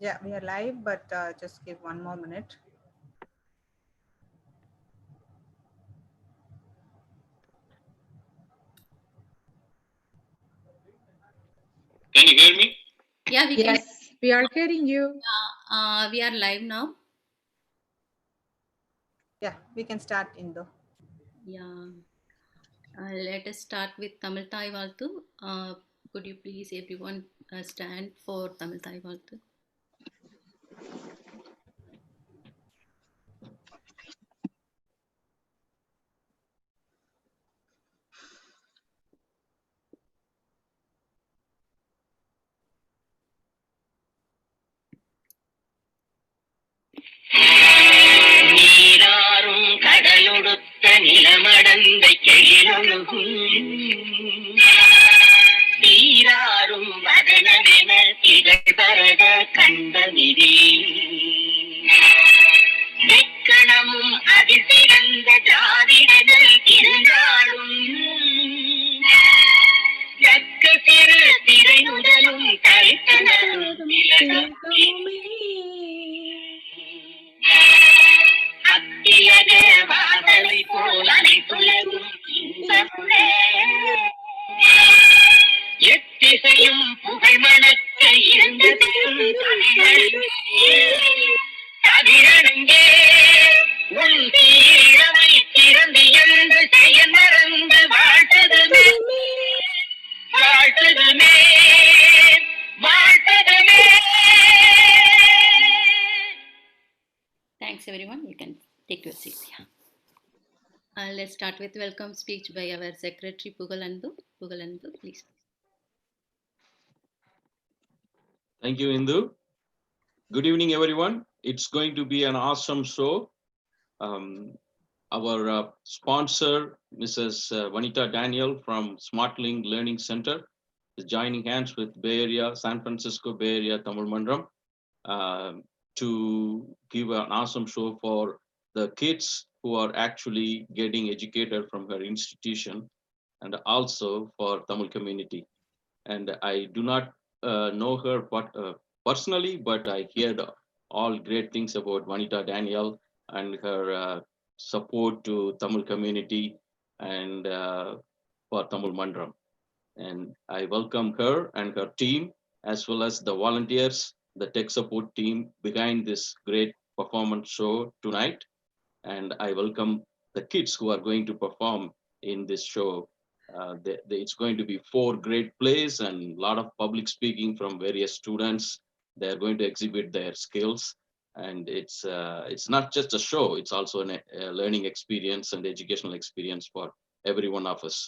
Yeah, we are live, but just give one more minute. Can you hear me? Yeah, we Yes, can. we are hearing you. We are live now. Yeah, we can start, Indo. Yeah. Let us start with Tamil Thai Valtu. Could you please everyone stand for Tamil Thai Valtu? நீராறும் கடலொடுத்த நிலமடந்தை கெழிலொழுகும் நீராறும் வதனமென திகழ்பரத கண்டமிதி வெக்கணமும் அதிசிறந்த ஜாதிடங்கள் இருந்தாலும் தக்க சிறு திரை முதலும் கரித்தனரும் அத்தியக வாசலை போல் அனைத்துலகும் இன்பமுற எத்திசையும் புகழ் மணக்க இருந்தது கதிரணுங்கே உன் தீரமை திறந்து எழுந்து செயல் மறந்து வாழ்த்ததுமே வாழ்த்ததுமே வாழ்த்ததுமே. Thanks everyone. You can take your seat. Yeah. Let's start with welcome speech by our secretary Pugalandu. Pugalandu, please. Thank you, Indu. Good evening, everyone. It's going to be an awesome show. Our sponsor, Mrs. Vanita Daniel from SmartLink Learning Center, is joining hands with Bay Area, San Francisco Bay Area Tamil Mandram to give an awesome show for the kids who are actually getting educated from her institution and also for Tamil community. And I do not know her personally, but I heard all great things about Vanita Daniel and her support to Tamil community and for Tamil Mandram. And I welcome her and her team, as well as the volunteers, the tech support team behind this great performance show tonight. And I welcome the kids who are going to perform in this show. It's going to be 4 great plays and a lot of public speaking from various students. They're going to exhibit their skills. And it's not just a show, it's also a learning experience and educational experience for every one of us.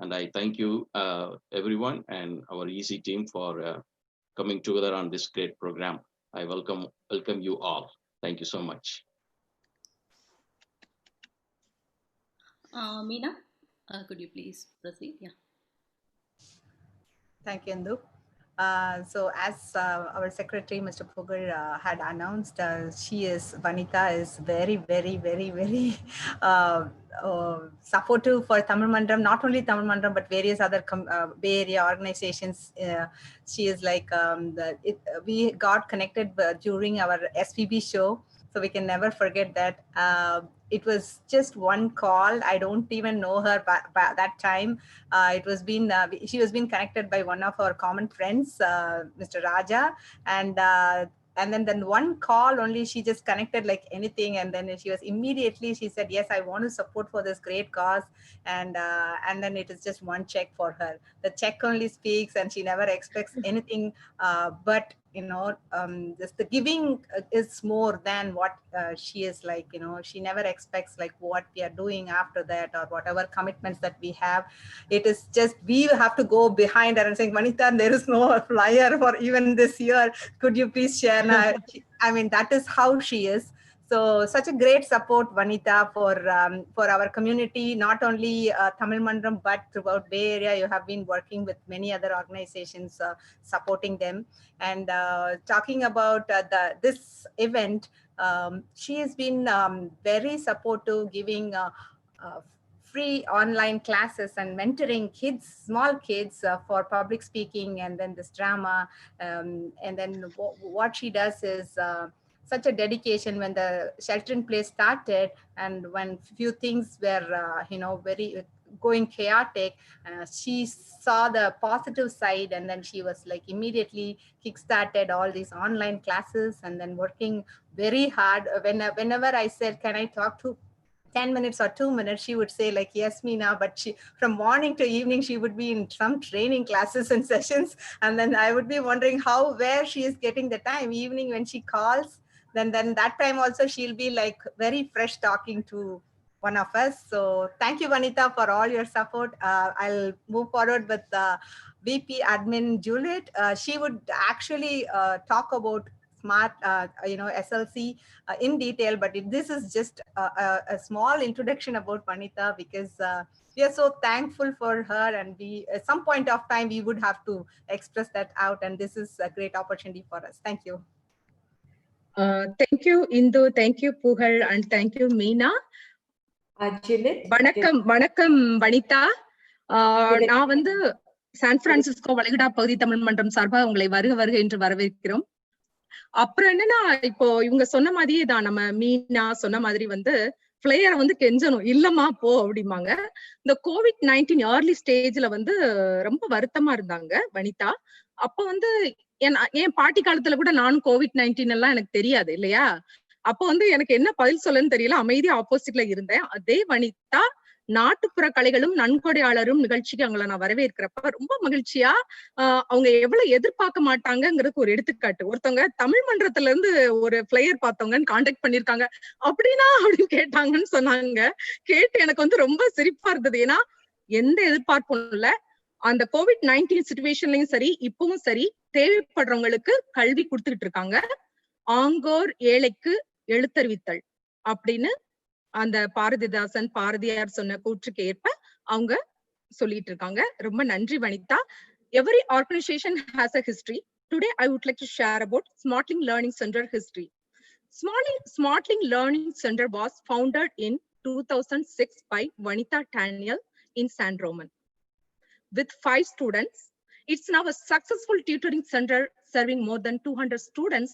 And I thank you, everyone, and our EC team for coming together on this great program. I welcome you all. Thank you so much. Meena, could you please proceed? Yeah. Thank you, Indu. So as our secretary, Mr. Pugal, had announced, she is, Vanita is very, very, very, very supportive for Tamil Mandram, not only Tamil Mandram, but various other Bay Area organizations. She is like, we got connected during our SPB show. So we can never forget that. It was just one call. I don't even know her by that time. It was been she was being connected by one of our common friends, Mr. Raja, and then one call only, she just connected like anything, and then she was immediately, she said, yes, I want to support for this great cause. And then it is just one check for her. The check only speaks, and she never expects anything, but just the giving is more than what she is like. She never expects like what we are doing after that, or whatever commitments that we have. It is just, we have to go behind her and saying, Vanita, there is no flyer for even this year, could you please share now? I mean, that is how she is. So such a great support, Vanita, for our community, not only Tamil Mandram, but throughout Bay Area. You have been working with many other organizations, supporting them. And talking about this event, she has been very supportive, giving free online classes and mentoring kids, small kids, for public speaking, and then this drama. And then what she does is such a dedication when the shelter in place started, and when few things were very going chaotic, she saw the positive side, and then she was like immediately kickstarted all these online classes, and then working very hard. Whenever I said, can I talk to 10 minutes or 2 minutes, she would say like, yes, Meena. But she, from morning to evening, she would be in some training classes and sessions. And then I would be wondering where she is getting the time. Evening when she calls, then that time also she'll be like very fresh talking to one of us. So thank you, Vanita, for all your support. I'll move forward with VP Admin Juliet. She would actually talk about smart, SLC in detail, but this is just a small introduction about Vanita, because we are so thankful for her, and we at some point of time we would have to express that out, and this is a great opportunity for us. Thank you. Thank you, Indu. Thank you, Puhal, and thank you, Meena. Juliet. வணக்கம் வனிதா. நான் வந்து San Francisco வளைகுடா பகுதி தமிழ் மன்றம் சார்பா உங்களை வருக என்று வரவேற்கிறோம். அப்புறம் என்னன்னா, இப்போ இவங்க சொன்ன மாதிரியே தான், நம்ம மீனா சொன்ன மாதிரி வந்து பிளேயரை வந்து கெஞ்சணும், இல்லம்மா போ அப்படிம்பாங்க. இந்த COVID-19 ஏர்லி ஸ்டேஜ்ல வந்து ரொம்ப வருத்தமா இருந்தாங்க வனிதா. அப்ப வந்து என் பாட்டி காலத்துல கூட நானும் COVID-19 எல்லாம் எனக்கு தெரியாது இல்லையா. அப்ப வந்து எனக்கு என்ன பதில் சொல்லன்னு தெரியல, அமைதியா ஆப்போசிட்ல இருந்தேன். அதே வனிதா நாட்டுப்புற கலைகளும் நன்கொடையாளரும் நிகழ்ச்சிக்கு அவங்களை நான் வரவேற்கிறப்ப ரொம்ப மகிழ்ச்சியா, அவங்க எவ்வளவு எதிர்பார்க்க மாட்டாங்கிறதுக்கு ஒரு எடுத்துக்காட்டு. ஒருத்தவங்க தமிழ் மன்றத்துல இருந்து ஒரு பிளேயர் பார்த்தவங்கன்னு கான்டாக்ட் பண்ணிருக்காங்க, அப்படின்னா அப்படின்னு கேட்டாங்கன்னு சொன்னாங்க. கேட்டு எனக்கு வந்து ரொம்ப சிரிப்பா இருந்தது. ஏன்னா எந்த எதிர்பார்ப்பும் இல்ல. அந்த COVID-19 சிச்சுவேஷன்லயும் சரி, இப்பவும் சரி, தேவைப்படுறவங்களுக்கு கல்வி கொடுத்துக்கிட்டு இருக்காங்க. ஆங்கோர் ஏழைக்கு எழுத்தறிவித்தல் அப்படின்னு அந்த பாரதிதாசன் பாரதியார் சொன்ன கூற்றுக்கு ஏற்ப அவங்க சொல்லிட்டு இருக்காங்க. ரொம்ப நன்றி Vanitha. Every organization has a history. Today I would like to share about Smartling Learning Center history. Smartling Learning Center was founded in 2006 by Vanita Daniel in San Roman. With 5 students, it's now a successful tutoring center serving more than 200 students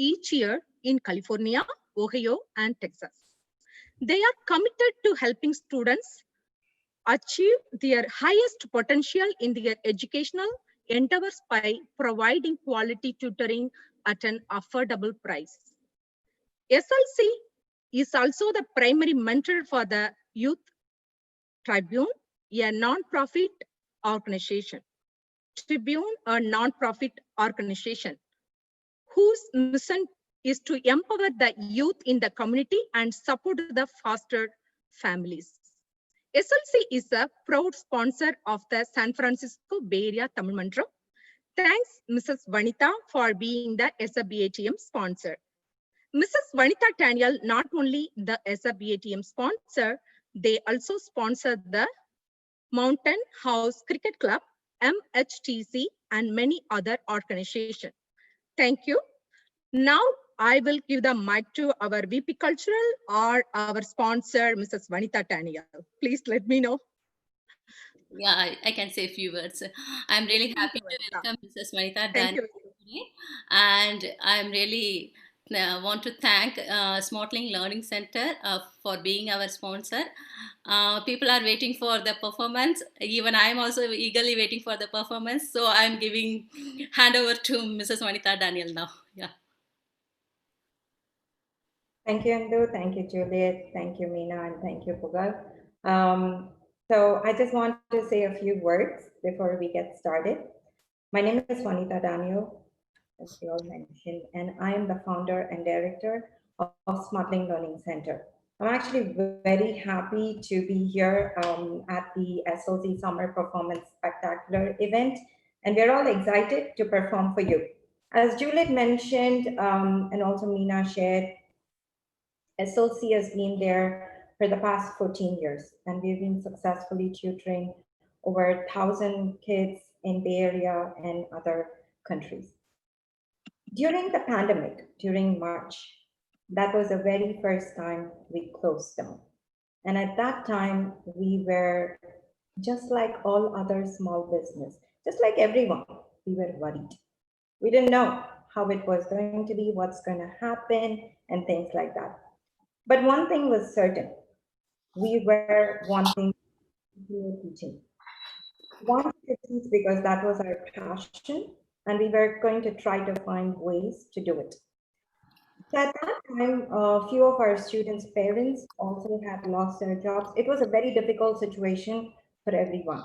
each year in California, Ohio, and Texas. They are committed to helping students achieve their highest potential in their educational endeavors by providing quality tutoring at an affordable price. SLC is also the primary mentor for the Youth Tribune, a non-profit organization. Tribune, a non-profit organization whose mission is to empower the youth in the community and support the foster families. SLC is a proud sponsor of the San Francisco Bay Area Tamil Mandram. Thanks, Mrs. Vanita, for being the SBATM sponsor. Mrs. Vanita Daniel, not only the SBATM sponsor, they also sponsor the Mountain House Cricket Club, MHTC, and many other organizations. Thank you. Now I will give the mic to our VP Cultural or our sponsor, Mrs. Vanita Daniel. Please let me know. Yeah, I can say a few words. I'm really happy to welcome Mrs. Vanita Daniel today, and I'm really want to thank Smartling Learning Center for being our sponsor. People are waiting for the performance. Even I'm also eagerly waiting for the performance. So I'm giving hand over to Mrs. Vanita Daniel now. Yeah. Thank you, Indu. Thank you, Juliet. Thank you, Meena, and thank you, Pugal. So I just want to say a few words before we get started. My name is Vanita Daniel, as you all mentioned, and I am the founder and director of Smartling Learning Center. I'm actually very happy to be here at the SLC Summer Performance Spectacular event, and we're all excited to perform for you. As Juliet mentioned, and also Meena shared, SLC has been there for the past 14 years, and we've been successfully tutoring over 1,000 kids in Bay Area and other countries. During the pandemic, during March, that was the very first time we closed down. And at that time, we were just like all other small business, just like everyone, we were worried. We didn't know how it was going to be, what's going to happen, and things like that. But one thing was certain, we were wanting to teaching. We wanted to teach because that was our passion, and we were going to try to find ways to do it. So at that time, a few of our students' parents also had lost their jobs. It was a very difficult situation for everyone.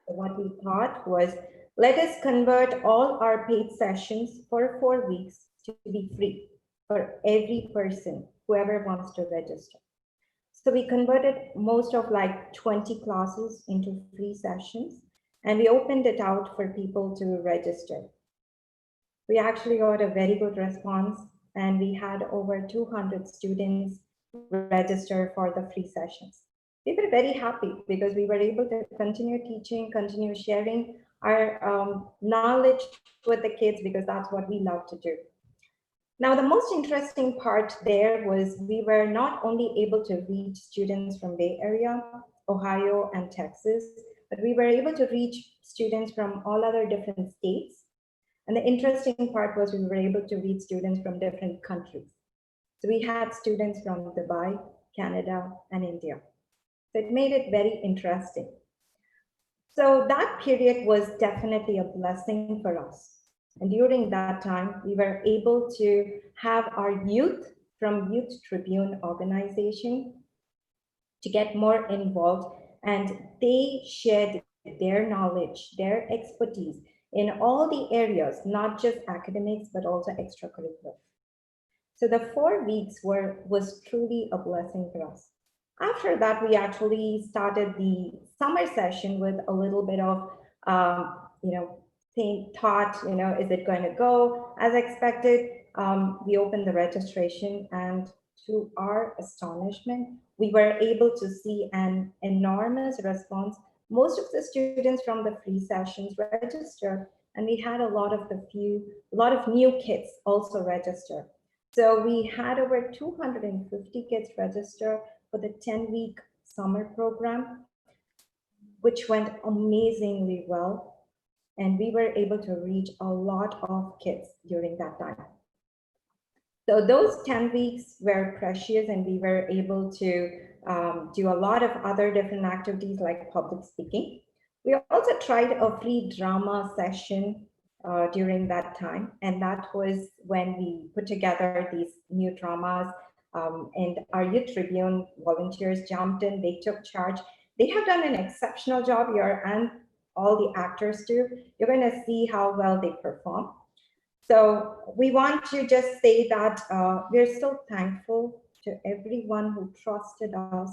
So what we thought was, let us convert all our paid sessions for 4 weeks to be free for every person, whoever wants to register. So we converted most of like 20 classes into free sessions, and we opened it out for people to register. We actually got a very good response, and we had over 200 students register for the free sessions. We were very happy because we were able to continue teaching, continue sharing our knowledge with the kids, because that's what we love to do. Now, the most interesting part there was we were not only able to reach students from Bay Area, Ohio, and Texas, but we were able to reach students from all other different states. And the interesting part was we were able to reach students from different countries. So we had students from Dubai, Canada, and India. So it made it very interesting. So that period was definitely a blessing for us. And during that time, we were able to have our youth from Youth Tribune organization to get more involved, and they shared their knowledge, their expertise in all the areas, not just academics, but also extracurricular. So the 4 weeks was truly a blessing for us. After that, we actually started the summer session with a little bit of, thought, is it going to go as expected? We opened the registration, and to our astonishment, we were able to see an enormous response. Most of the students from the free sessions registered, and we had a lot of new kids also register. So we had over 250 kids register for the 10-week summer program, which went amazingly well. And we were able to reach a lot of kids during that time. So those 10 weeks were precious, and we were able to do a lot of other different activities like public speaking. We also tried a free drama session during that time, and that was when we put together these new dramas, and our Youth Tribune volunteers jumped in, they took charge. They have done an exceptional job here, and all the actors too. You're going to see how well they perform. So we want to just say that we're so thankful to everyone who trusted us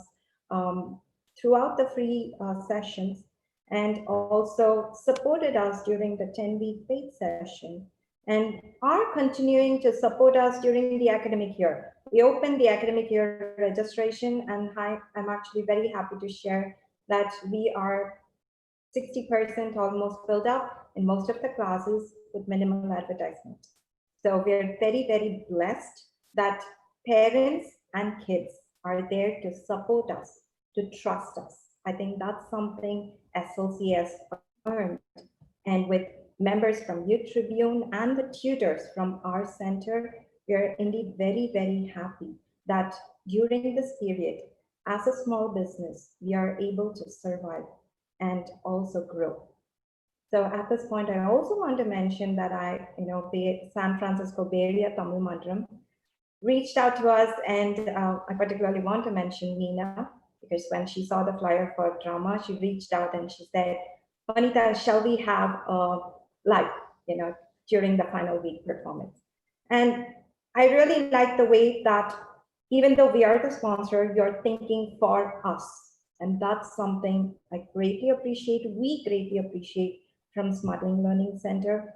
throughout the free sessions, and also supported us during the 10-week paid session, and are continuing to support us during the academic year. We opened the academic year registration, and I'm actually very happy to share that we are 60% almost filled up in most of the classes with minimal advertisement. So we're very, very blessed that parents and kids are there to support us, to trust us. I think that's something SLC has earned. And with members from Youth Tribune and the tutors from our center, we are indeed very, very happy that during this period, as a small business, we are able to survive and also grow. So at this point, I also want to mention that San Francisco Bay Area Tamil Mandram reached out to us, and I particularly want to mention Meena, because when she saw the flyer for drama, she reached out and she said, Vanita, shall we have a live, during the final week performance? And I really like the way that even though we are the sponsor, you're thinking for us. And that's something I greatly appreciate. We greatly appreciate from Smartling Learning Center.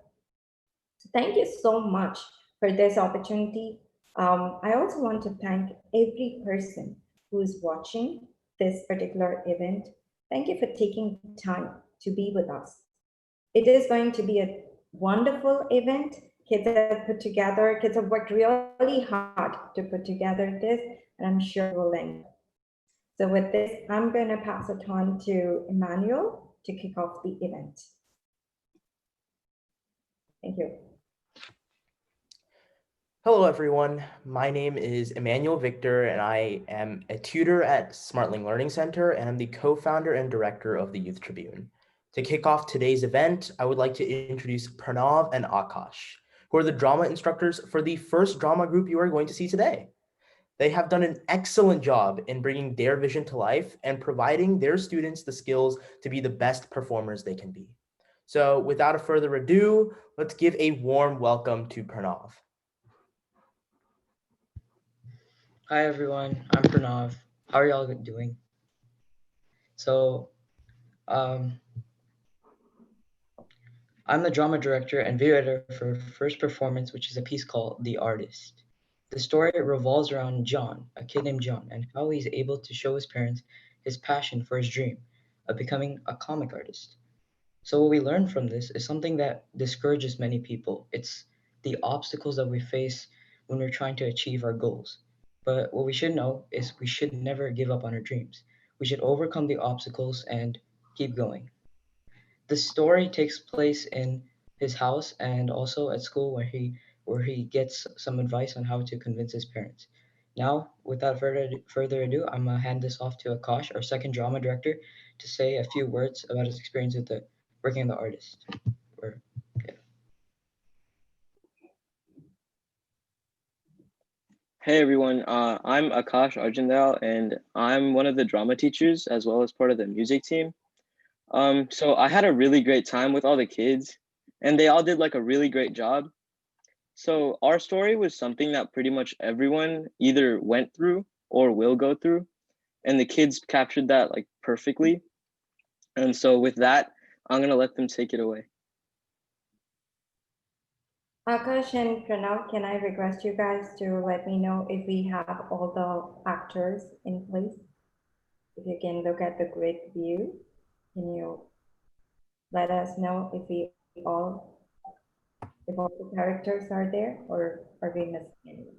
So thank you so much for this opportunity. I also want to thank every person who is watching this particular event. Thank you for taking time to be with us. It is going to be a wonderful event. Kids have worked really hard to put together this, and I'm sure it will end. So with this, I'm going to pass it on to Emmanuel to kick off the event. Thank you. Hello, everyone. My name is Emmanuel Victor, and I am a tutor at SmartLink Learning Center, and I'm the co-founder and director of the Youth Tribune. To kick off today's event, I would like to introduce Pranav and Akash, who are the drama instructors for the first drama group you are going to see today. They have done an excellent job in bringing their vision to life and providing their students the skills to be the best performers they can be. So without further ado, let's give a warm welcome to Pranav. Hi everyone, I'm Pranav. How are y'all doing? So, I'm the drama director and video editor for First Performance, which is a piece called The Artist. The story revolves around John, a kid named John, and how he's able to show his parents his passion for his dream of becoming a comic artist. So what we learn from this is something that discourages many people. It's the obstacles that we face when we're trying to achieve our goals. But what we should know is we should never give up on our dreams. We should overcome the obstacles and keep going. The story takes place in his house and also at school where he gets some advice on how to convince his parents. Now, without further ado, I'm gonna hand this off to Akash, our second drama director, to say a few words about his experience with working on The Artist. Hey everyone, I'm Akash Arjindal, and I'm one of the drama teachers as well as part of the music team. So I had a really great time with all the kids, and they all did like a really great job. So our story was something that pretty much everyone either went through or will go through, and the kids captured that like perfectly. And so with that, I'm gonna let them take it away. Akash and Pranav, can I request you guys to let me know if we have all the actors in place? If you can look at the grid view, can you let us know if all the characters are there, or are we missing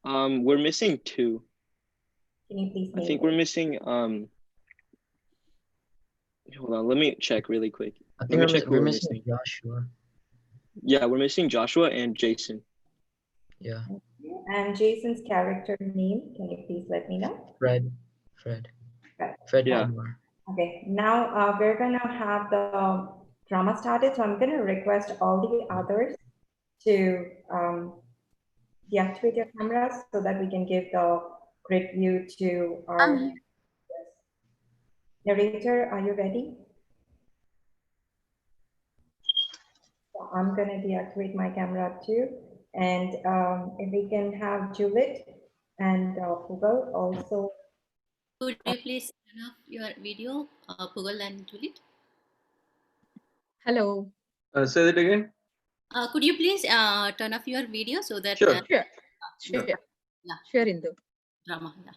any? We're missing two. Can you please name I think them? we're missing hold on, let me check really quick. I think we're missing Joshua. Yeah, we're missing Joshua and Jason. Yeah. And Jason's character name, can you please let me know? Fred. Yeah. Okay, now we're gonna have the drama started, so I'm gonna request all the others to deactivate your cameras so that we can give the grid view to our narrator. Are you ready? So I'm gonna deactivate my camera too, and if we can have Juliet and Pugal also. Could you please turn off your video, Pugal and Juliet? Hello. Say that again. Could you please turn off your video so that Sure. Sure. Yeah. Sure, Indu. Drama, yeah.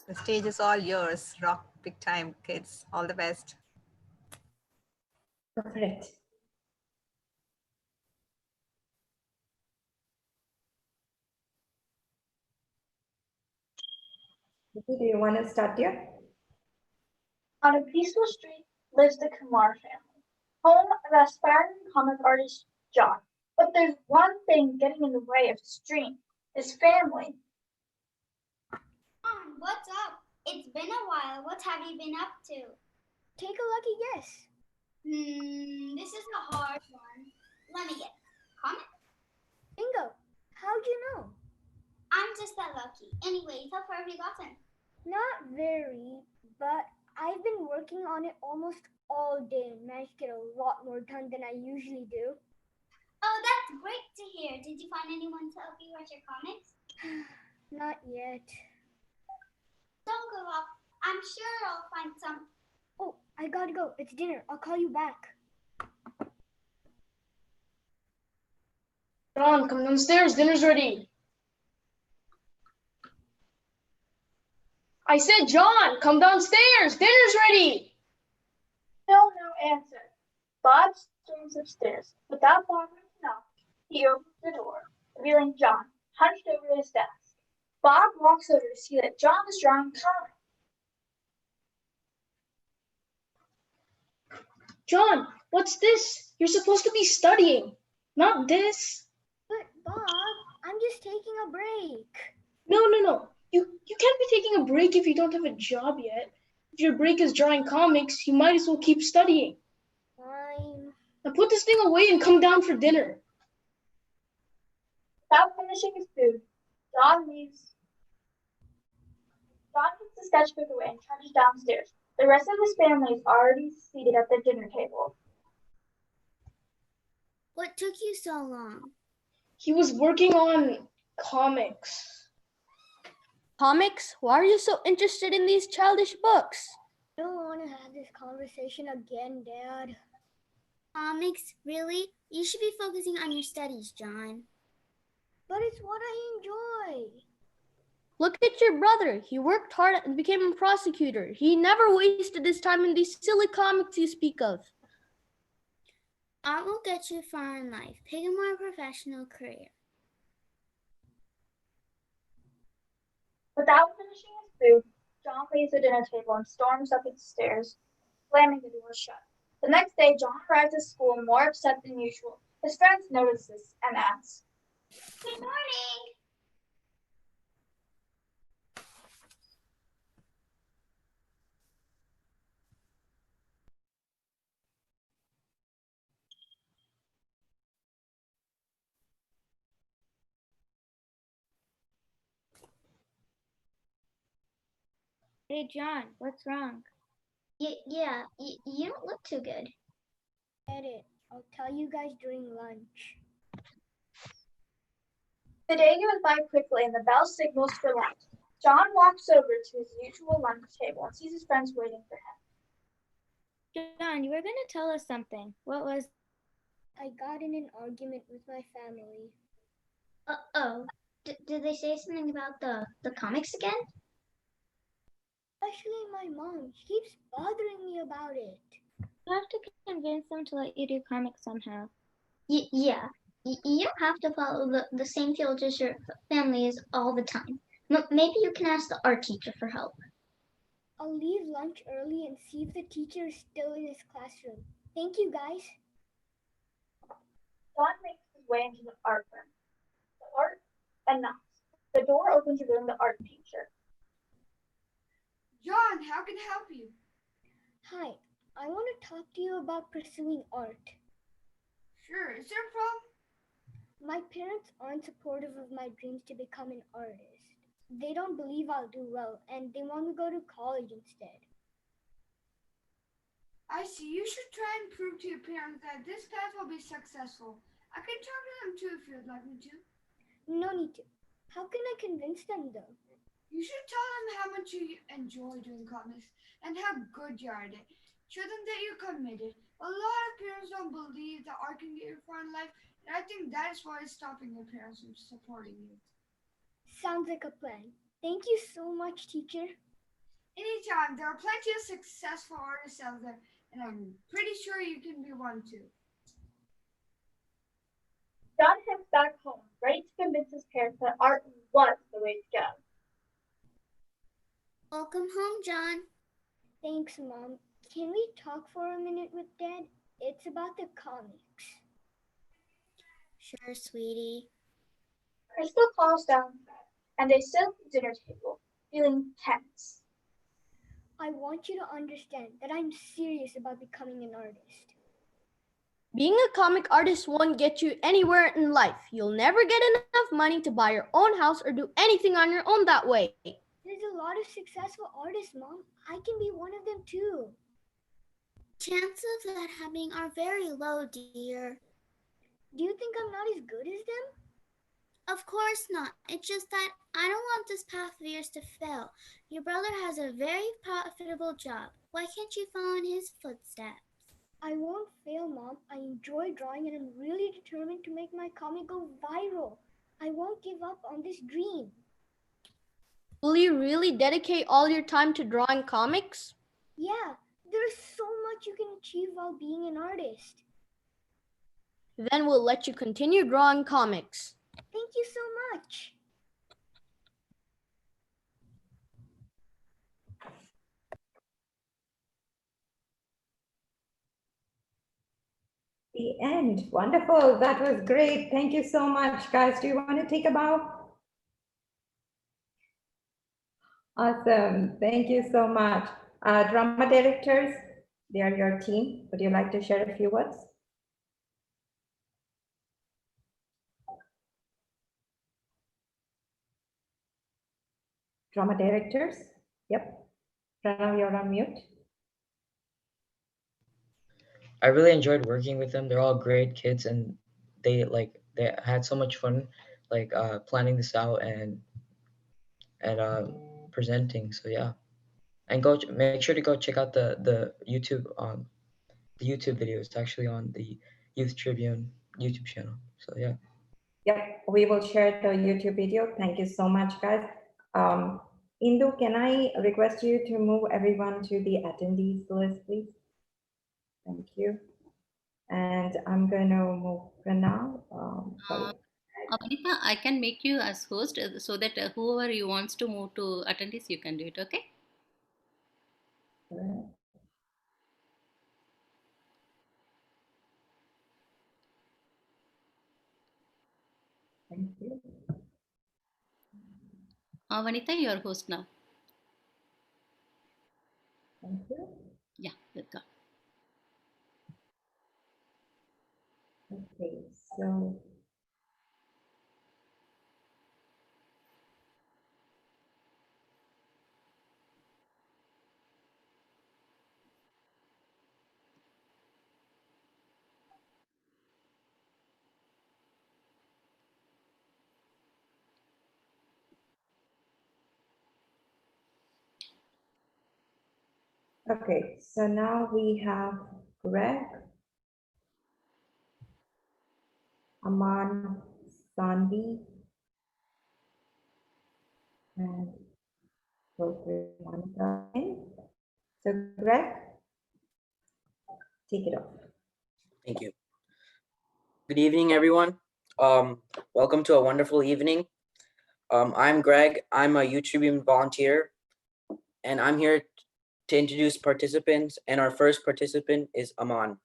The stage is all yours. Rock big time, kids. All the best. Perfect. Do you want to start here? On a peaceful street lives the Kumar family, home of aspiring comic artist John. But there's one thing getting in the way of his dream, his family. Mom, what's up? It's been a while. What have you been up to? Take a lucky guess. This is a hard one. Let me guess. Comic? Bingo. How'd you know? I'm just that lucky. Anyways, how far have you gotten? Not very, but I've been working on it almost all day and managed to get a lot more done than I usually do. Oh, that's great to hear. Did you find anyone to help you write your comics? Not yet. Don't give up. I'm sure I'll find some. Oh, I gotta go. It's dinner. I'll call you back. John, come downstairs. Dinner's ready. I said, John, come downstairs. Dinner's ready. Still no answer. Bob storms upstairs. Without bothering to He opens the door, revealing John hunched over his desk. Bob walks over to see that John is drawing comics. John, what's this? You're supposed to be studying, not this. But Bob, I'm just taking a break. No. You can't be taking a break if you don't have a job yet. If your break is drawing comics, you might as well keep studying. Fine. Now put this thing away and come down for dinner. Without finishing his food, John leaves. John puts the sketchbook away and trudges downstairs. The rest of his family is already seated at the dinner table. What took you so long? He was working on comics. Comics? Why are you so interested in these childish books? I don't want to have this conversation again, Dad. Comics? Really? You should be focusing on your studies, John. But it's what I enjoy. Look at your brother. He worked hard and became a prosecutor. He never wasted his time in these silly comics you speak of. Art will get you far in life. Pick a more professional career. Without finishing his food, John leaves the dinner table and storms up the stairs, slamming the door shut. The next day, John arrives at school more upset than usual. His friends notice this and ask, Good morning. Hey, John, what's wrong? You don't look too good. Get it. I'll tell you guys during lunch. The day goes by quickly and the bell signals for lunch. John walks over to his usual lunch table and sees his friends waiting for him. John, you were going to tell us something. What was? I got in an argument with my family. Did they say something about the comics again? Especially my mom. She keeps bothering me about it. You have to convince them to let you do comics somehow. Yeah. You don't have to follow the same field as your family is all the time. Maybe you can ask the art teacher for help. I'll leave lunch early and see if the teacher is still in his classroom. Thank you, guys. John makes his way into the art room. And knocks. The door opens, revealing the art teacher. John, how can I help you? Hi, I want to talk to you about pursuing art. Sure, is there a problem? My parents aren't supportive of my dreams to become an artist. They don't believe I'll do well, and they want me to go to college instead. I see. You should try and prove to your parents that this class will be successful. I can talk to them too if you'd like me to. No need to. How can I convince them though? You should tell them how much you enjoy doing comics and how good you are at it. Show them that you're committed. A lot of parents don't believe that art can get you far in life, and I think that is why it's stopping your parents from supporting you. Sounds like a plan. Thank you so much, teacher. Anytime. There are plenty of successful artists out there, and I'm pretty sure you can be one too. John heads back home, ready to convince his parents that art was the way to go. Welcome home, John. Thanks, Mom. Can we talk for a minute with Dad? It's about the comics. Sure, sweetie. Crystal calls down and they sit at the dinner table, feeling tense. I want you to understand that I'm serious about becoming an artist. Being a comic artist won't get you anywhere in life. You'll never get enough money to buy your own house or do anything on your own that way. There's a lot of successful artists, Mom. I can be one of them too. Chances of that happening are very low, dear. Do you think I'm not as good as them? Of course not. It's just that I don't want this path of yours to fail. Your brother has a very profitable job. Why can't you follow in his footsteps? I won't fail, Mom. I enjoy drawing and I'm really determined to make my comic go viral. I won't give up on this dream. Will you really dedicate all your time to drawing comics? Yeah, there's so much you can achieve while being an artist. Then we'll let you continue drawing comics. Thank you so much. The end. Wonderful. That was great. Thank you so much, guys. Do you want to take a bow? Awesome. Thank you so much. Drama directors, they are your team. Would you like to share a few words? Drama directors? Yep. Pranav, you're on mute. I really enjoyed working with them. They're all great kids, and they had so much fun, planning this out and presenting. So yeah, and make sure to go check out the YouTube video. It's actually on the Youth Tribune YouTube channel. So yeah. Yep, we will share the YouTube video. Thank you so much, guys. Indu, can I request you to move everyone to the attendees list, please? Thank you. And I'm going to move Pranav. Vanita, I can make you as host so that whoever you wants to move to attendees, you can do it, okay? Thank you. Vanita, you are host now. Thank you. Yeah, welcome. Okay, so okay, so now we have Greg, Aman, Sanvi, and Monica. So Greg, take it off. Thank you. Good evening, everyone. Welcome to a wonderful evening. I'm Greg. I'm a YouTube volunteer, and I'm here to introduce participants. And our first participant is Aman.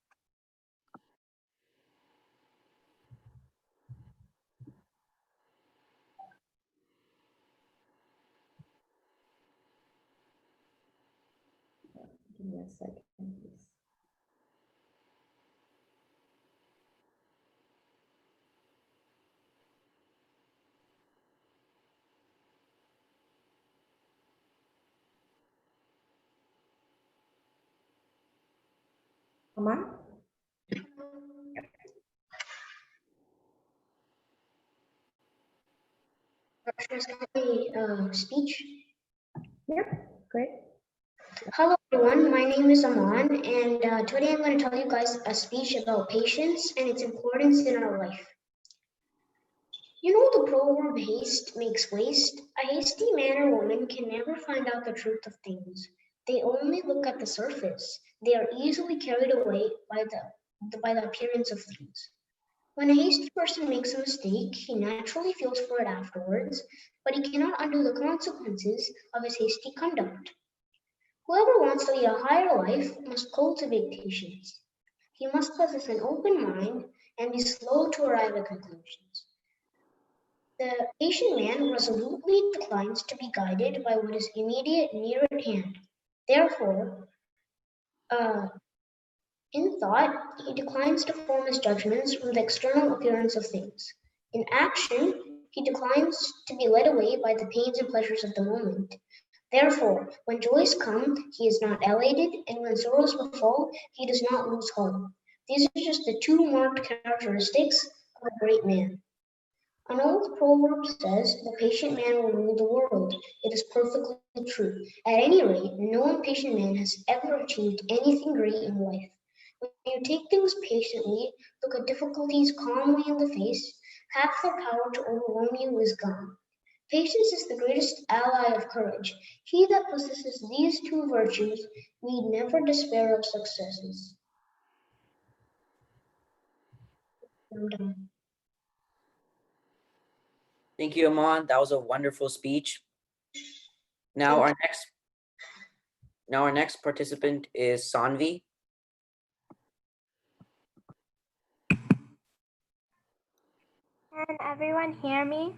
Give me a second, please. Aman? Speech? Yep, great. Hello everyone, my name is Aman, and today I'm going to tell you guys a speech about patience and its importance in our life. You know the proverb, haste makes waste? A hasty man or woman can never find out the truth of things. They only look at the surface. They are easily carried away by the appearance of things. When a hasty person makes a mistake, he naturally feels for it afterwards, but he cannot undo the consequences of his hasty conduct. Whoever wants to lead a higher life must cultivate patience. He must possess an open mind and be slow to arrive at conclusions. The patient man resolutely declines to be guided by what is immediate and near at hand. Therefore, in thought, he declines to form his judgments from the external appearance of things. In action, he declines to be led away by the pains and pleasures of the moment. Therefore, when joys come, he is not elated, and when sorrows befall, he does not lose hope. These are just the two marked characteristics of a great man. An old proverb says, "The patient man will rule the world." It is perfectly true. At any rate, no impatient man has ever achieved anything great in life. When you take things patiently, look at difficulties calmly in the face, half their power to overwhelm you is gone. Patience is the greatest ally of courage. He that possesses these two virtues need never despair of successes. Thank you, Aman. That was a wonderful speech. Now our next participant is Sanvi. Can everyone hear me?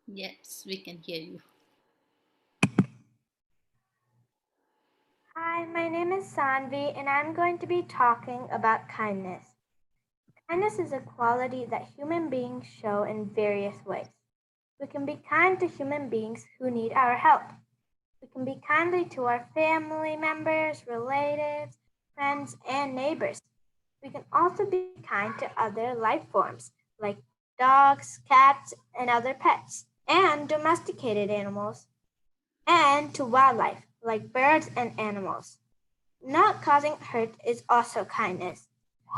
Yes, we can hear you. Hi, my name is Sanvi, and I'm going to be talking about kindness. Kindness is a quality that human beings show in various ways. We can be kind to human beings who need our help. We can be kindly to our family members, relatives, friends, and neighbors. We can also be kind to other life forms like dogs, cats, and other pets, and domesticated animals, and to wildlife like birds and animals. Not causing hurt is also kindness.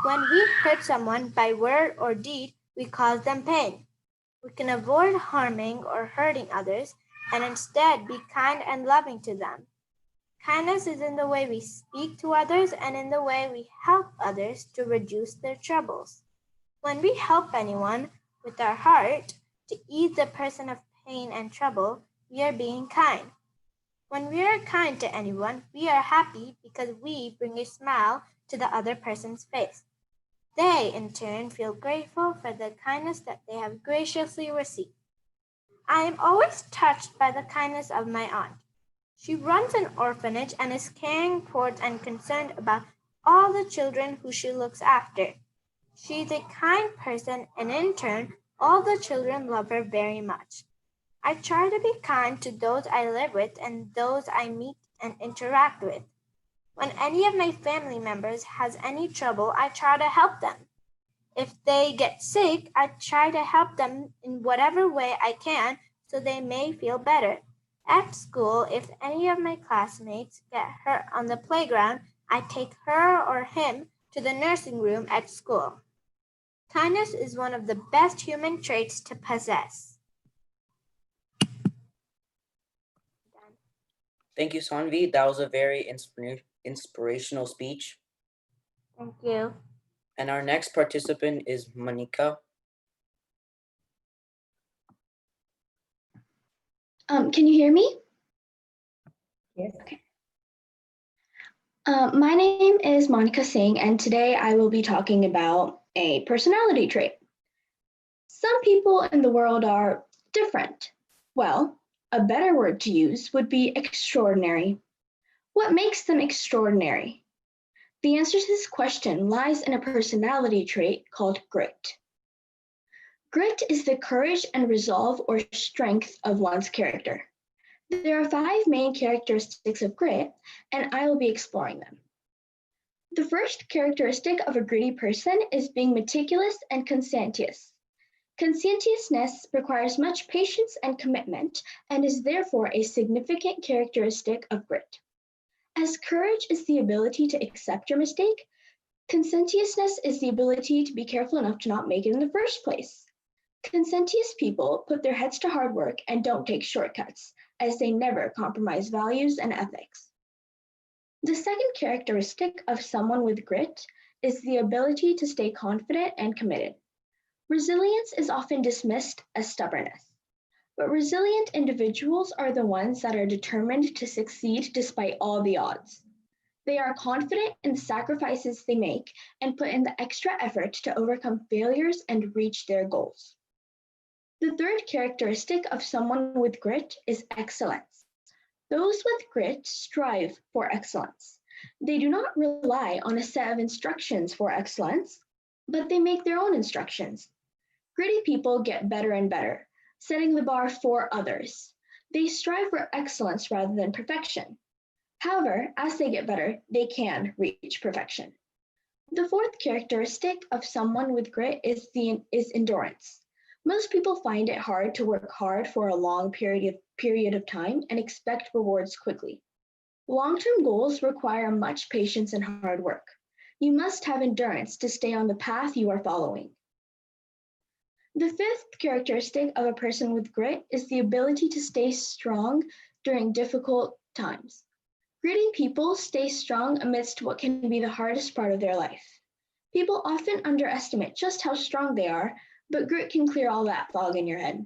When we hurt someone by word or deed, we cause them pain. We can avoid harming or hurting others and instead be kind and loving to them. Kindness is in the way we speak to others and in the way we help others to reduce their troubles. When we help anyone with our heart to ease the person of pain and trouble, we are being kind. When we are kind to anyone, we are happy because we bring a smile to the other person's face. They, in turn, feel grateful for the kindness that they have graciously received. I am always touched by the kindness of my aunt. She runs an orphanage and is caring towards and concerned about all the children who she looks after. She is a kind person, and in turn, all the children love her very much. I try to be kind to those I live with and those I meet and interact with. When any of my family members has any trouble, I try to help them. If they get sick, I try to help them in whatever way I can so they may feel better. At school, if any of my classmates get hurt on the playground, I take her or him to the nursing room at school. Kindness is one of the best human traits to possess. Thank you, Sanvi. That was a very inspirational speech. Thank you. And our next participant is Monica. Can you hear me? Yes. Okay. My name is Monica Singh, and today I will be talking about a personality trait. Some people in the world are different. Well, a better word to use would be extraordinary. What makes them extraordinary? The answer to this question lies in a personality trait called grit. Grit is the courage and resolve or strength of one's character. There are 5 main characteristics of grit, and I will be exploring them. The first characteristic of a gritty person is being meticulous and conscientious. Conscientiousness requires much patience and commitment and is therefore a significant characteristic of grit. As courage is the ability to accept your mistake, conscientiousness is the ability to be careful enough to not make it in the first place. Conscientious people put their heads to hard work and don't take shortcuts, as they never compromise values and ethics. The second characteristic of someone with grit is the ability to stay confident and committed. Resilience is often dismissed as stubbornness, but resilient individuals are the ones that are determined to succeed despite all the odds. They are confident in the sacrifices they make and put in the extra effort to overcome failures and reach their goals. The third characteristic of someone with grit is excellence. Those with grit strive for excellence. They do not rely on a set of instructions for excellence, but they make their own instructions. Gritty people get better and better, setting the bar for others. They strive for excellence rather than perfection. However, as they get better, they can reach perfection. The fourth characteristic of someone with grit is endurance. Most people find it hard to work hard for a long period of time and expect rewards quickly. Long-term goals require much patience and hard work. You must have endurance to stay on the path you are following. The fifth characteristic of a person with grit is the ability to stay strong during difficult times. Gritty people stay strong amidst what can be the hardest part of their life. People often underestimate just how strong they are, but grit can clear all that fog in your head.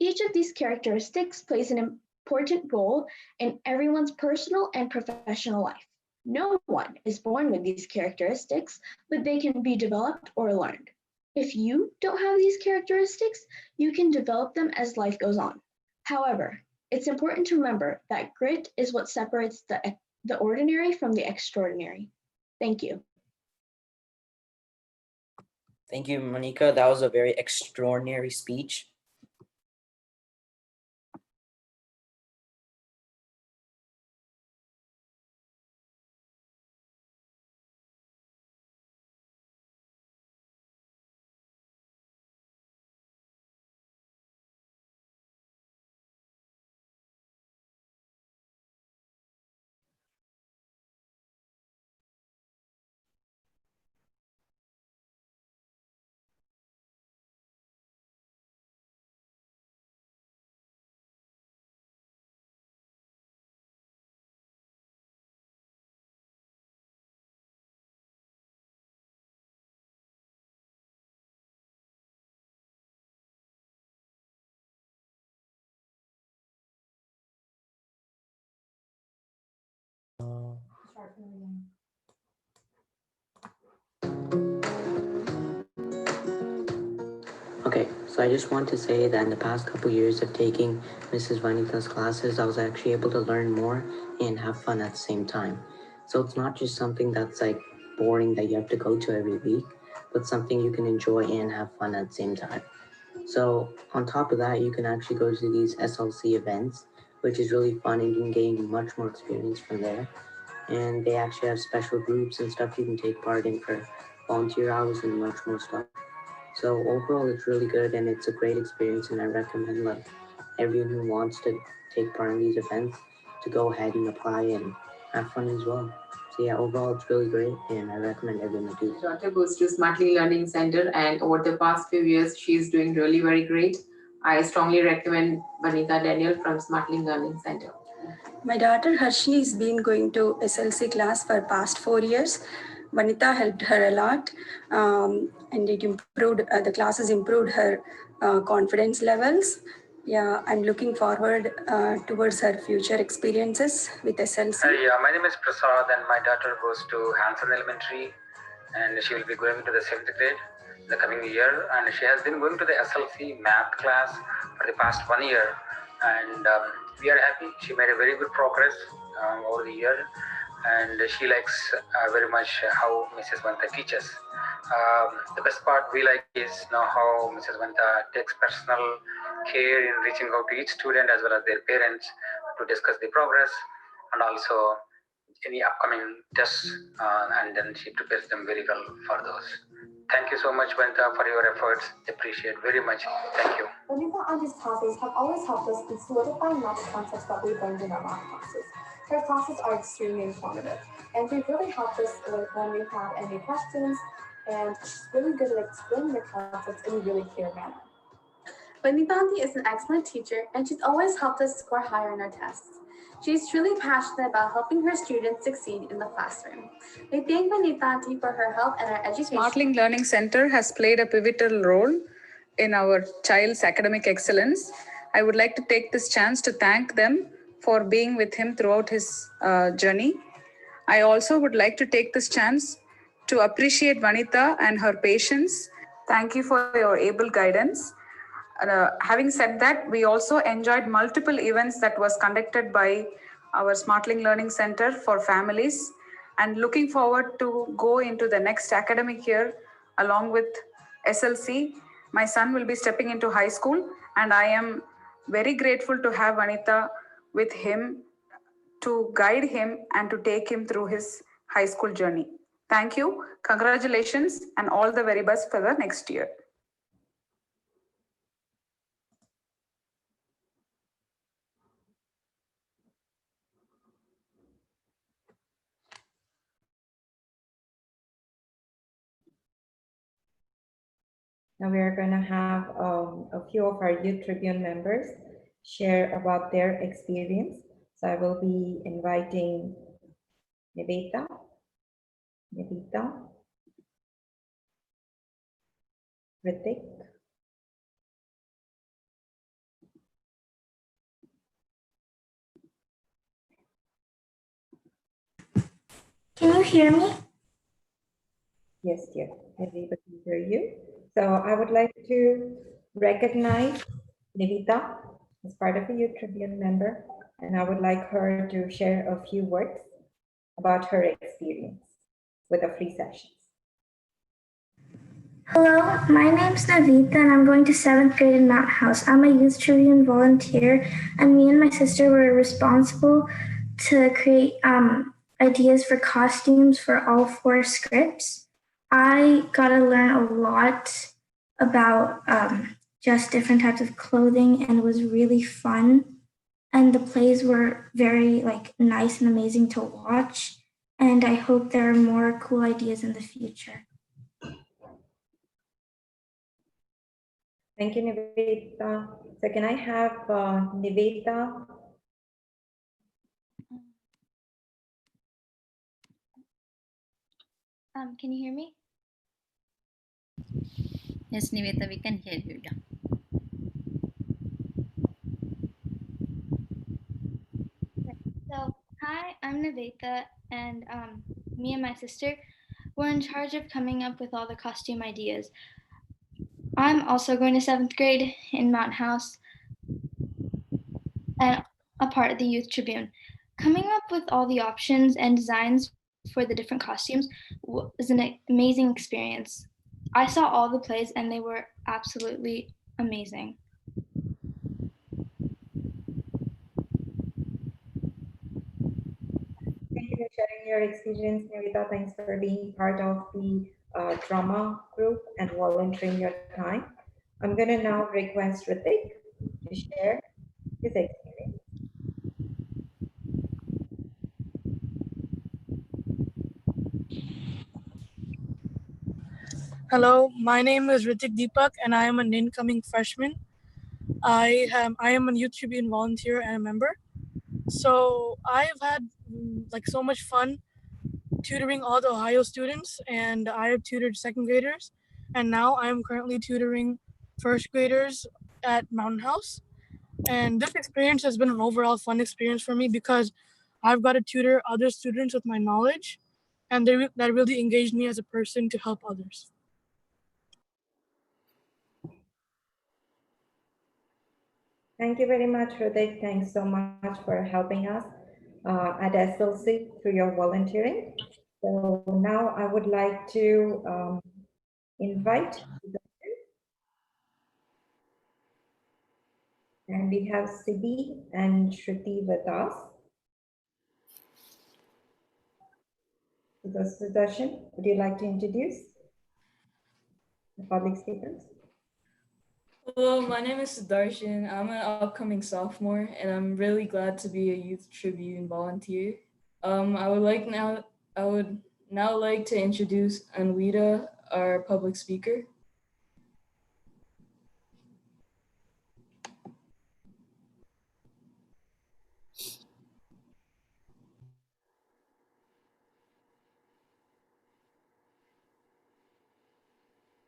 Each of these characteristics plays an important role in everyone's personal and professional life. No one is born with these characteristics, but they can be developed or learned. If you don't have these characteristics, you can develop them as life goes on. However, it's important to remember that grit is what separates the ordinary from the extraordinary. Thank you. Thank you, Monica. That was a very extraordinary speech. Okay, so I just want to say that in the past couple years of taking Mrs. Vanita's classes, I was actually able to learn more and have fun at the same time. So it's not just something that's like boring that you have to go to every week, but something you can enjoy and have fun at the same time. So on top of that, you can actually go to these SLC events, which is really fun and you can gain much more experience from there. And they actually have special groups and stuff you can take part in for volunteer hours and much more stuff. So overall, it's really good and it's a great experience, and I recommend like everyone who wants to take part in these events to go ahead and apply and have fun as well. So yeah, overall, it's really great, and I recommend everyone to do. My daughter goes to Smartly Learning Center, and over the past few years, she's doing really very great. I strongly recommend Vanita Daniel from Smartly Learning Center. My daughter Harshni has been going to SLC class for past 4 years. Vanita helped her a lot, and it improved. The classes improved her confidence levels. Yeah, I'm looking forward towards her future experiences with SLC. My name is Prasad, and my daughter goes to Hanson Elementary, and she will be going to the 7th grade the coming year. And she has been going to the SLC math class for the past 1 year, and we are happy. She made a very good progress over the year, and she likes very much how Mrs. Vanta teaches. The best part we like is how Mrs. Vanta takes personal care in reaching out to each student as well as their parents to discuss the progress and also any upcoming tests, and then she prepares them very well for those. Thank you so much, Vanta, for your efforts. Appreciate very much. Thank you. Vanita and his classes have always helped us in solidifying math concepts that we learned in our math classes. Her classes are extremely informative, and they really helped us when we have any questions, and she's really good at explaining the concepts in a really clear manner. Vanita is an excellent teacher, and she's always helped us score higher in our tests. She's truly passionate about helping her students succeed in the classroom. We thank Vanita for her help and our education. Smartling Learning Center has played a pivotal role in our child's academic excellence. I would like to take this chance to thank them for being with him throughout his journey. I also would like to take this chance to appreciate Vanita and her patience. Thank you for your able guidance. Having said that, we also enjoyed multiple events that was conducted by our Smartling Learning Center for families, and looking forward to go into the next academic year along with SLC. My son will be stepping into high school, and I am very grateful to have Vanita with him to guide him and to take him through his high school journey. Thank you, congratulations, and all the very best for the next year. Now we are going to have a few of our Youth Tribune members share about their experience. So I will be inviting Nivita. Ritik? Can you hear me? Yes, dear, everybody can hear you. So I would like to recognize Nivita as part of a Youth Tribune member, and I would like her to share a few words about her experience with the free sessions. Hello, my name's Navita and I'm going to 7th grade in Mount House. I'm a Youth Tribune volunteer and me and my sister were responsible to create ideas for costumes for all 4 scripts. I got to learn a lot about just different types of clothing and it was really fun. And the plays were very nice and amazing to watch. And I hope there are more cool ideas in the future. Thank you, Nivita. So can I have Nivita? Can you hear me? Yes, Niveta, we can hear you. Yeah. So, hi, I'm Naveta, and me and my sister were in charge of coming up with all the costume ideas. I'm also going to 7th grade in Mount House and a part of the Youth Tribune. Coming up with all the options and designs for the different costumes was an amazing experience. I saw all the plays and they were absolutely amazing. Thank you for sharing your experience, Nivita. Thanks for being part of the drama group and volunteering your time. I'm going to now request Ritik to share his experience. Hello, my name is Ritik Deepak and I am an incoming freshman. I am a Youth Tribune volunteer and a member. So I've had so much fun tutoring all the Ohio students, and I have tutored 2nd graders, and now I am currently tutoring 1st graders at Mountain House. And this experience has been an overall fun experience for me because I've got to tutor other students with my knowledge, and that really engaged me as a person to help others. Thank you very much, Ritik. Thanks so much for helping us at SLC through your volunteering. So now I would like to invite, and we have Sibi and Shruti with us. Sudarshan, would you like to introduce the public speakers? Hello, my name is Sudarshan. I'm an upcoming sophomore, and I'm really glad to be a Youth Tribune volunteer. I would now like to introduce Anwita, our public speaker.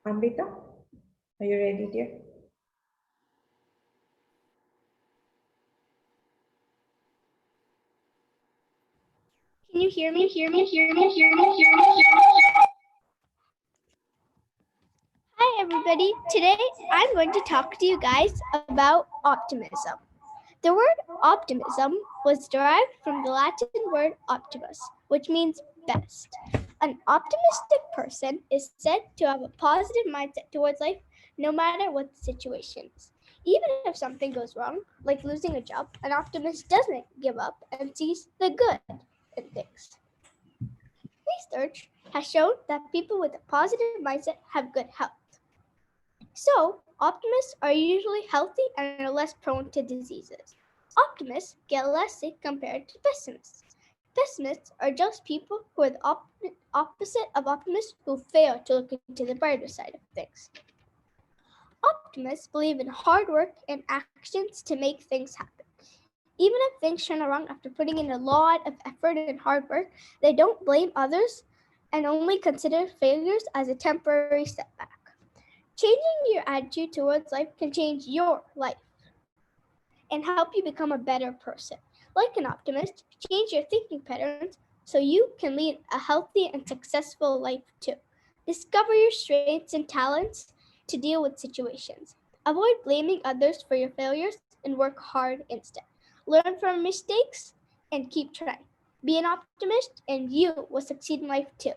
Amrita, are you ready, dear? Can you hear me? Hi, everybody. Today I'm going to talk to you guys about optimism. The word optimism was derived from the Latin word optimus, which means best. An optimistic person is said to have a positive mindset towards life no matter what the situation is. Even if something goes wrong, like losing a job, an optimist doesn't give up and sees the good in things. Research has shown that people with a positive mindset have good health. So, optimists are usually healthy and are less prone to diseases. Optimists get less sick compared to pessimists. Pessimists are just people who are the opposite of optimists who fail to look into the brighter side of things. Optimists believe in hard work and actions to make things happen. Even if things turn around after putting in a lot of effort and hard work, they don't blame others and only consider failures as a temporary setback. Changing your attitude towards life can change your life and help you become a better person. Like an optimist, change your thinking patterns so you can lead a healthy and successful life too. Discover your strengths and talents to deal with situations. Avoid blaming others for your failures and work hard instead. Learn from mistakes and keep trying. Be an optimist and you will succeed in life too.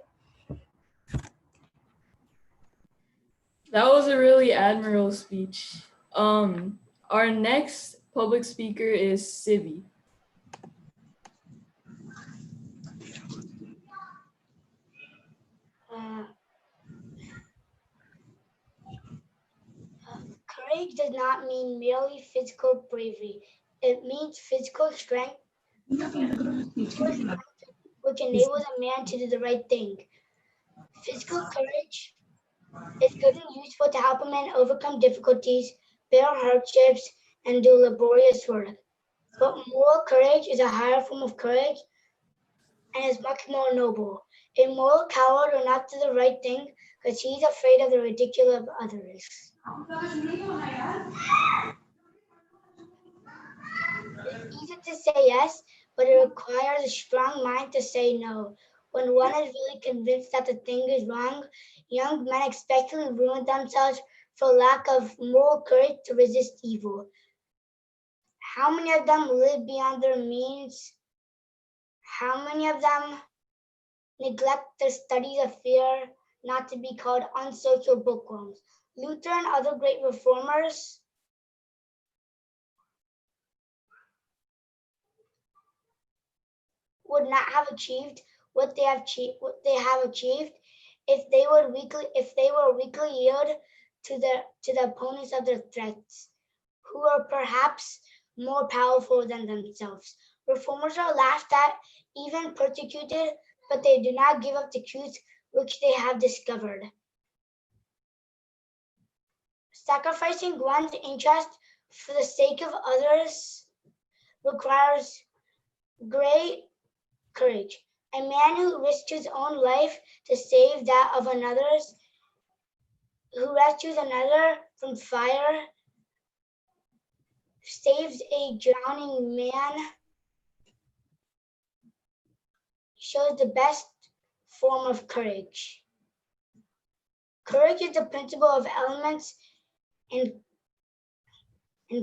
That was a really admirable speech. Our next public speaker is Sibi. Courage does not mean merely physical bravery. It means physical strength, which enables a man to do the right thing. Physical courage is good and useful to help a man overcome difficulties, bear hardships, and do laborious work. But moral courage is a higher form of courage and is much more noble. A moral coward will not do the right thing because he is afraid of the ridicule of others. It's easy to say yes, but it requires a strong mind to say no. When one is really convinced that the thing is wrong, young men expectantly ruin themselves for lack of moral courage to resist evil. How many of them live beyond their means? How many of them neglect their studies of fear not to be called unsocial bookworms? Luther and other great reformers would not have achieved what they have achieved if they were weakly yield to the opponents of their threats, who are perhaps more powerful than themselves. Reformers are laughed at, even persecuted, but they do not give up the truth which they have discovered. Sacrificing one's interest for the sake of others requires great courage. A man who risks his own life to save that of another's, who rescues another from fire, saves a drowning man, shows the best form of courage. Courage is the principle of elements and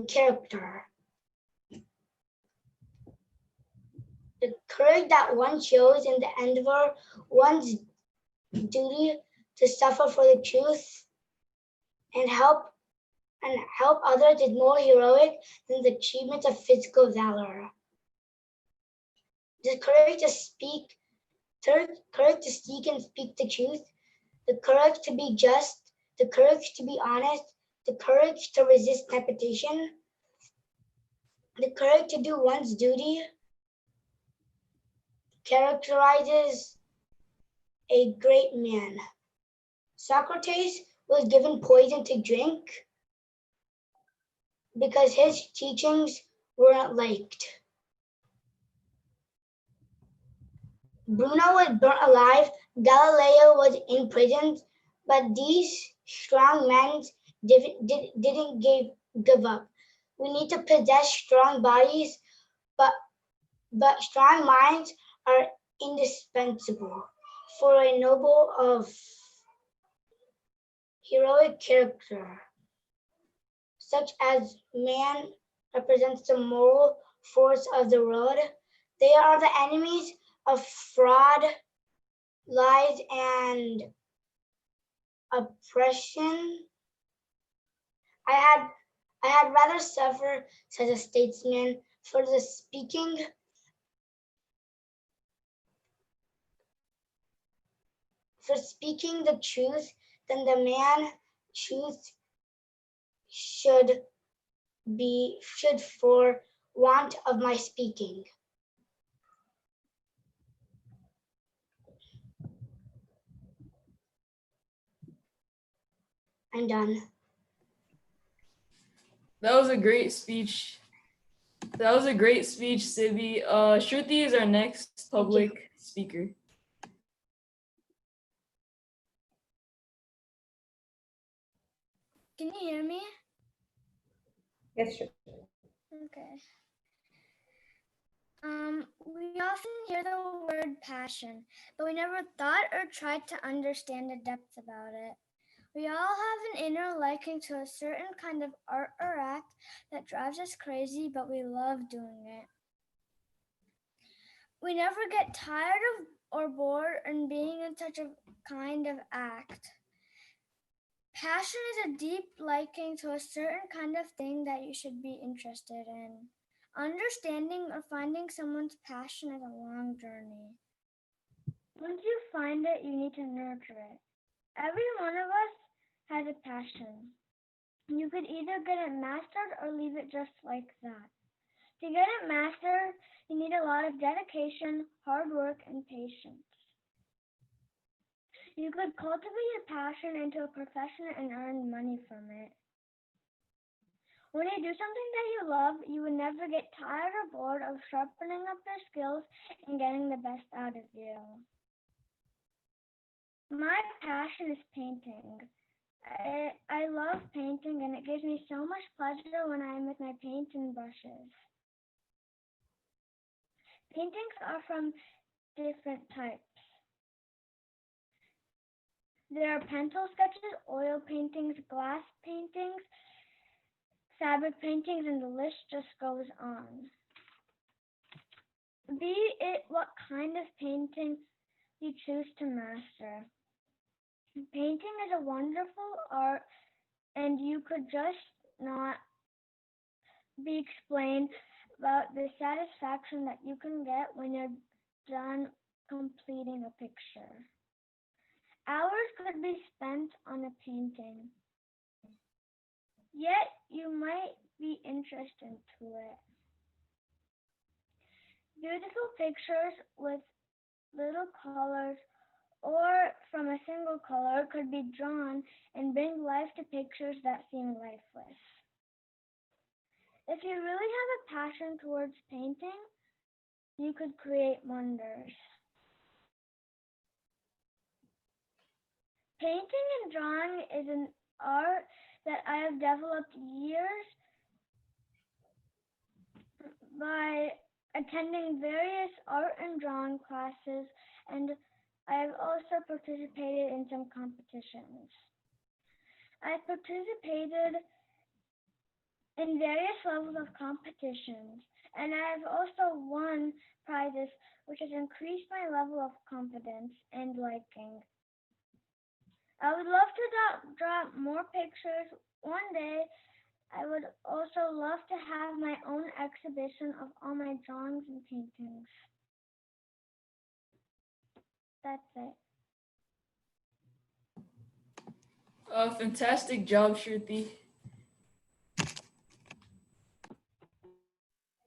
character. The courage that one shows in the endeavor, one's duty to suffer for the truth and help others is more heroic than the achievement of physical valor. The courage to speak, courage to seek and speak the truth, the courage to be just, the courage to be honest, the courage to resist temptation, the courage to do one's duty characterizes a great man. Socrates was given poison to drink because his teachings weren't liked. Bruno was burnt alive, Galileo was imprisoned, but these strong men didn't give up. We need to possess strong bodies, but strong minds are indispensable for a noble of heroic character, such as man represents the moral force of the world. They are the enemies of fraud, lies, and oppression. I had rather suffer, says a statesman, for speaking the truth than the man truth should for want of my speaking. I'm done. That was a great speech. Sibi. Shruti is our next public speaker. Can you hear me? Yes, sure. Okay. We often hear the word passion, but we never thought or tried to understand the depth about it. We all have an inner liking to a certain kind of art or act that drives us crazy, but we love doing it. We never get tired of or bored in being in such a kind of act. Passion is a deep liking to a certain kind of thing that you should be interested in. Understanding or finding someone's passion is a long journey. Once you find it, you need to nurture it. Every one of us has a passion. You could either get it mastered or leave it just like that. To get it mastered, you need a lot of dedication, hard work, and patience. You could cultivate your passion into a profession and earn money from it. When you do something that you love, you will never get tired or bored of sharpening up your skills and getting the best out of you. My passion is painting. I love painting, and it gives me so much pleasure when I'm with my paints and brushes. Paintings are from different types. There are pencil sketches, oil paintings, glass paintings, fabric paintings, and the list just goes on. Be it what kind of painting you choose to master. Painting is a wonderful art, and you could just not be explained about the satisfaction that you can get when you're done completing a picture. Hours could be spent on a painting, yet you might be interested into it. Beautiful pictures with little colors or from a single color could be drawn and bring life to pictures that seem lifeless. If you really have a passion towards painting, you could create wonders. Painting and drawing is an art that I have developed years by attending various art and drawing classes, and I have also participated in some competitions. I participated in various levels of competitions, and I have also won prizes, which has increased my level of confidence and liking. I would love to draw more pictures one day. I would also love to have my own exhibition of all my drawings and paintings. That's it. Fantastic job, Shruti.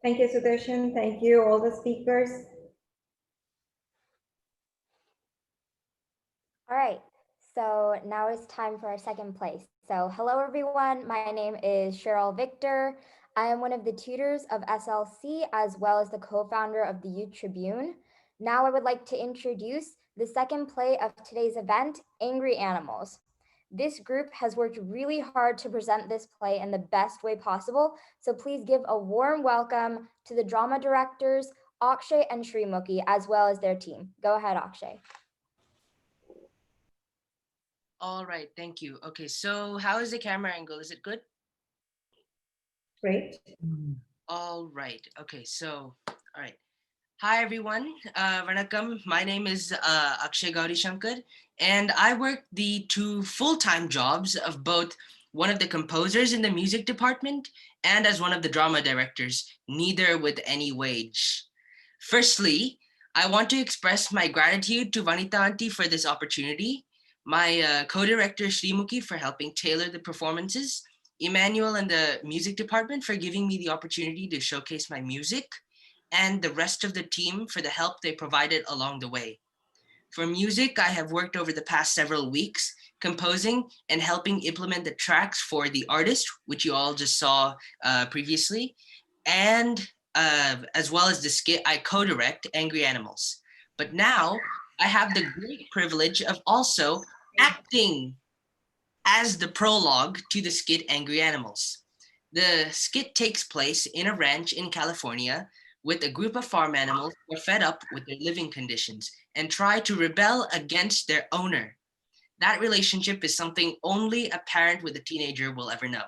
Thank you, Sudarshan. Thank you, all the speakers. All right, so now it's time for our second place. So hello everyone, my name is Cheryl Victor. I am one of the tutors of SLC as well as the co-founder of the Youth Tribune. Now I would like to introduce the second play of today's event, Angry Animals. This group has worked really hard to present this play in the best way possible, so please give a warm welcome to the drama directors, Akshay and Srimukhi, as well as their team. Go ahead, Akshay. All right, thank you. Okay, so how is the camera angle? Is it good? Great. All right, okay, so, all right. Hi, everyone. Vanakkam. My name is Akshay Gauri Shankar, and I work the two full-time jobs of both one of the composers in the music department and as one of the drama directors, neither with any wage. Firstly, I want to express my gratitude to Vanita Auntie for this opportunity, my co-director Srimukhi for helping tailor the performances, Emmanuel and the music department for giving me the opportunity to showcase my music, and the rest of the team for the help they provided along the way. For music, I have worked over the past several weeks, composing and helping implement the tracks for The Artist, which you all just saw previously, and as well as the skit I co-direct, Angry Animals. But now, I have the great privilege of also acting as the prologue to the skit Angry Animals. The skit takes place in a ranch in California with a group of farm animals who are fed up with their living conditions and try to rebel against their owner. That relationship is something only a parent with a teenager will ever know.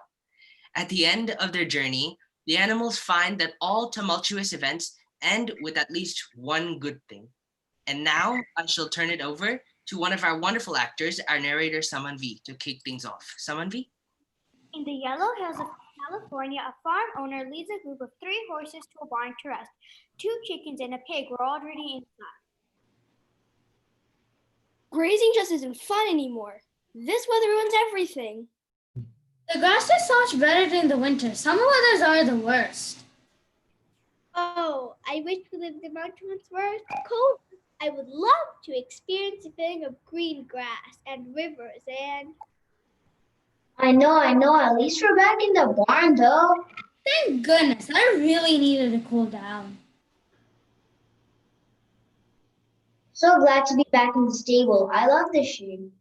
At the end of their journey, the animals find that all tumultuous events end with at least one good thing. And now I shall turn it over to one of our wonderful actors, our narrator, Saman V, to kick things off. Saman V? In the Yellow Hills of California, a farm owner leads a group of 3 horses to a barn to rest. 2 chickens and a pig were already inside. Grazing just isn't fun anymore. This weather ruins everything. The grass is so much better during the winter. Summer weathers are the worst. Oh, I wish we lived in mountains where it's cold. I would love to experience the feeling of green grass and rivers and... I know. At least we're back in the barn though. Thank goodness. I really needed to cool down. So glad to be back in the stable. I love this shade.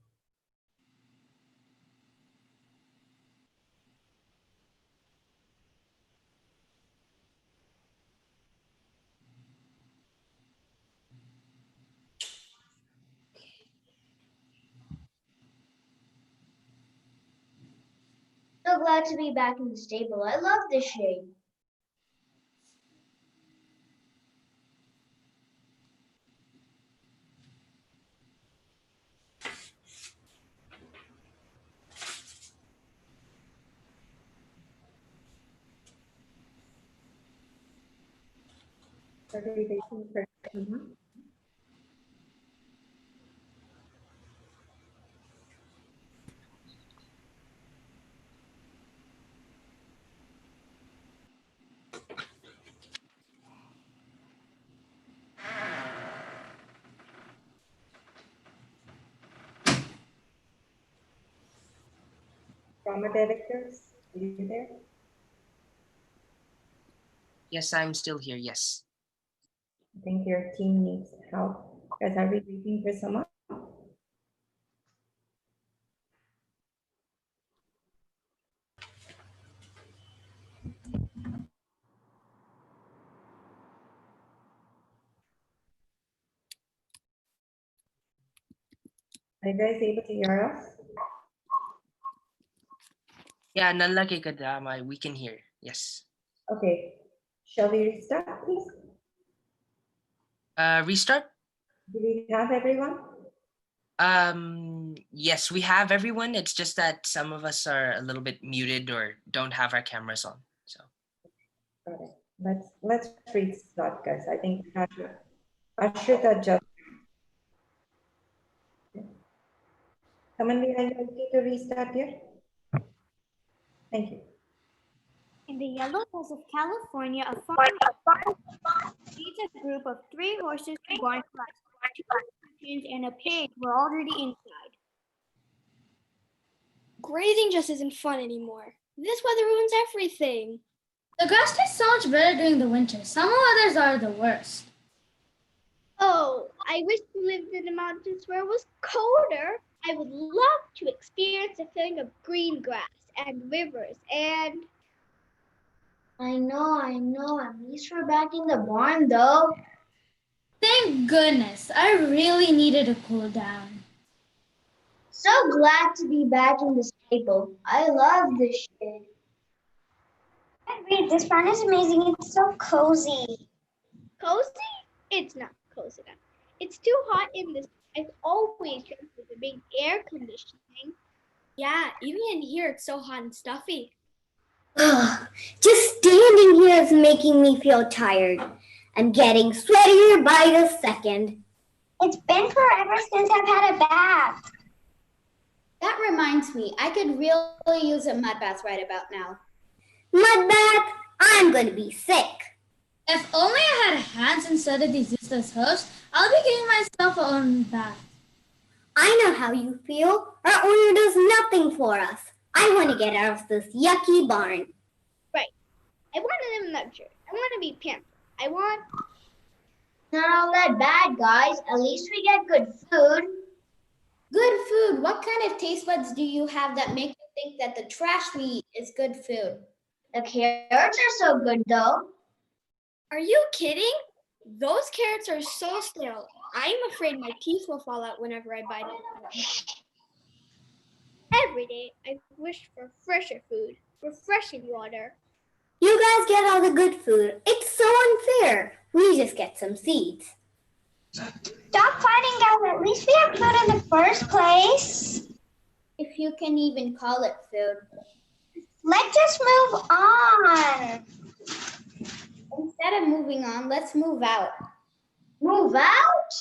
So glad to be back in the stable. I love this shade. Are we waiting for someone? Drama directors, are you there? Yes, I'm still here. Yes. I think your team needs help. Guys, are we waiting for someone? Are you guys able to hear us? Yeah, nalaki ka drama. We can hear. Yes. Okay. Shall we restart, please? Restart? Do we have everyone? Yes, we have everyone. It's just that some of us are a little bit muted or don't have our cameras on. So. Got it. Let's restart, guys. I think I should adjust. Someone behind you to restart here. Thank you. In the Yellow Hills of California, a farm leads a group of 3 horses to a barn to rest. 2 chickens and a pig were already inside. Grazing just isn't fun anymore. This weather ruins everything. The grass tastes so much better during the winter. Summer weathers are the worst. Oh, I wish we lived in the mountains where it was colder. I would love to experience the feeling of green grass and rivers and... I know. At least we're back in the barn though. Thank goodness. I really needed to cool down. So glad to be back in the stable. I love this shade. Wait, this barn is amazing. It's so cozy. Cozy? It's not cozy enough. It's too hot in this. I've always dreamt of the big air conditioning. Yeah, even in here it's so hot and stuffy. Ugh, just standing here is making me feel tired. I'm getting sweatier by the second. It's been forever since I've had a bath. That reminds me, I could really use a mud bath right about now. Mud bath? I'm going to be sick. If only I had hands instead of these useless hooves, I'll be giving myself a own bath. I know how you feel. Our owner does nothing for us. I want to get out of this yucky barn. Right. I want to live in luxury. I want to be pampered. I want... Not all that bad, guys. At least we get good food. Good food. What kind of taste buds do you have that make you think that the trash we eat is good food? The carrots are so good though. Are you kidding? Those carrots are so stale. I'm afraid my teeth will fall out whenever I bite them. Every day, I wish for fresher food, refreshing water. You guys get all the good food. It's so unfair. We just get some seeds. Stop fighting, guys. At least we have food in the first place. If you can even call it food. Let's just move on. Instead of moving on, let's move out. Move out?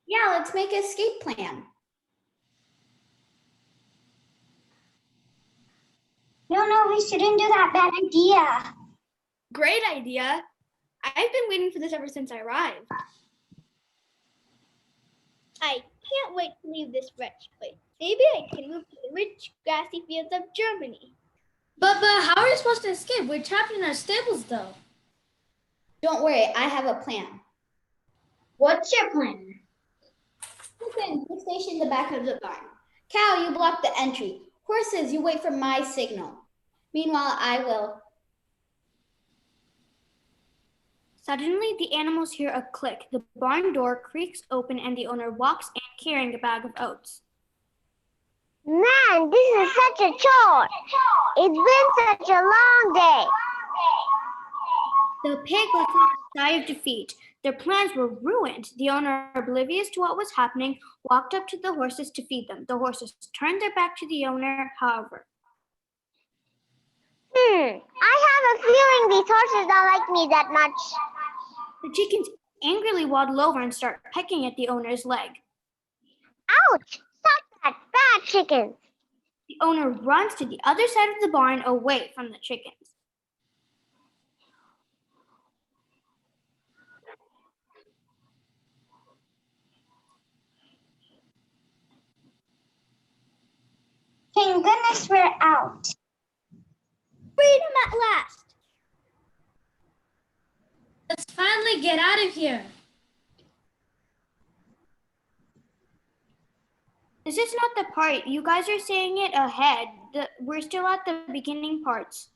Yeah, let's make an escape plan. No, we shouldn't do that. Bad idea. Great idea. I've been waiting for this ever since I arrived. I can't wait to leave this wretched place. Maybe I can move to the rich, grassy fields of Germany. But how are we supposed to escape? We're trapped in our stables, though. Don't worry, I have a plan. What's your plan? Listen, you station in the back of the barn. Cow, you block the entry. Horses, you wait for my signal. Meanwhile, I will. Suddenly, the animals hear a click. The barn door creaks open and the owner walks in carrying a bag of oats. Man, this is such a chore. It's been such a long day. The pig lets out a sigh of defeat. Their plans were ruined. The owner, oblivious to what was happening, walked up to the horses to feed them. The horses turned their back to the owner, however. I have a feeling these horses don't like me that much. The chickens angrily waddle over and start pecking at the owner's leg. Ouch! Stop that, bad chickens. The owner runs to the other side of the barn away from the chickens. Thank goodness we're out. Freedom at last. Let's finally get out of here. This is not the part. You guys are saying it ahead. We're still at the beginning parts.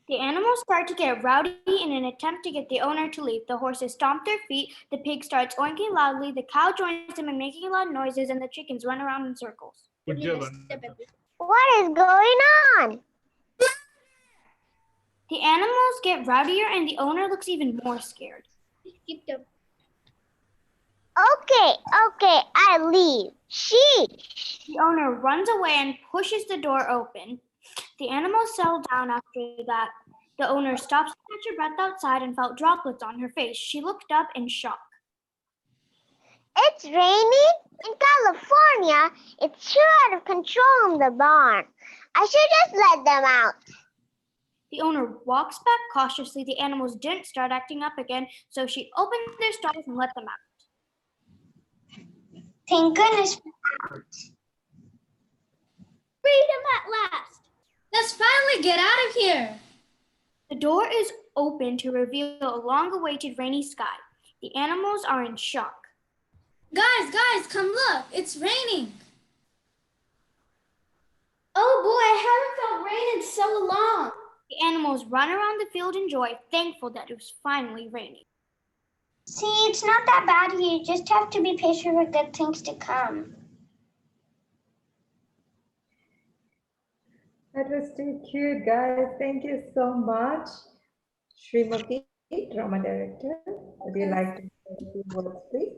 The animals start to get rowdy in an attempt to get the owner to leave. The horses stomp their feet, the pig starts oinking loudly, the cow joins them in making loud noises, and the chickens run around in circles. What is going on? The animals get rowdier and the owner looks even more scared. Okay, I leave. Sheesh. The owner runs away and pushes the door open. The animals settle down after that. The owner stops to catch her breath outside and felt droplets on her face. She looked up in shock. It's raining? In California, it's sure out of control in the barn. I should just let them out. The owner walks back cautiously. The animals didn't start acting up again, so she opened their stalls and let them out. Thank goodness we're out. Freedom at last. Let's finally get out of here. The door is open to reveal a long-awaited rainy sky. The animals are in shock. Guys, come look. It's raining. Oh boy, I haven't felt rain in so long. The animals run around the field in joy, thankful that it was finally raining. See, it's not that bad here. You just have to be patient for good things to come. That was too cute, guys. Thank you so much. Srimati, drama director, would you like to say a few words, please?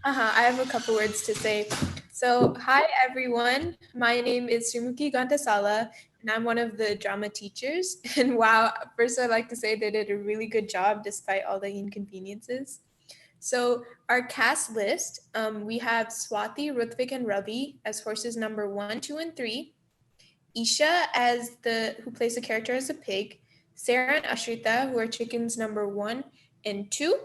I have a couple words to say. So, hi everyone. My name is Srimuki Gantasala, and I'm one of the drama teachers. And wow, first I'd like to say they did a really good job despite all the inconveniences. So, our cast list, we have Swati, Rutvik, and Ravi as horses number 1, 2, and 3. Isha who plays the character as a pig. Sarah and Ashrita, who are chickens number 1 and 2.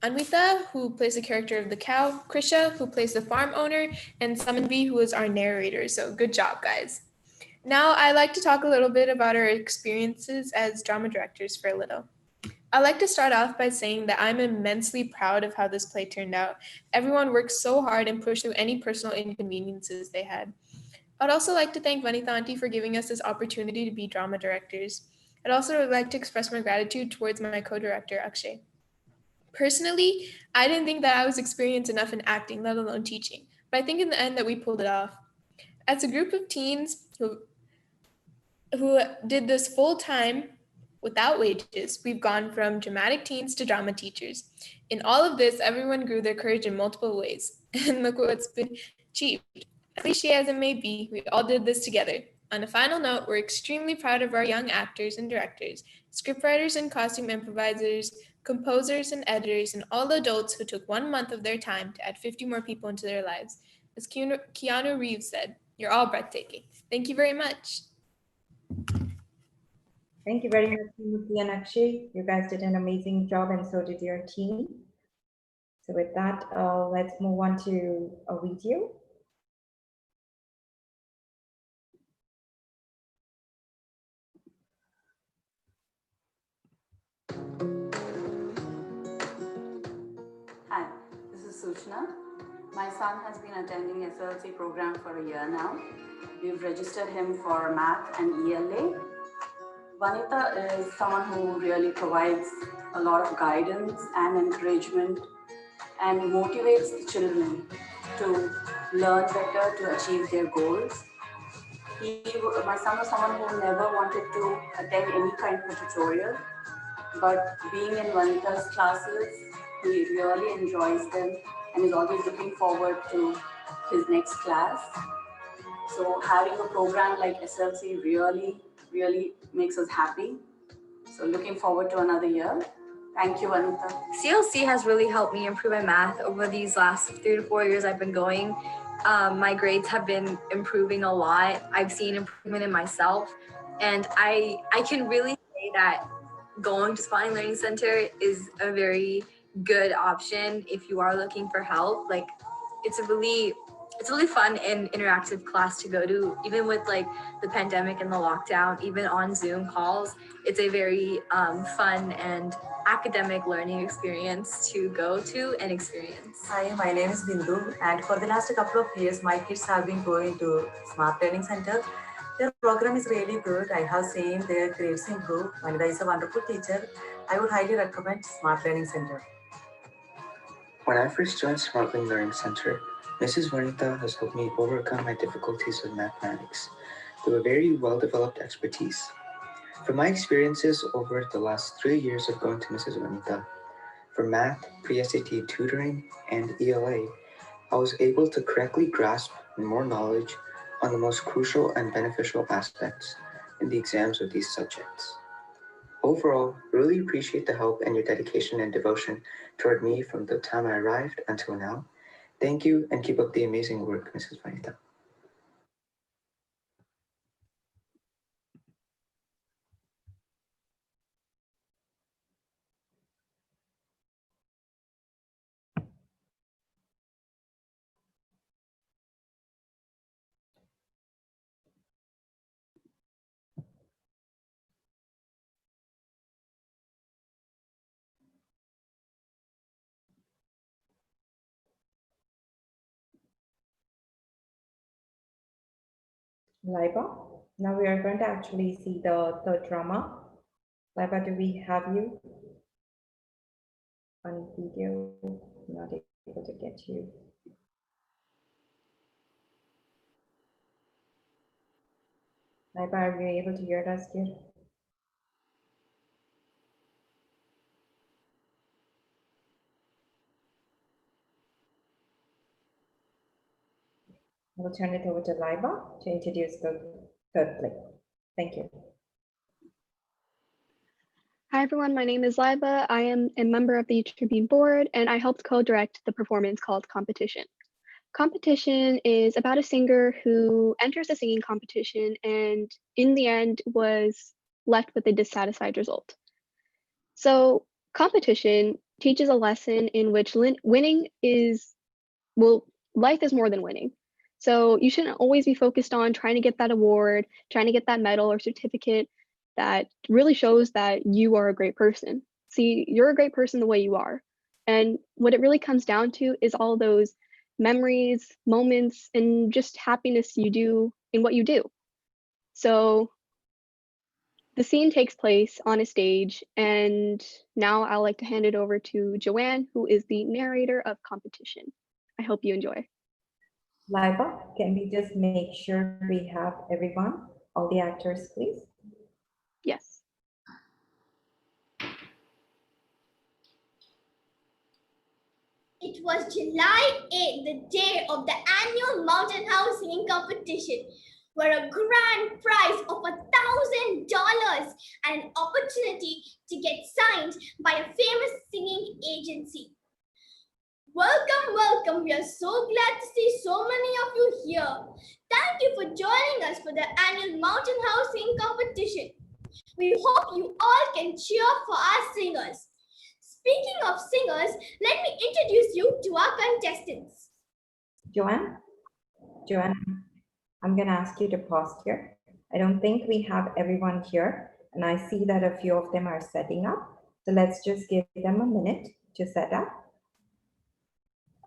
Anvita, who plays the character of the cow, Krisha, who plays the farm owner, and Samanvi, who is our narrator. So good job, guys. Now, I'd like to talk a little bit about our experiences as drama directors for a little. I'd like to start off by saying that I'm immensely proud of how this play turned out. Everyone worked so hard and pushed through any personal inconveniences they had. I'd also like to thank Vanitha Auntie for giving us this opportunity to be drama directors. I'd also like to express my gratitude towards my co-director, Akshay. Personally, I didn't think that I was experienced enough in acting, let alone teaching, but I think in the end that we pulled it off. As a group of teens who did this full time without wages, we've gone from dramatic teens to drama teachers. In all of this, everyone grew their courage in multiple ways. And look what's been achieved. As cliche as it may be, we all did this together. On a final note, we're extremely proud of our young actors and directors, scriptwriters and costume improvisers, composers and editors, and all the adults who took 1 month of their time to add 50 more people into their lives. As Keanu Reeves said, you're all breathtaking. Thank you very much. Thank you very much, Timothy and Akshay. You guys did an amazing job, and so did your team. So with that, let's move on to a video. Hi, this is Suchna. My son has been attending SLC program for a year now. We've registered him for math and ELA. Vanitha is someone who really provides a lot of guidance and encouragement and motivates the children to learn better, to achieve their goals. My son was someone who never wanted to attend any kind of a tutorial, but being in Vanitha's classes, he really enjoys them and is always looking forward to his next class. So having a program like SLC really makes us happy. So looking forward to another year. Thank you, Vanitha. SLC has really helped me improve my math over these last 3 to 4 years I've been going. My grades have been improving a lot. I've seen improvement in myself, and I can really say that going to Spotlight Learning Center is a very good option if you are looking for help. Like, it's a really fun and interactive class to go to, even with like the pandemic and the lockdown, even on Zoom calls. It's a very fun and academic learning experience to go to and experience. Hi, my name is Bindu, and for the last couple of years, my kids have been going to Smart Learning Center. Their program is really good. I have seen their grades improve. Vanitha is a wonderful teacher. I would highly recommend Smart Learning Center. When I first joined Smart Learning Center, Mrs. Vanitha has helped me overcome my difficulties with mathematics through a very well-developed expertise. From my experiences over the last 3 years of going to Mrs. Vanitha, for math, pre-SAT tutoring, and ELA, I was able to correctly grasp more knowledge on the most crucial and beneficial aspects in the exams of these subjects. Overall, really appreciate the help and your dedication and devotion toward me from the time I arrived until now. Thank you, and keep up the amazing work, Mrs. Vanitha. Laiba, now we are going to actually see the third drama. Laiba, do we have you on video? Not able to get you. Laiba, are you able to hear us, dear? We'll turn it over to Laiba to introduce the third play. Thank you. Hi everyone, my name is Liva. I am a member of the Tribune board and I helped co-direct the performance called Competition. Competition is about a singer who enters a singing competition and in the end was left with a dissatisfied result. So competition teaches a lesson in which winning is, well, life is more than winning. So you shouldn't always be focused on trying to get that award, trying to get that medal or certificate that really shows that you are a great person. See, you're a great person the way you are. And what it really comes down to is all those memories, moments, and just happiness you do in what you do. So the scene takes place on a stage, and now I'd like to hand it over to Joanne, who is the narrator of competition. I hope you enjoy. Liba, can we just make sure we have everyone, all the actors, please? Yes. It was July 8th, the day of the annual Mountain House singing competition, where a grand prize of $1,000 and an opportunity to get signed by a famous singing agency. Welcome, welcome. We are so glad to see so many of you here. Thank you for joining us for the annual Mountain House singing competition. We hope you all can cheer for our singers. Speaking of singers, let me introduce you to our contestants. Joanne, I'm going to ask you to pause here. I don't think we have everyone here, and I see that a few of them are setting up. So let's just give them a minute to set up.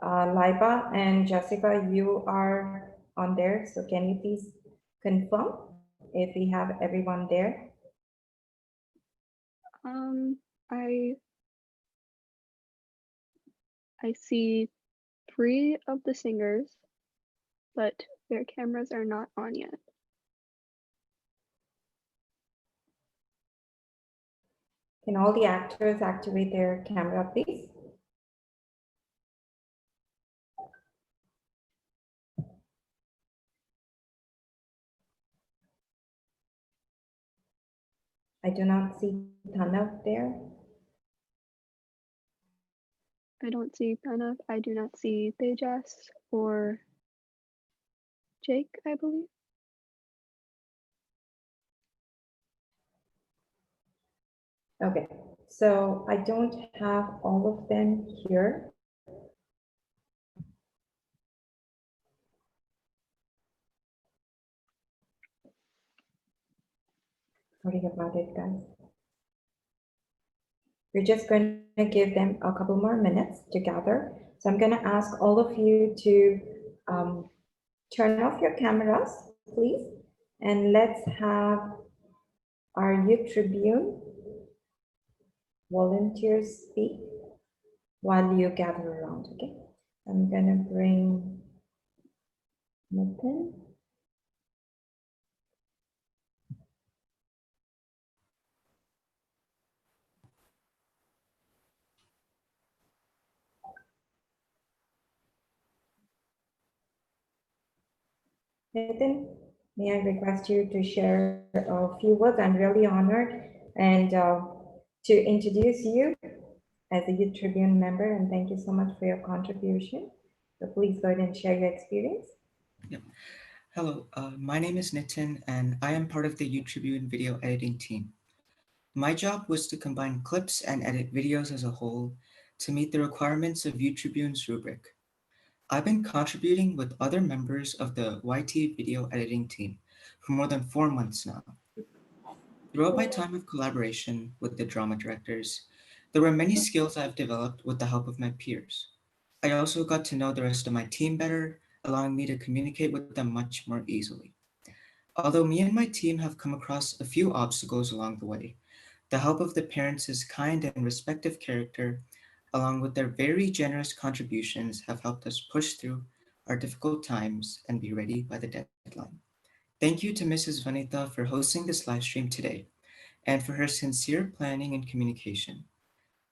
Liba and Jessica, you are on there. So can you please confirm if we have everyone there? I see 3 of the singers, but their cameras are not on yet. Can all the actors activate their camera, please? I do not see Tanav there. I don't see Pranav. I do not see Tejas or Jake, I believe. Okay, so I don't have all of them here. Sorry about it, guys. We're just going to give them a couple more minutes to gather. So I'm going to ask all of you to turn off your cameras, please. And let's have our Youth Tribune volunteers speak while you gather around, okay? I'm going to bring Nathan. Nathan, may I request you to share a few words? I'm really honored and to introduce you as a Youth Tribune member, and thank you so much for your contribution. So please go ahead and share your experience. Yep. Hello, my name is Nitin, and I am part of the Youth Tribune video editing team. My job was to combine clips and edit videos as a whole to meet the requirements of Youth Tribune's rubric. I've been contributing with other members of the YT video editing team for more than 4 months now. Throughout my time of collaboration with the drama directors, there were many skills I've developed with the help of my peers. I also got to know the rest of my team better, allowing me to communicate with them much more easily. Although me and my team have come across a few obstacles along the way, the help of the parents' kind and respectful character, along with their very generous contributions, have helped us push through our difficult times and be ready by the deadline. Thank you to Mrs. Vanita for hosting this live stream today and for her sincere planning and communication.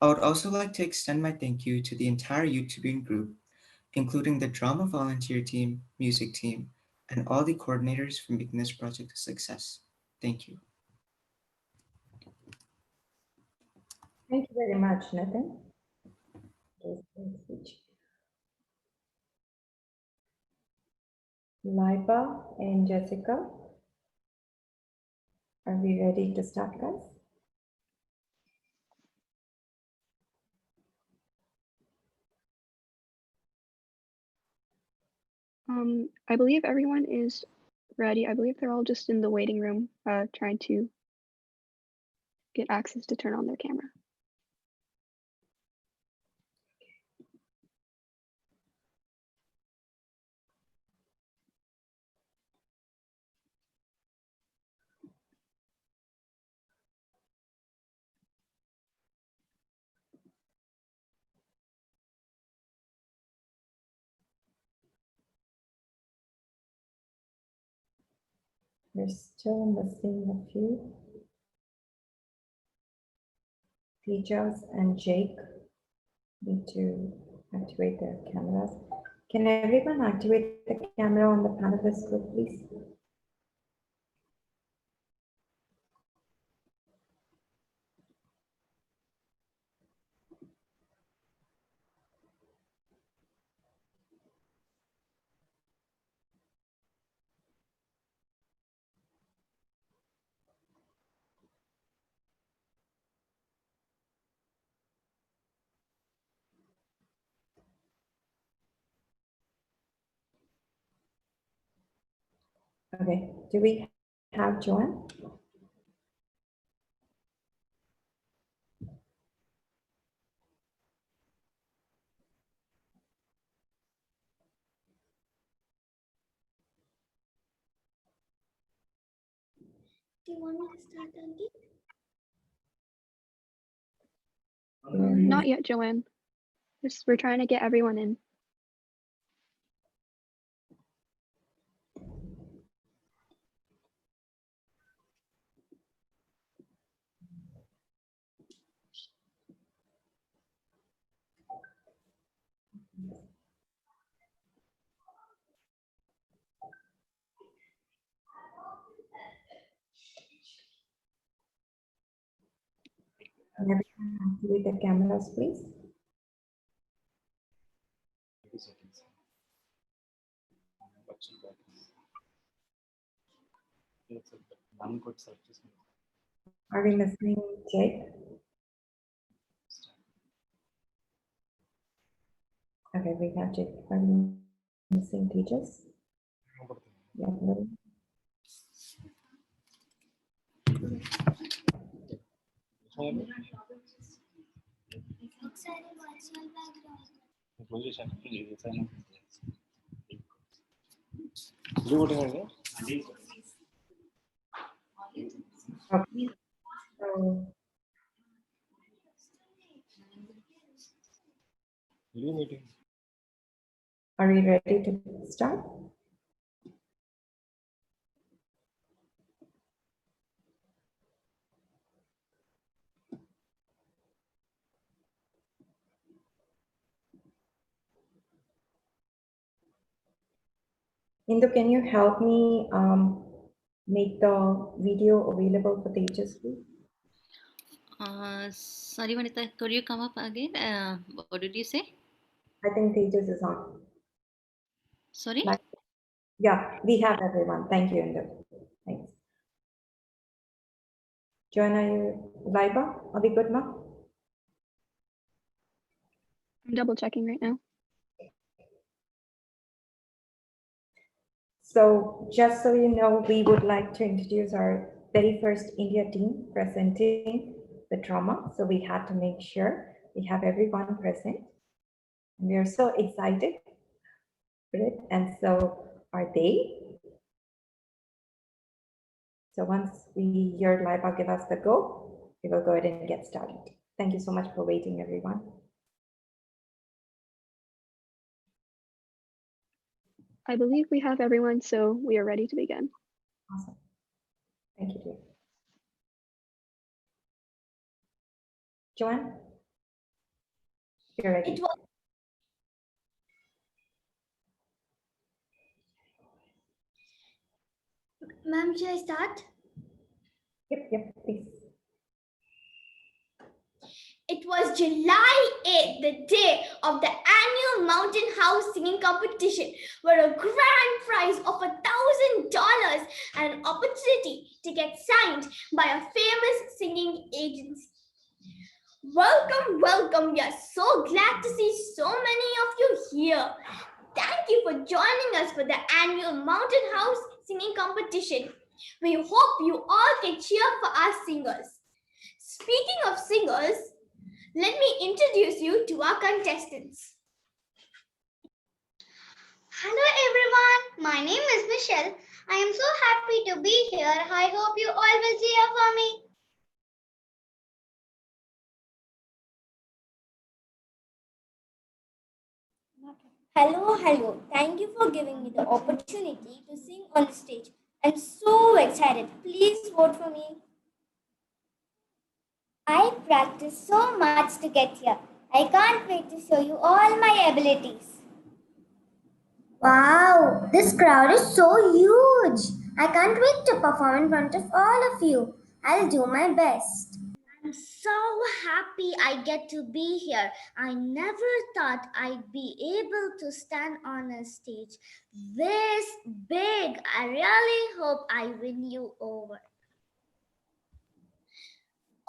I would also like to extend my thank you to the entire YouTubing group, including the drama volunteer team, music team, and all the coordinators for making this project a success. Thank you. Thank you very much, Nathan. Liba and Jessica, are we ready to start, guys? I believe everyone is ready. I believe they're all just in the waiting room, trying to get access to turn on their camera. We're still missing a few. Tejas and Jake need to activate their cameras. Can everyone activate the camera on the panelist group, please? Okay, do we have Joanne? Do you want me to start, Auntie? Not yet, Joanne. We're trying to get everyone in. Can everyone activate the cameras, please? Are we missing Jake? Okay, we got Jake. Are we missing Tejas? Yeah, no. Okay. So, are we ready to start? Indu, can you help me make the video available for Tejas, please? Sorry, Vanita, could you come up again? What did you say? I think Tejas is on. Sorry? Yeah, we have everyone. Thank you, Indu. Thanks. Joanna, Laiba, are we good now? I'm double checking right now. So just so you know, we would like to introduce our very first India team presenting the trauma. So we had to make sure we have everyone present. And we are so excited for it. And so are they. So once we hear Laiba give us the go, we will go ahead and get started. Thank you so much for waiting, everyone. I believe we have everyone, so we are ready to begin. Awesome. Thank you, dear. Joanne? You're ready. Ma'am, should I start? Yep, please. It was July 8th, the day of the annual Mountain House singing competition, where a grand prize of $1,000 and an opportunity to get signed by a famous singing agency. Welcome, welcome. We are so glad to see so many of you here. Thank you for joining us for the annual Mountain House singing competition. We hope you all can cheer for our singers. Speaking of singers, let me introduce you to our contestants. Hello everyone, my name is Michelle. I am so happy to be here. I hope you all will cheer for me. Hello. Thank you for giving me the opportunity to sing on the stage. I'm so excited. Please vote for me. I practiced so much to get here. I can't wait to show you all my abilities. Wow, this crowd is so huge. I can't wait to perform in front of all of you. I'll do my best. I'm so happy I get to be here. I never thought I'd be able to stand on a stage this big. I really hope I win you over.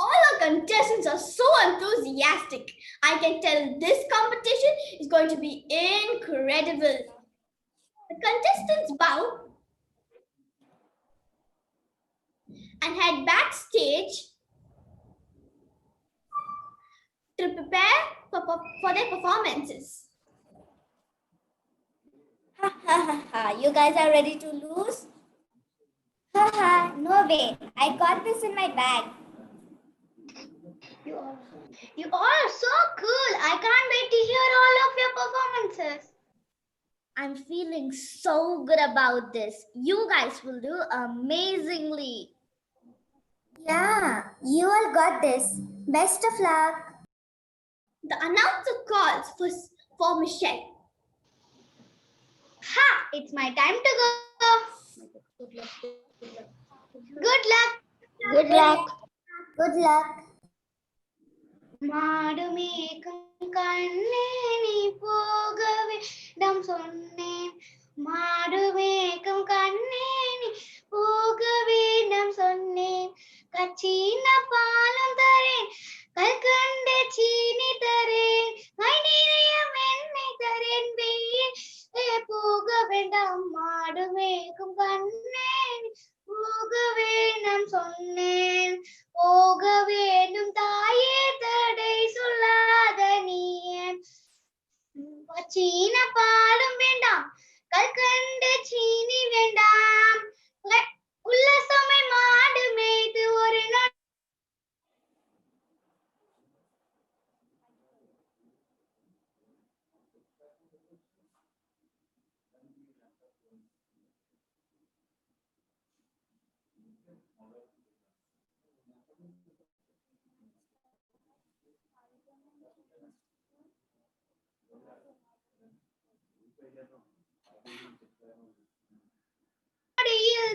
All our contestants are so enthusiastic. I can tell this competition is going to be incredible. The contestants bow and head backstage to prepare for their performances. You guys are ready to lose? No way. I got this in my bag. You all are so cool. I can't wait to hear all of your performances. I'm feeling so good about this. You guys will do amazingly. Yeah, you all got this. Best of luck. The announcer calls for Michelle. Ha! It's my time to go. Good luck. Good luck. Good luck. மாடுமேகம் கண்ணே நீ போகவே இடம் சொன்னேன் மாடுமேகம் கண்ணே நீ போகவே இடம் சொன்னேன் கச்சீன பாலம் தரேன் கல்கண்ட சீனி தரேன் கை நிறைய வெண்ணெய் தரேன் வெயில் போக வேண்டாம் மாடுமேகம் கண்ணே நீ போகவே இடம் சொன்னேன் போக வேண்டும் தாயே தடை சொல்லாத நீயன் சீன பாலும் வேண்டாம் கல்கண்ட சீனி வேண்டாம் உல்லாசமை மாடு மேய்த்து ஒரு நாள்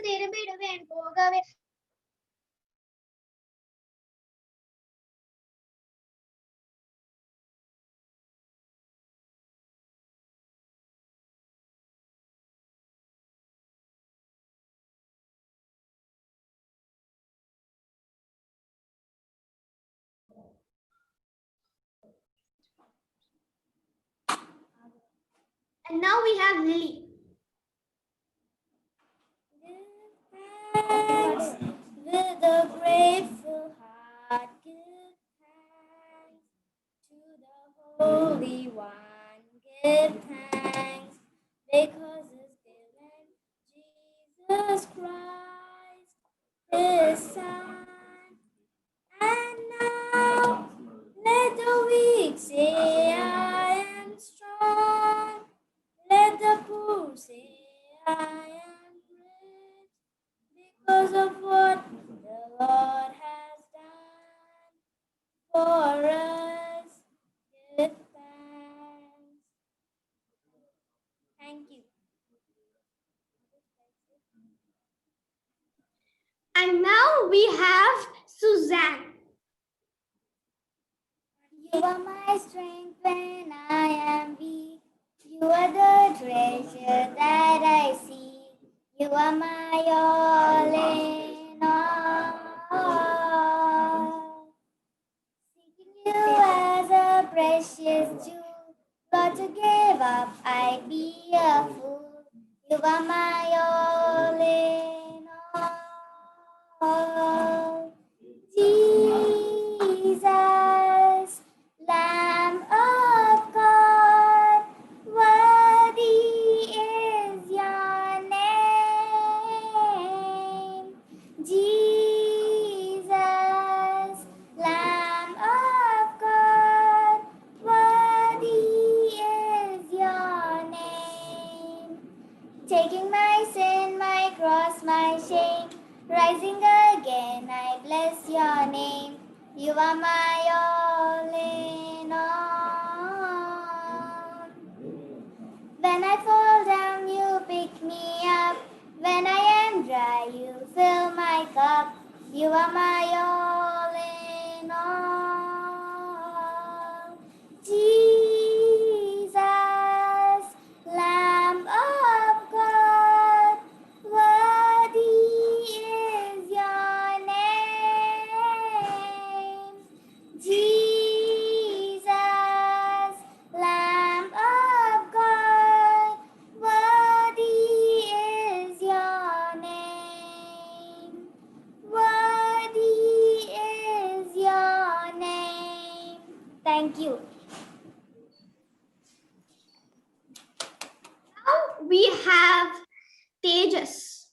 திரும்பிடுவேன் போகவே And now we have Lily. Thanks with a grateful heart. Give thanks to the Holy One. Give thanks because it's given Jesus Christ, His Son. And now let the weak say, I am strong. Let the poor say, I am rich because of what the Lord has done for us. Give thanks. Thank you. And now we have Suzanne. You are my strength when I am weak. You are the treasure that I seek. You are my all in all. Seeking you as a precious jewel, Lord, to give up, I'd be a fool. You are my all in all. Jesus, Lamb of God, worthy is your name. Jesus, Lamb of God, worthy is your name. Taking my sin, my cross, my shame, rising again, I bless your name. You are my all in all. When I fall down, you pick me up. When I am dry, you fill my cup. You are my all in all. Jesus, Lamb of God, worthy is your name. Jesus, Lamb of God, worthy is your name. Worthy is your name. Thank you. Now we have Tejas.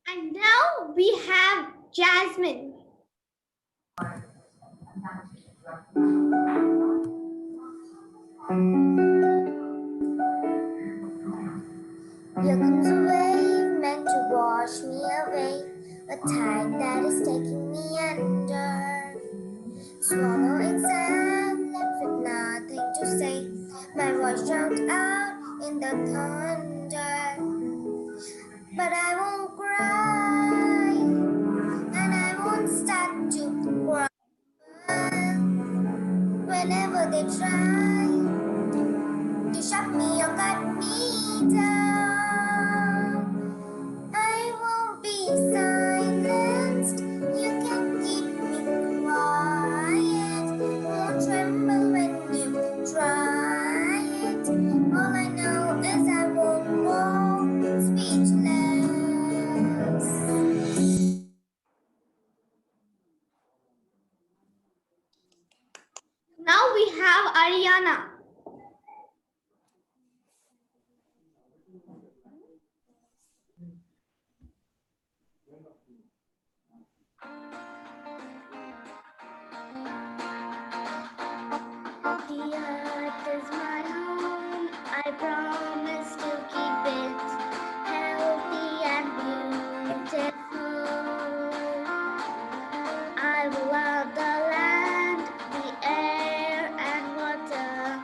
And now we have Jasmine. Here comes a wave meant to wash me away, a tide that is taking me under. Swallowing sand, left with nothing to say. My voice drowned out in the thunder. But I won't cry, and I won't start to cry. Whenever they try to shut me or cut me down, I won't be silenced. You can keep me quiet. Won't tremble when you try it. All I know is I won't go speechless. Now we have Ariana. The earth is my home. I promise to keep it healthy and beautiful. I will love the land, the air and water,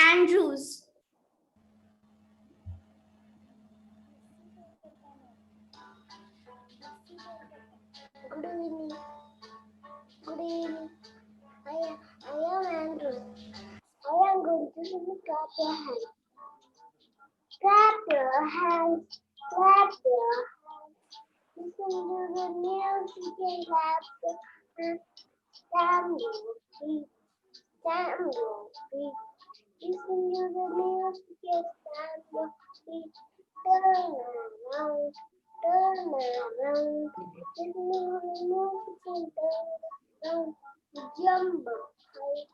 Andrews. Good evening. Good evening. I am Andrew. I am going to clap your hands. Clap your hands. Clap your hands. Listen to the music and clap your hands. Stamp your feet. Stamp your feet. Listen to the music and stamp your feet. Turn around. Turn around. Listen to the music and turn around. Jump up high.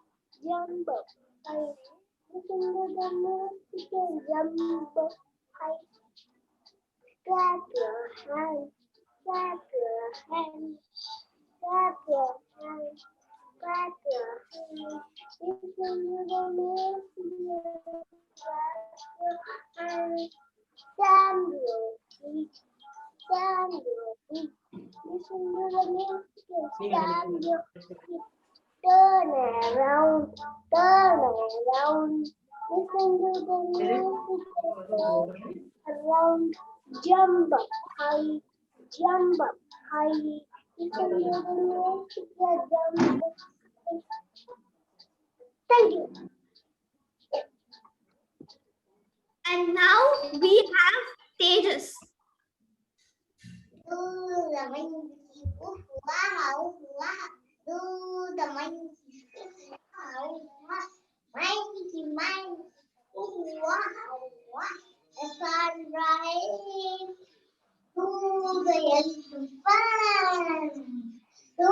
Jump up high. Listen to the music and jump up high. Clap your hands. Clap your hands. Clap your hands. Clap your hands. Listen to the music and clap your hands. Stamp your feet. Stamp your feet. Listen to the music and stamp your feet. Turn around. Turn around. Listen to the music and turn around. Jump up high. Jump up high. Listen to the music and jump up high. Thank you. And now we have stages. Do the monkey wow, wow. Do the monkey wow, wow. Monkey, monkey, wow, wow. The sunrise. Do the elephant fun. Do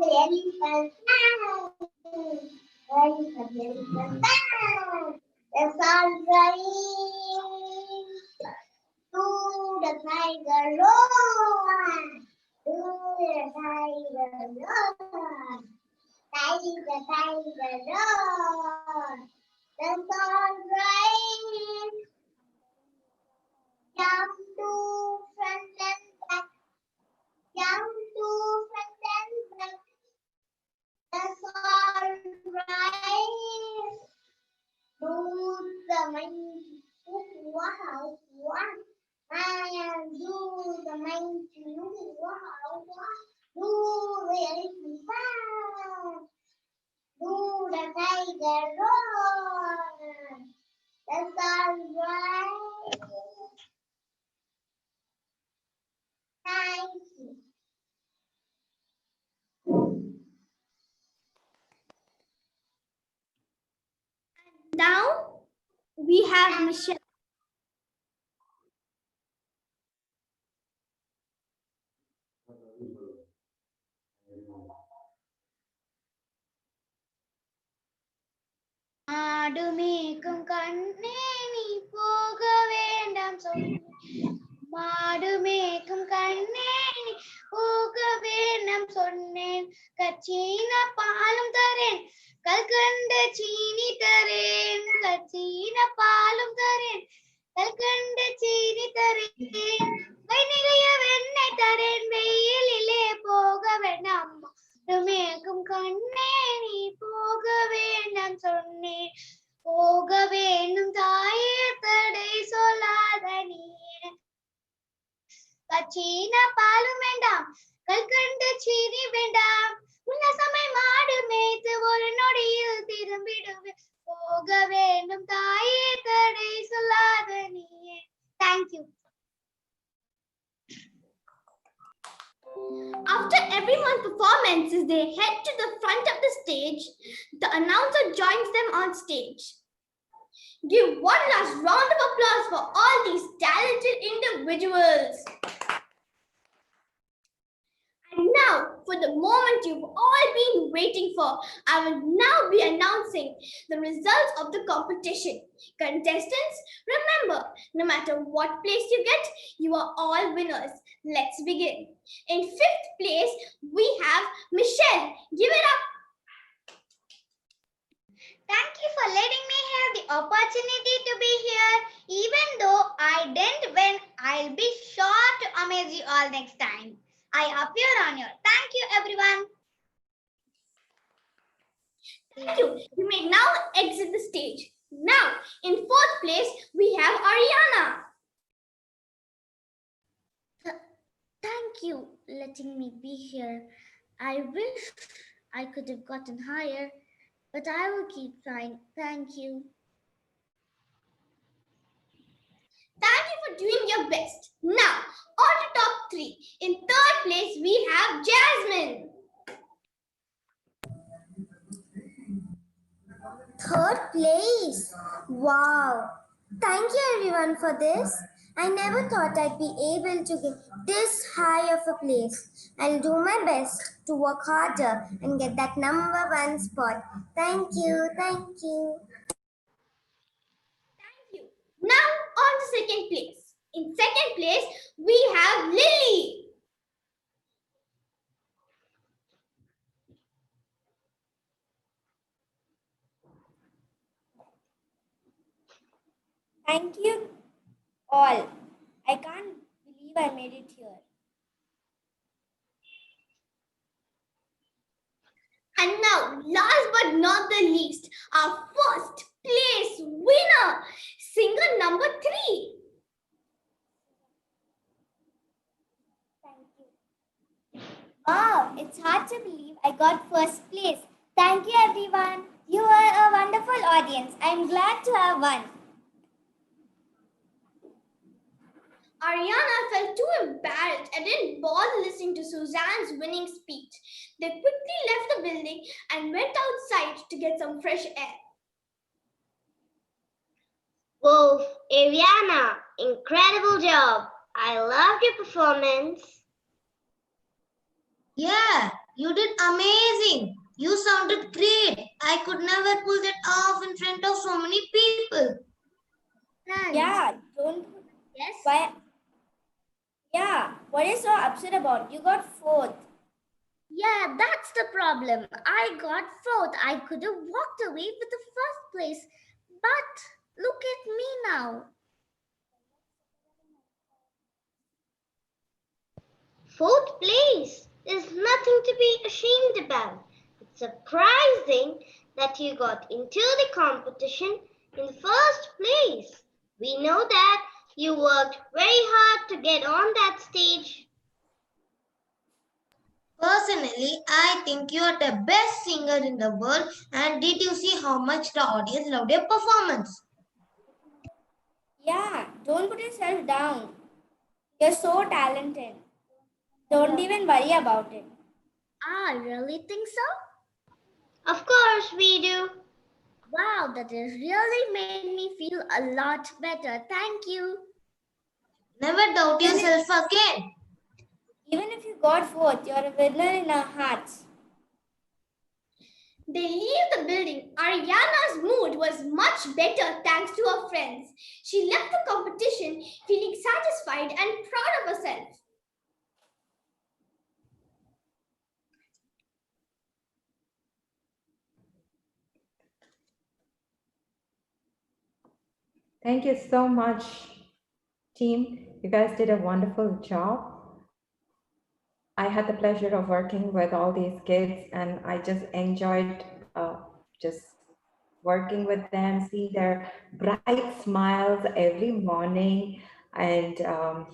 the elephant fun. Elephant, elephant fun. The sunrise. Do the tiger roar. Do the tiger roar. Tiger, tiger roar. The sunrise. Jump to front and back. Jump to front and back. The sunrise. Do the monkey. Wow, wow. I am do the monkey. Wow, wow. Do the elephant fun. Do the tiger roar. The sunrise. Thank you. Now we have Michelle. மாடுமேக்கும் கண்ணே நீ போக வேண்டாம் சொன்னேன் மாடுமேக்கும் கண்ணே நீ போக வேண்டாம் சொன்னேன் கச்சீன பாலும் தரேன் கல்கண்ட சீனி தரேன் கச்சீன பாலும் தரேன் கல்கண்ட சீனி தரேன் கை நிறைய வெண்ணெய் தரேன் வெயிலிலே போக வேண்டாம் மாடுமேக்கும் கண்ணே நீ போக வேண்டாம் சொன்னேன் போக வேண்டும் தாயே தடை சொல்லாத நீ கச்சீன பாலும் வேண்டாம் கல்கண்டு சீனி வேண்டாம் உன்னசமை மாடு மேய்த்து ஒரு நொடியில் திரும்பிடுவேன் போக வேண்டும் தாயே தடை சொல்லாத நீயே. Thank you. After everyone's performances, they head to the front of the stage. The announcer joins them on stage. Give one last round of applause for all these talented individuals. And now, for the moment you've all been waiting for, I will now be announcing the results of the competition. Contestants, remember, no matter what place you get, you are all winners. Let's begin. In 5th place, we have Michelle. Give it up. Thank you for letting me have the opportunity to be here. Even though I didn't win, I'll be sure to amaze you all next time. I appear on you. Thank you, everyone. Thank you. You may now exit the stage. Now, in fourth place, we have Ariana. Thank you letting me be here. I wish I could have gotten higher, but I will keep trying. Thank you. Thank you for doing your best. Now, on to top 3. In third place, we have Jasmine. Third place. Wow. Thank you everyone for this. I never thought I'd be able to get this high of a place. I'll do my best to work harder and get that number 1 spot. Thank you. Thank you. Now, on to second place. In second place, we have Lily. Thank you all. I can't believe I made it here. And now, last but not the least, our first place winner, singer number 3. Wow, it's hard to believe I got first place. Thank you, everyone. You are a wonderful audience. I'm glad to have won. Ariana felt too embarrassed and didn't bother listening to Suzanne's winning speech. They quickly left the building and went outside to get some fresh air. Whoa, Ariana, incredible job. I loved your performance. Yeah, you did amazing. You sounded great. I could never pull that off in front of so many people. Nice. Yeah, don't. Yes. Why? Yeah, what is so upset about? You got fourth. Yeah, that's the problem. I got fourth. I could have walked away with the first place. But look at me now. Fourth place is nothing to be ashamed about. It's surprising that you got into the competition in the first place. We know that you worked very hard to get on that stage. Personally, I think you are the best singer in the world. And did you see how much the audience loved your performance? Yeah, don't put yourself down. You're so talented. Don't even worry about it. I really think so. Of course we do. Wow, that has really made me feel a lot better. Thank you. Never doubt yourself again. Even if you got fourth, you're a winner in our hearts. They leave the building. Ariana's mood was much better thanks to her friends. She left the competition feeling satisfied and proud of herself. Thank you so much, team. You guys did a wonderful job. I had the pleasure of working with all these kids, and I just enjoyed just working with them, seeing their bright smiles every morning, and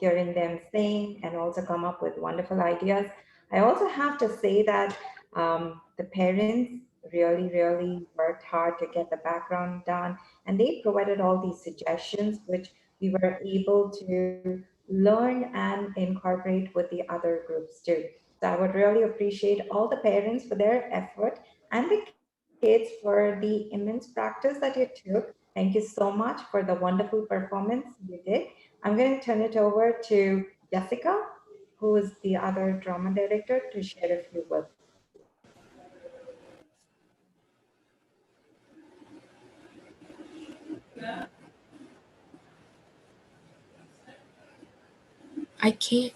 hearing them sing and also come up with wonderful ideas. I also have to say that the parents really worked hard to get the background done, and they provided all these suggestions, which we were able to learn and incorporate with the other groups too. So I would really appreciate all the parents for their effort and the kids for the immense practice that you took. Thank you so much for the wonderful performance you did. I'm going to turn it over to Jessica, who is the other drama director, to share a few words. I can't.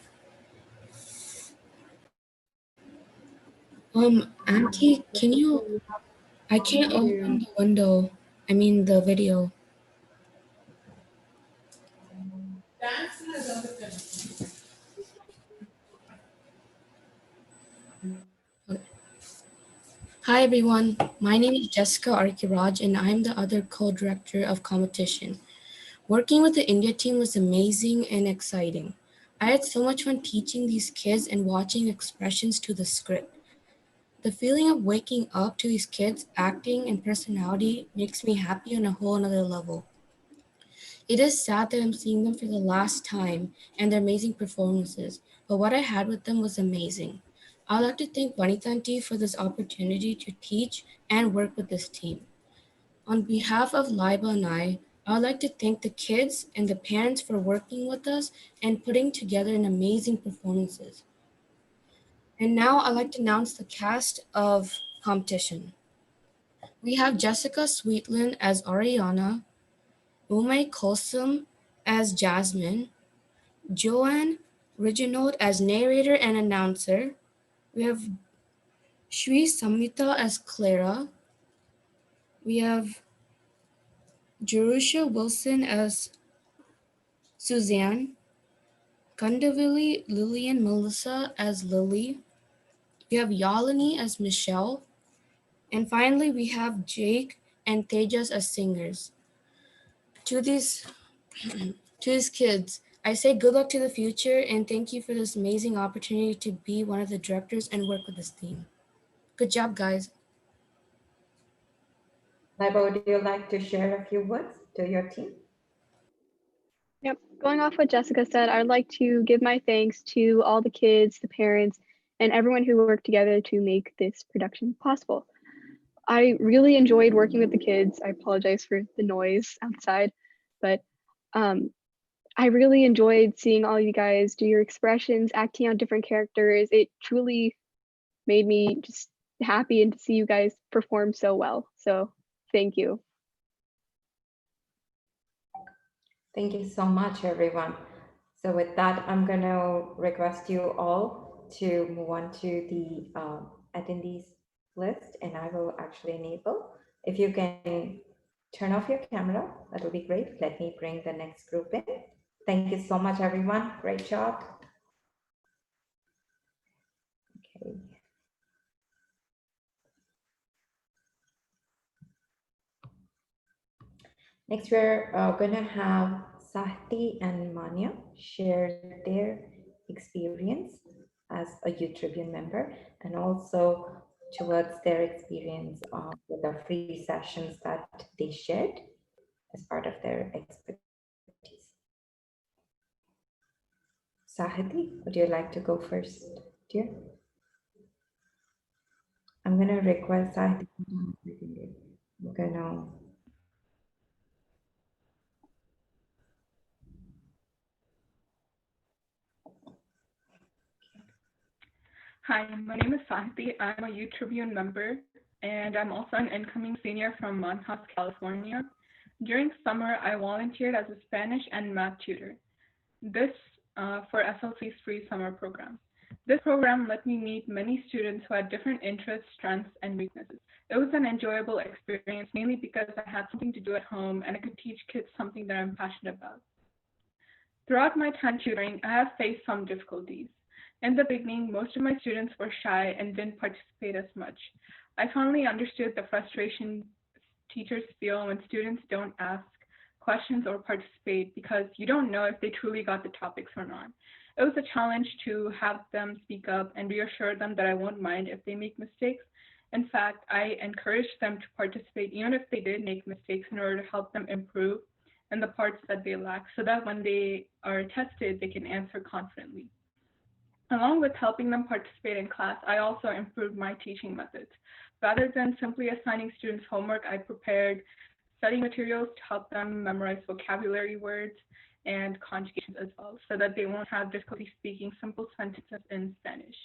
Auntie, can you? I can't open the window. I mean, the video. Hi everyone, my name is Jessica Arkiraj and I'm the other co-director of competition. Working with the India team was amazing and exciting. I had so much fun teaching these kids and watching expressions to the script. The feeling of waking up to these kids' acting and personality makes me happy on a whole another level. It is sad that I'm seeing them for the last time and their amazing performances, but what I had with them was amazing. I'd like to thank Vanita Aunty for this opportunity to teach and work with this team. On behalf of Liba and I would like to thank the kids and the parents for working with us and putting together an amazing performances. And now I'd like to announce the cast of competition. We have Jessica Sweetland as Ariana, Umay Kolsum as Jasmine, Joanne Reginald as narrator and announcer. We have Shri Samhita as Clara. We have Jerusha Wilson as Suzanne. Kandavili Lillian Melissa as Lily. We have Yalini as Michelle. And finally, we have Jake and Tejas as singers. To these to these kids, I say good luck to the future and thank you for this amazing opportunity to be one of the directors and work with this team. Good job, guys. Libo, would you like to share a few words to your team? Yep. Going off what Jessica said, I'd like to give my thanks to all the kids, the parents, and everyone who worked together to make this production possible. I really enjoyed working with the kids. I apologize for the noise outside, but I really enjoyed seeing all you guys do your expressions, acting out different characters. It truly made me just happy and to see you guys perform so well. So thank you. Thank you so much, everyone. So with that, I'm going to request you all to move on to the attendees list, and I will actually enable. If you can turn off your camera, that will be great. Let me bring the next group in. Thank you so much, everyone. Great job. Okay. Next, we're going to have Sahti and Manya share their experience as a Youth Tribune member and also towards their experience with the free sessions that they shared as part of their expertise. Sahiti, would you like to go first, dear? I'm going to request Sahiti. I'm going to Hi, my name is Santi. I'm a Youth Tribune member, and I'm also an incoming senior from Monjas, California. During summer, I volunteered as a Spanish and math tutor. This for SLC's free summer program. This program let me meet many students who had different interests, strengths, and weaknesses. It was an enjoyable experience, mainly because I had something to do at home and I could teach kids something that I'm passionate about. Throughout my time tutoring, I have faced some difficulties. In the beginning, most of my students were shy and didn't participate as much. I finally understood the frustration teachers feel when students don't ask questions or participate because you don't know if they truly got the topics or not. It was a challenge to have them speak up and reassure them that I won't mind if they make mistakes. In fact, I encouraged them to participate even if they did make mistakes in order to help them improve in the parts that they lack so that when they are tested, they can answer confidently. Along with helping them participate in class, I also improved my teaching methods. Rather than simply assigning students homework, I prepared study materials to help them memorize vocabulary words and conjugations as well, so that they won't have difficulty speaking simple sentences in Spanish.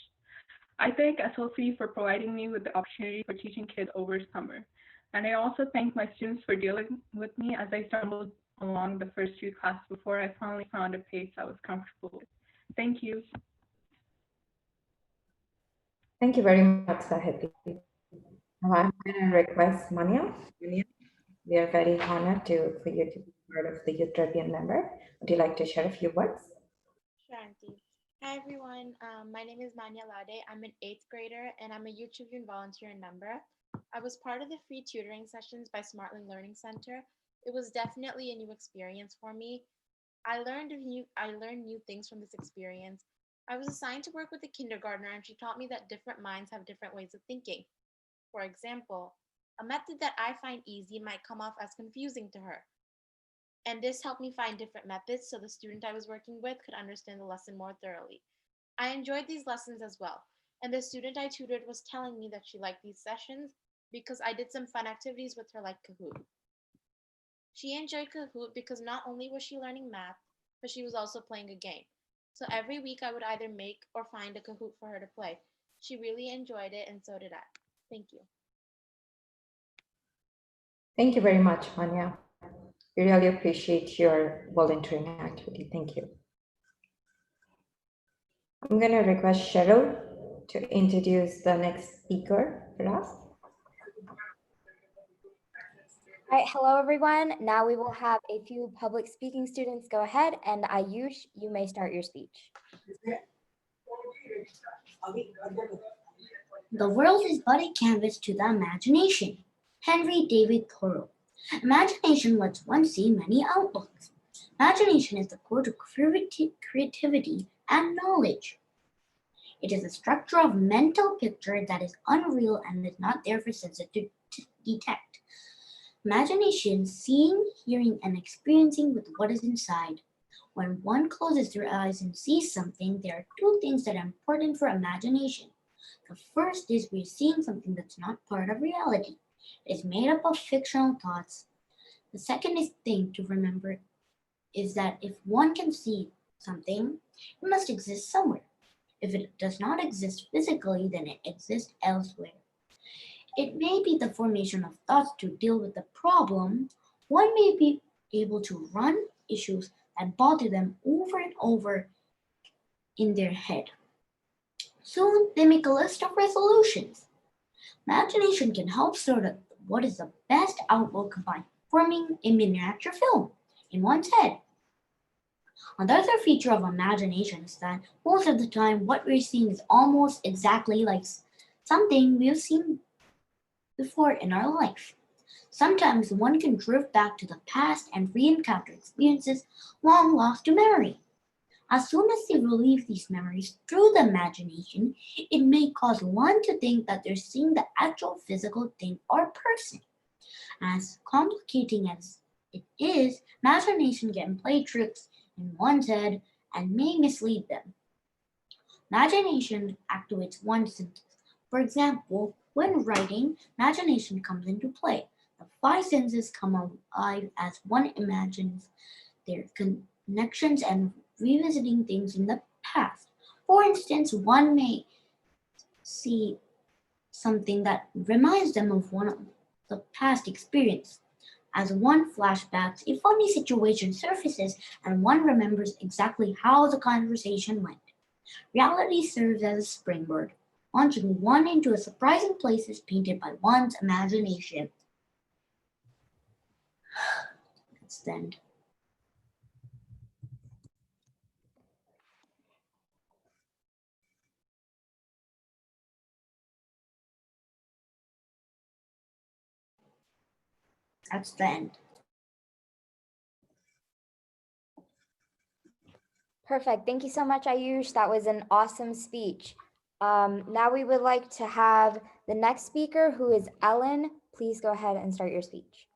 I thank SLC for providing me with the opportunity for teaching kids over summer. And I also thank my students for dealing with me as I stumbled along the first few classes before I finally found a pace I was comfortable with. Thank you. Thank you very much, Sahiti. Now I'm going to request Manya. We are very honored for you to be part of the Youth Tribune member. Would you like to share a few words? Sure, Auntie. Hi everyone, my name is Manya Lade. I'm an 8th grader and I'm a YouTube volunteer and member. I was part of the free tutoring sessions by Smartly Learning Center. It was definitely a new experience for me. I learned new things from this experience. I was assigned to work with a kindergartner and she taught me that different minds have different ways of thinking. For example, a method that I find easy might come off as confusing to her. And this helped me find different methods so the student I was working with could understand the lesson more thoroughly. I enjoyed these lessons as well, and the student I tutored was telling me that she liked these sessions because I did some fun activities with her like Kahoot. She enjoyed Kahoot because not only was she learning math, but she was also playing a game. So every week I would either make or find a Kahoot for her to play. She really enjoyed it, and so did I. Thank you. Thank you very much, Manya. We really appreciate your volunteering activity. Thank you. I'm going to request Cheryl to introduce the next speaker for us. All right, hello everyone. Now we will have a few public speaking students go ahead, and Ayush, you may start your speech. The world is but a canvas to the imagination. Henry David Thoreau. Imagination lets one see many outlooks. Imagination is the core to creativity and knowledge. It is a structure of mental picture that is unreal and is not there for senses to detect. Imagination, seeing, hearing, and experiencing with what is inside. When one closes their eyes and sees something, there are two things that are important for imagination. The first is we're seeing something that's not part of reality. It is made up of fictional thoughts. The second thing to remember is that if one can see something, it must exist somewhere. If it does not exist physically, then it exists elsewhere. It may be the formation of thoughts to deal with the problem. One may be able to run issues that bother them over and over in their head. Soon, they make a list of resolutions. Imagination can help sort out what is the best outlook by forming a miniature film in one's head. Another feature of imagination is that most of the time what we're seeing is almost exactly like something we've seen before in our life. Sometimes one can drift back to the past and re-encounter experiences long lost to memory. As soon as they relive these memories through the imagination, it may cause one to think that they're seeing the actual physical thing or person. As complicating as it is, imagination can play tricks in one's head and may mislead them. Imagination activates one's senses. For example, when writing, imagination comes into play. The five senses come alive as one imagines their connections and revisiting things in the past. For instance, one may see something that reminds them of one of the past experience. As one flashbacks, a funny situation surfaces and one remembers exactly how the conversation went. Reality serves as a springboard, launching one into a surprising places painted by one's imagination. That's the end. That's the end. Perfect. Thank you so much, Ayush. That was an awesome speech. Now we would like to have the next speaker, who is Ellen. Please go ahead and start your speech.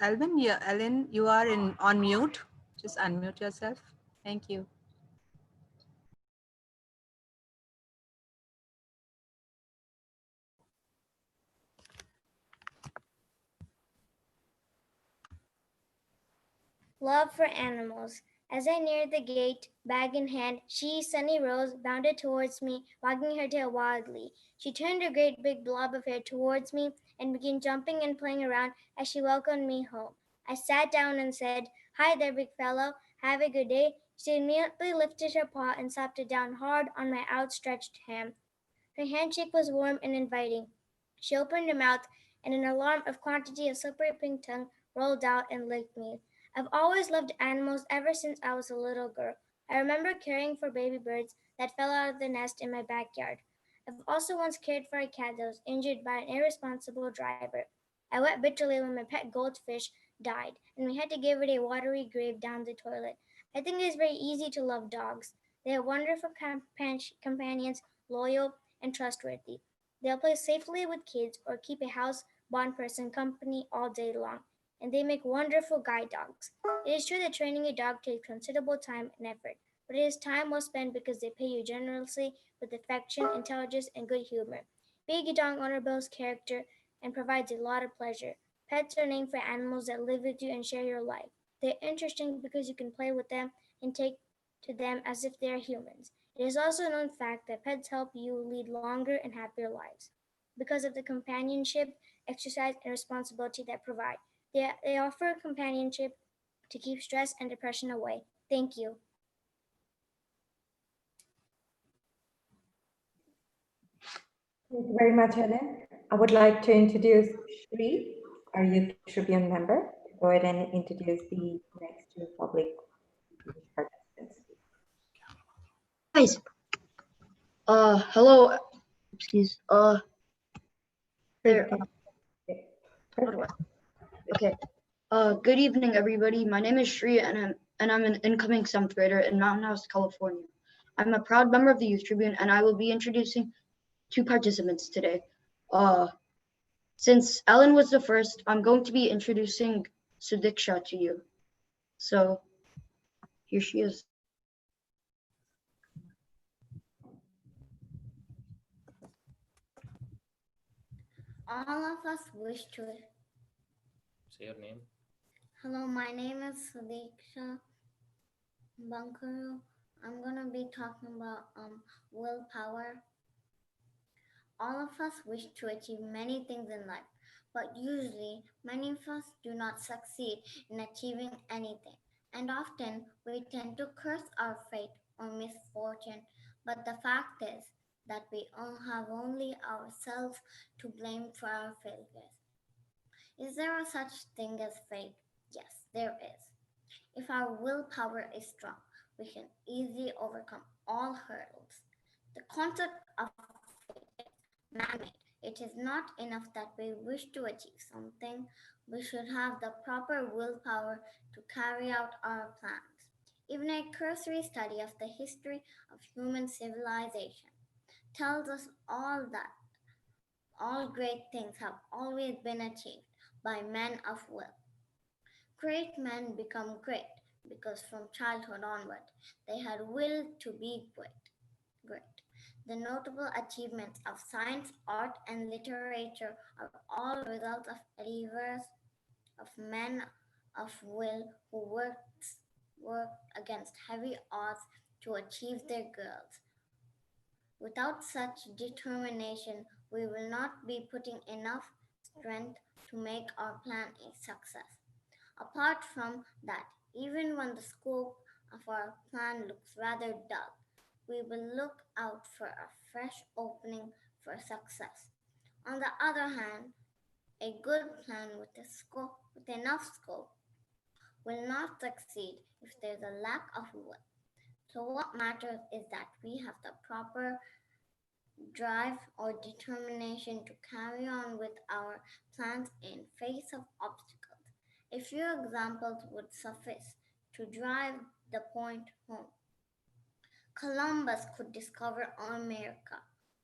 Ellen, you are on mute. Just unmute yourself. Thank you. Love for animals. As I neared the gate, bag in hand, she, Sunny Rose, bounded towards me, wagging her tail wildly. She turned her great big blob of hair towards me and began jumping and playing around as she welcomed me home. I sat down and said, Hi there, big fellow. Have a good day. She immediately lifted her paw and slapped it down hard on my outstretched hand. Her handshake was warm and inviting. She opened her mouth, and an alarm of quantity of slippery pink tongue rolled out and licked me. I've always loved animals ever since I was a little girl. I remember caring for baby birds that fell out of the nest in my backyard. I've also once cared for a cat that was injured by an irresponsible driver. I wept bitterly when my pet goldfish died, and we had to give it a watery grave down the toilet. I think it is very easy to love dogs. They are wonderful companions, loyal and trustworthy. They'll play safely with kids or keep a house bond person company all day long, and they make wonderful guide dogs. It is true that training a dog takes considerable time and effort, but it is time well spent because they pay you generously with affection, intelligence, and good humor. Being a dog owner builds character and provides a lot of pleasure. Pets are named for animals that live with you and share your life. They're interesting because you can play with them and take to them as if they are humans. It is also a known fact that pets help you lead longer and happier lives because of the companionship, exercise, and responsibility they provide. They offer companionship to keep stress and depression away. Thank you. Thank you very much, Helen. I would like to introduce Shri, our Youth Tribune member, to go ahead and introduce the next two public participants. Guys, hello, excuse, there, okay, good evening, everybody. My name is Shri, and I'm an incoming 7th grader in Mountain House, California. I'm a proud member of the Youth Tribune, and I will be introducing two participants today. Since Ellen was the first, I'm going to be introducing Sudiksha to you. So, here she is. All of us wish to. Say your name. Hello, my name is Sudiksha Bankuru. I'm gonna be talking about willpower. All of us wish to achieve many things in life, but usually many of us do not succeed in achieving anything. And often we tend to curse our fate or misfortune. But the fact is that we all have only ourselves to blame for our failures. Is there a such thing as fate? Yes, there is. If our willpower is strong, we can easily overcome all hurdles. The concept of fate is man-made. It is not enough that we wish to achieve something. We should have the proper willpower to carry out our plans. Even a cursory study of the history of human civilization tells us all that all great things have always been achieved by men of will. Great men become great because from childhood onward they had will to be great. The notable achievements of science, art, and literature are all results of endeavors of men of will who worked against heavy odds to achieve their goals. Without such determination, we will not be putting enough strength to make our plan a success. Apart from that, even when the scope of our plan looks rather dull, we will look out for a fresh opening for success. On the other hand, a good plan with enough scope will not succeed if there's a lack of will. So what matters is that we have the proper drive or determination to carry on with our plans in face of obstacles. A few examples would suffice to drive the point home. Columbus could discover America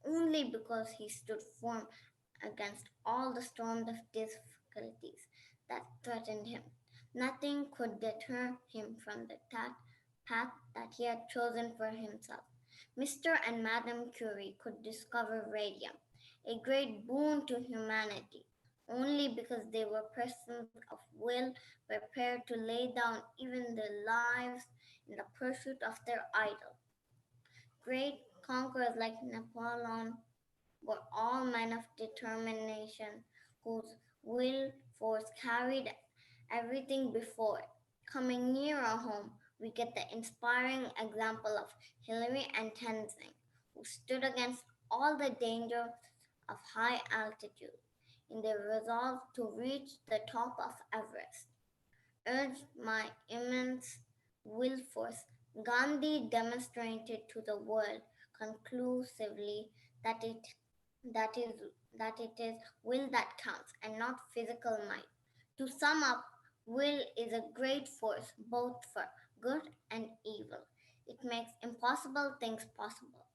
only because he stood firm against all the storms of difficulties that threatened him. Nothing could deter him from the path that he had chosen for himself. Mr. and Madame Curie could discover radium, a great boon to humanity, only because they were persons of will prepared to lay down even their lives in the pursuit of their idol. Great conquerors like Napoleon were all men of determination whose will force carried everything before it. Coming nearer home, we get the inspiring example of Hillary and Tenzing, who stood against all the dangers of high altitude in their resolve to reach the top of Everest. Urged by immense will force, Gandhi demonstrated to the world conclusively that that is it is will that counts and not physical might. To sum up, will is a great force both for good and evil. It makes impossible things possible.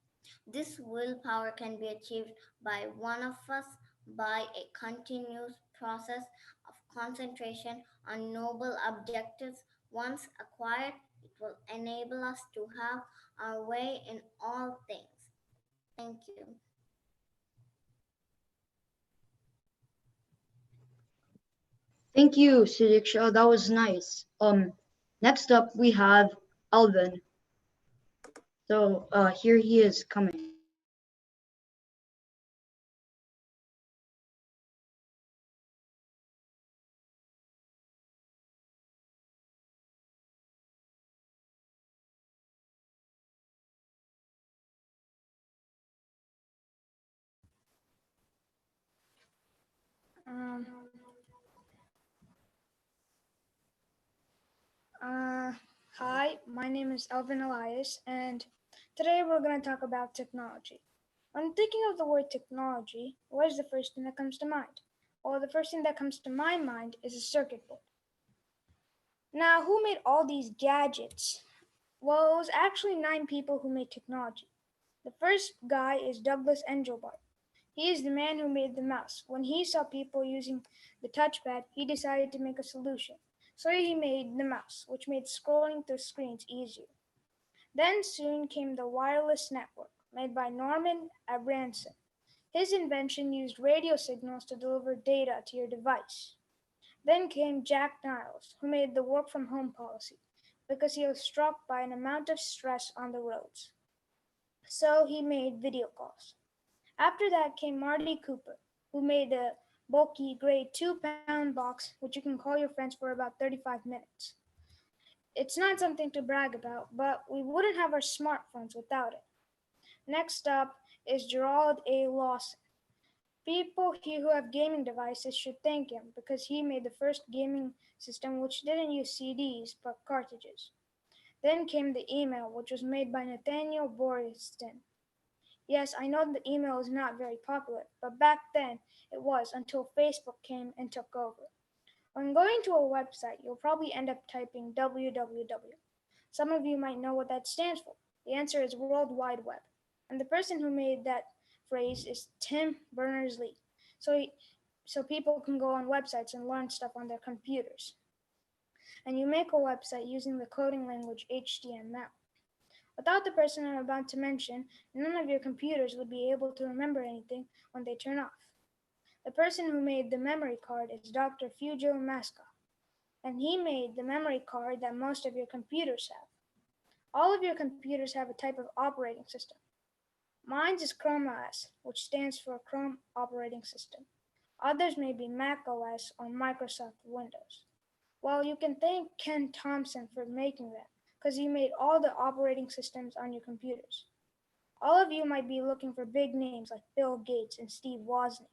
This willpower can be achieved by one of us by a continuous process of concentration on noble objectives. Once acquired, it will enable us to have our way in all things. Thank you. Thank you, Sidiksha. That was nice. Next up we have Alvin. So here he is coming. Hi, my name is Elvin Elias, and today we're going to talk about technology. When thinking of the word technology, what is the first thing that comes to mind? Well, the first thing that comes to my mind is a circuit board. Now, who made all these gadgets? Well, it was actually 9 people who made technology. The first guy is Douglas Engelbart. He is the man who made the mouse. When he saw people using the touchpad, he decided to make a solution. So he made the mouse, which made scrolling through screens easier. Then soon came the wireless network, made by Norman Abramson. His invention used radio signals to deliver data to your device. Then came Jack Niles, who made the work from home policy, because he was struck by an amount of stress on the roads. So he made video calls. After that came Marty Cooper, who made a bulky gray 2-pound box which you can call your friends for about 35 minutes. It's not something to brag about, but we wouldn't have our smartphones without it. Next up is Gerald A. Lawson. People here who have gaming devices should thank him because he made the first gaming system which didn't use CDs but cartridges. Then came the email, which was made by Nathaniel Boriston. Yes, I know the email is not very popular, but back then it was until Facebook came and took over. When going to a website, you'll probably end up typing www. Some of you might know what that stands for. The answer is World Wide Web. And the person who made that phrase is Tim Berners-Lee. So people can go on websites and learn stuff on their computers. And you make a website using the coding language HTML. Without the person I'm about to mention, none of your computers would be able to remember anything when they turn off. The person who made the memory card is Dr. Fujio Masuka, and he made the memory card that most of your computers have. All of your computers have a type of operating system. Mine is Chrome OS, which stands for Chrome Operating System. Others may be Mac OS or Microsoft Windows. Well, you can thank Ken Thompson for making them, because he made all the operating systems on your computers. All of you might be looking for big names like Bill Gates and Steve Wozniak.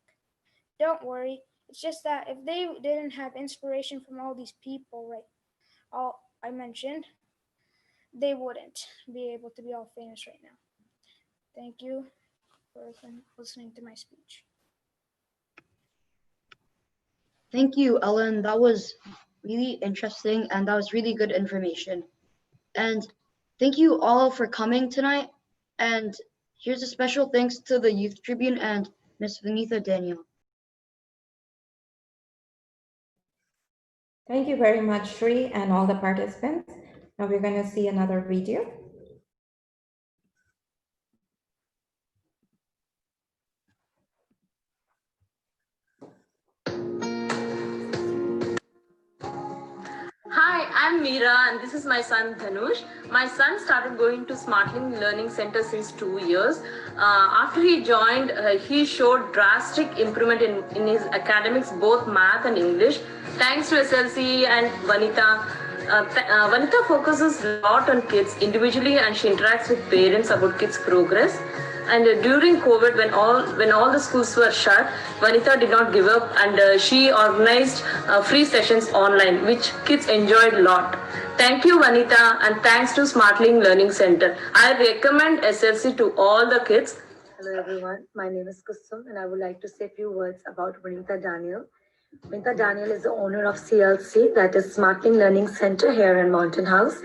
Don't worry, it's just that if they didn't have inspiration from all these people, all I mentioned, they wouldn't be able to be all famous right now. Thank you for listening to my speech. Thank you, Ellen. That was really interesting and that was really good information. And thank you all for coming tonight. And here's a special thanks to the Youth Tribune and Miss Vinitha Daniel. Thank you very much, Shri, and all the participants. Now we're going to see another video. Hi, I'm Meera and this is my son Dhanush. My son started going to Smartling Learning Center since 2 years. After he joined, he showed drastic improvement in his academics, both math and English. Thanks to SLC and Vanita, Vanita focuses a lot on kids individually, and she interacts with parents about kids' progress. And during COVID, when all the schools were shut, Vanita did not give up, and she organized free sessions online, which kids enjoyed a lot. Thank you, Vanita, and thanks to Smartling Learning Center. I recommend SLC to all the kids. Hello everyone, my name is Kusum and I would like to say a few words about Vanita Daniel. Vanita Daniel is the owner of CLC, that is Smartling Learning Center here in Mountain House.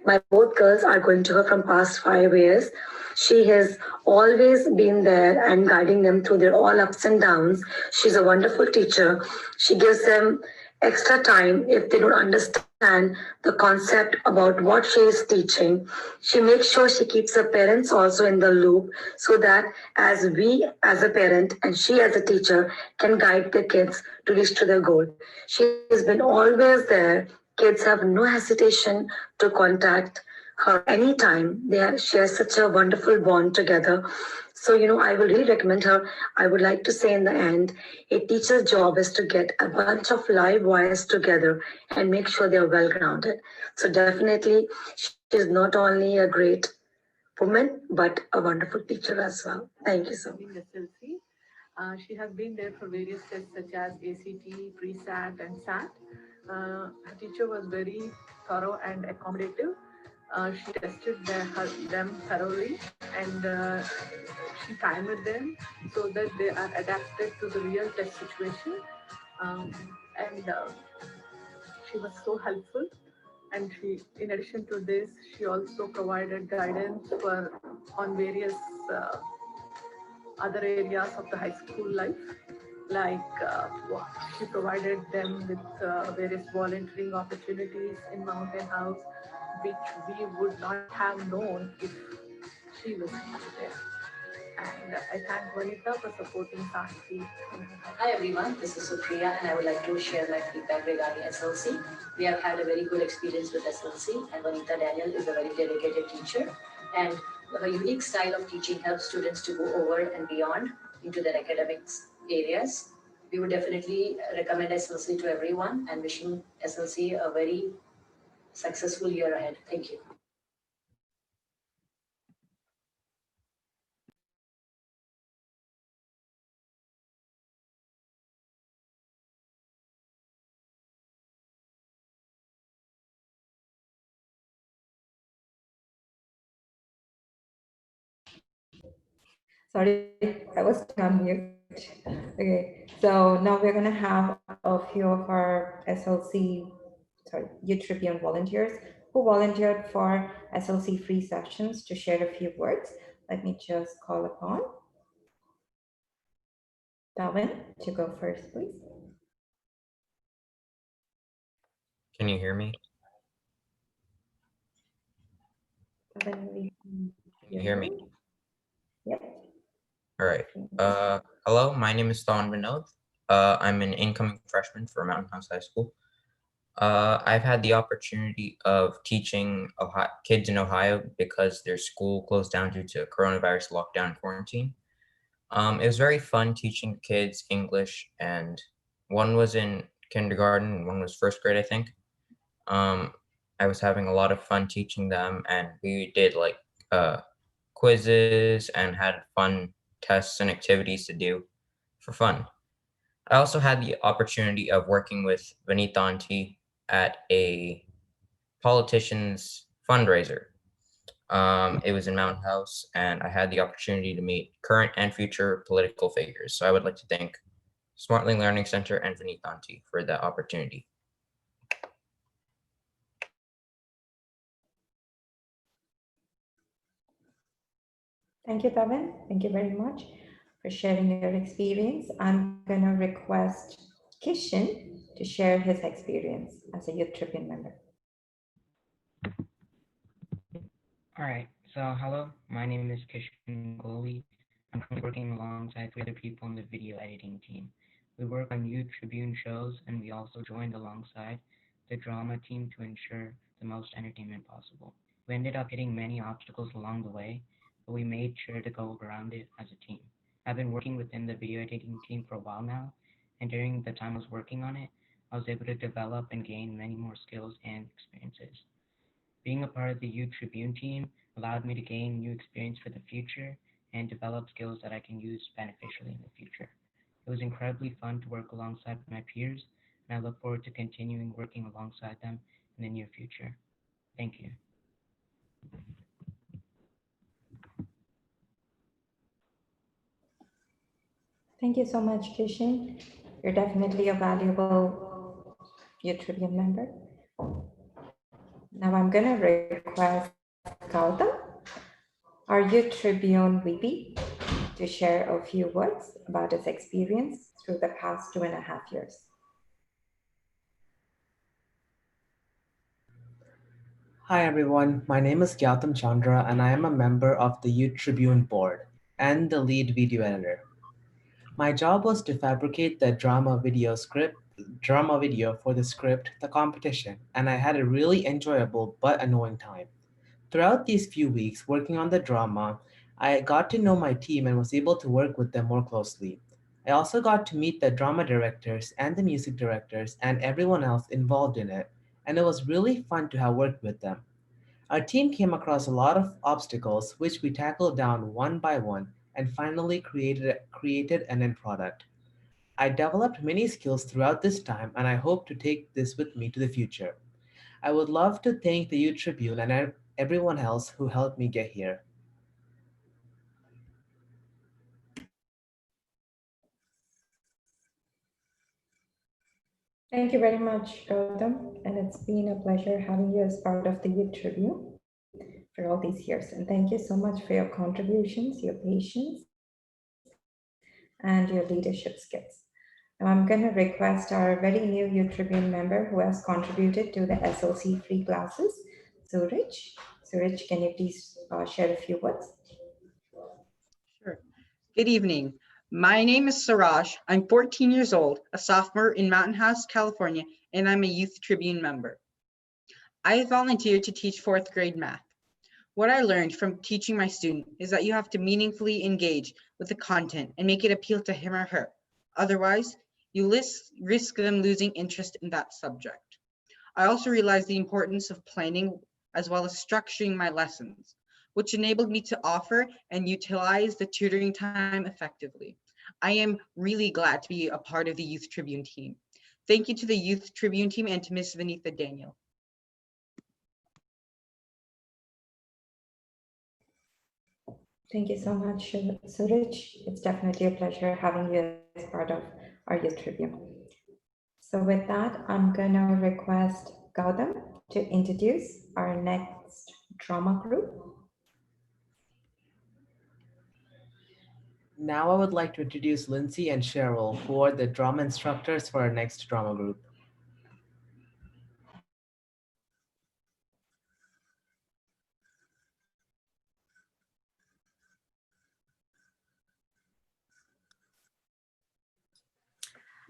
My both girls are going to her from past 5 years. She has always been there and guiding them through their all ups and downs. She's a wonderful teacher. She gives them extra time if they don't understand the concept about what she is teaching. She makes sure she keeps her parents also in the loop so that as we as a parent and she as a teacher can guide the kids to reach to their goal. She has been always there. Kids have no hesitation to contact her anytime. She has such a wonderful bond together. So, I will really recommend her. I would like to say in the end, a teacher's job is to get a bunch of live wires together and make sure they're well grounded. So, definitely, she's not only a great woman, but a wonderful teacher as well. Thank you so much. SLC. She has been there for various tests such as ACT, pre-SAT, and SAT. Her teacher was very thorough and accommodative. She tested them thoroughly, and she timed them so that they are adapted to the real test situation. Um, and she was so helpful. And she, in addition to this, she also provided guidance on various other areas of the high school life, like she provided them with various volunteering opportunities in Mountain House, which we would not have known if she was not there. And I thank Vanita for supporting Sakshi. Hi everyone, this is Supriya and I would like to share my feedback regarding SLC. We have had a very good experience with SLC and Vanita Daniel is a very dedicated teacher and her unique style of teaching helps students to go over and beyond into their academics areas. We would definitely recommend SLC to everyone and wishing SLC a very successful year ahead. Thank you. Sorry, I was on mute. Okay, so now we're going to have a few of our Youth Tribune volunteers who volunteered for SLC free sessions to share a few words. Let me just call upon Darwin to go first, please. Can you hear me? Can you hear me? Yep. All right. Hello, my name is Thon Vinod. I'm an incoming freshman for Mountain House High School. I've had the opportunity of teaching kids in Ohio because their school closed down due to coronavirus lockdown quarantine. It was very fun teaching kids English, and one was in kindergarten and one was first grade, I think. I was having a lot of fun teaching them, and we did like quizzes and had fun tests and activities to do for fun. I also had the opportunity of working with Vanita Auntie at a politician's fundraiser. It was in Mountain House, and I had the opportunity to meet current and future political figures. So I would like to thank Smartling Learning Center and Vanita Auntie for that opportunity. Thank you, Tavin. Thank you very much for sharing your experience. I'm going to request Kishan to share his experience as a Youth Tribune member. All right. So, hello. My name is Kishan Goli. I'm currently working alongside three other people in the video editing team. We work on Youth Tribune shows, and we also joined alongside the drama team to ensure the most entertainment possible. We ended up hitting many obstacles along the way, but we made sure to go around it as a team. I've been working within the video editing team for a while now, and during the time I was working on it, I was able to develop and gain many more skills and experiences. Being a part of the Youth Tribune team allowed me to gain new experience for the future and develop skills that I can use beneficially in the future. It was incredibly fun to work alongside my peers, and I look forward to continuing working alongside them in the near future. Thank you. Thank you so much, Kishan. You're definitely a valuable Youth Tribune member. Now I'm going to request Gautam, our Youth Tribune VP, to share a few words about his experience through the past 2.5 years. Hi everyone, my name is Gautam Chandra and I am a member of the Youth Tribune board and the lead video editor. My job was to fabricate the drama video for the script, The Competition, and I had a really enjoyable but annoying time. Throughout these few weeks working on the drama, I got to know my team and was able to work with them more closely. I also got to meet the drama directors and the music directors and everyone else involved in it, and it was really fun to have worked with them. Our team came across a lot of obstacles which we tackled down one by one and finally created an end product. I developed many skills throughout this time and I hope to take this with me to the future. I would love to thank the Youth Tribune and everyone else who helped me get here. Thank you very much, Gautam, and it's been a pleasure having you as part of the Youth Tribune for all these years. And thank you so much for your contributions, your patience, and your leadership skills. Now I'm going to request our very new Youth Tribune member who has contributed to the SLC free classes, Suraj. Suraj, can you please share a few words? Sure. Good evening. My name is Suraj. I'm 14 years old, a sophomore in Mountain House, California, and I'm a Youth Tribune member. I volunteered to teach 4th grade math. What I learned from teaching my student is that you have to meaningfully engage with the content and make it appeal to him or her. Otherwise, you risk them losing interest in that subject. I also realized the importance of planning as well as structuring my lessons, which enabled me to offer and utilize the tutoring time effectively. I am really glad to be a part of the Youth Tribune team. Thank you to the Youth Tribune team and to Ms. Vanitha Daniel. Thank you so much, Suraj. It's definitely a pleasure having you as part of our Youth Tribune. So with that, I'm going to request Gautam to introduce our next drama group. Now I would like to introduce Lindsay and Cheryl, who are the drama instructors for our next drama group.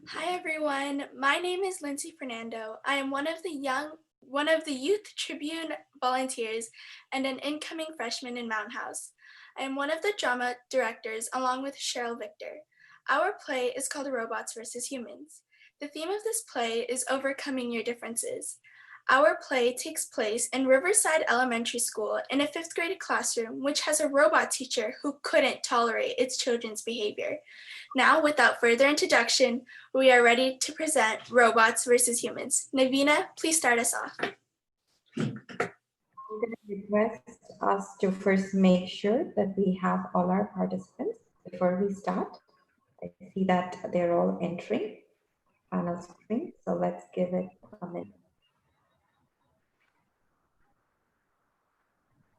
Hi everyone, my name is Lindsay Fernando. I am one of the Youth Tribune volunteers and an incoming freshman in Mountain House. I am one of the drama directors along with Cheryl Victor. Our play is called Robots versus Humans. The theme of this play is overcoming your differences. Our play takes place in Riverside Elementary School in a 5th grade classroom, which has a robot teacher who couldn't tolerate its children's behavior. Now, without further introduction, we are ready to present Robots versus Humans. Navina, please start us off. I'm going to request us to first make sure that we have all our participants before we start. I see that they're all entering panel screen, so let's give it a minute.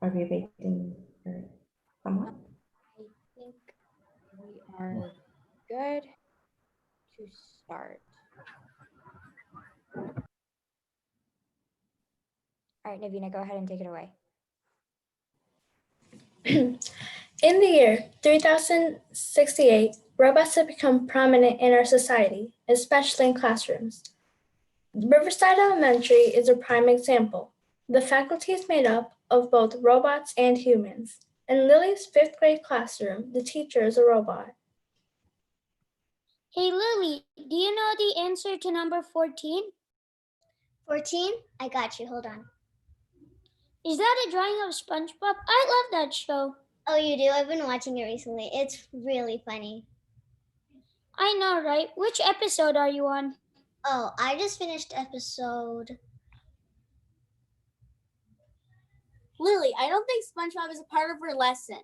Are we waiting for someone? I think we are good to start. All right, Navina, go ahead and take it away. In the year 3068, robots have become prominent in our society, especially in classrooms. Riverside Elementary is a prime example. The faculty is made up of both robots and humans. In Lily's 5th grade classroom, the teacher is a robot. Hey Lily, do you know the answer to number 14? 14? I got you. Hold on. Is that a drawing of SpongeBob? I love that show. Oh, you do? I've been watching it recently. It's really funny. I know, right? Which episode are you on? Oh, I just finished episode. Lily, I don't think SpongeBob is a part of her lesson.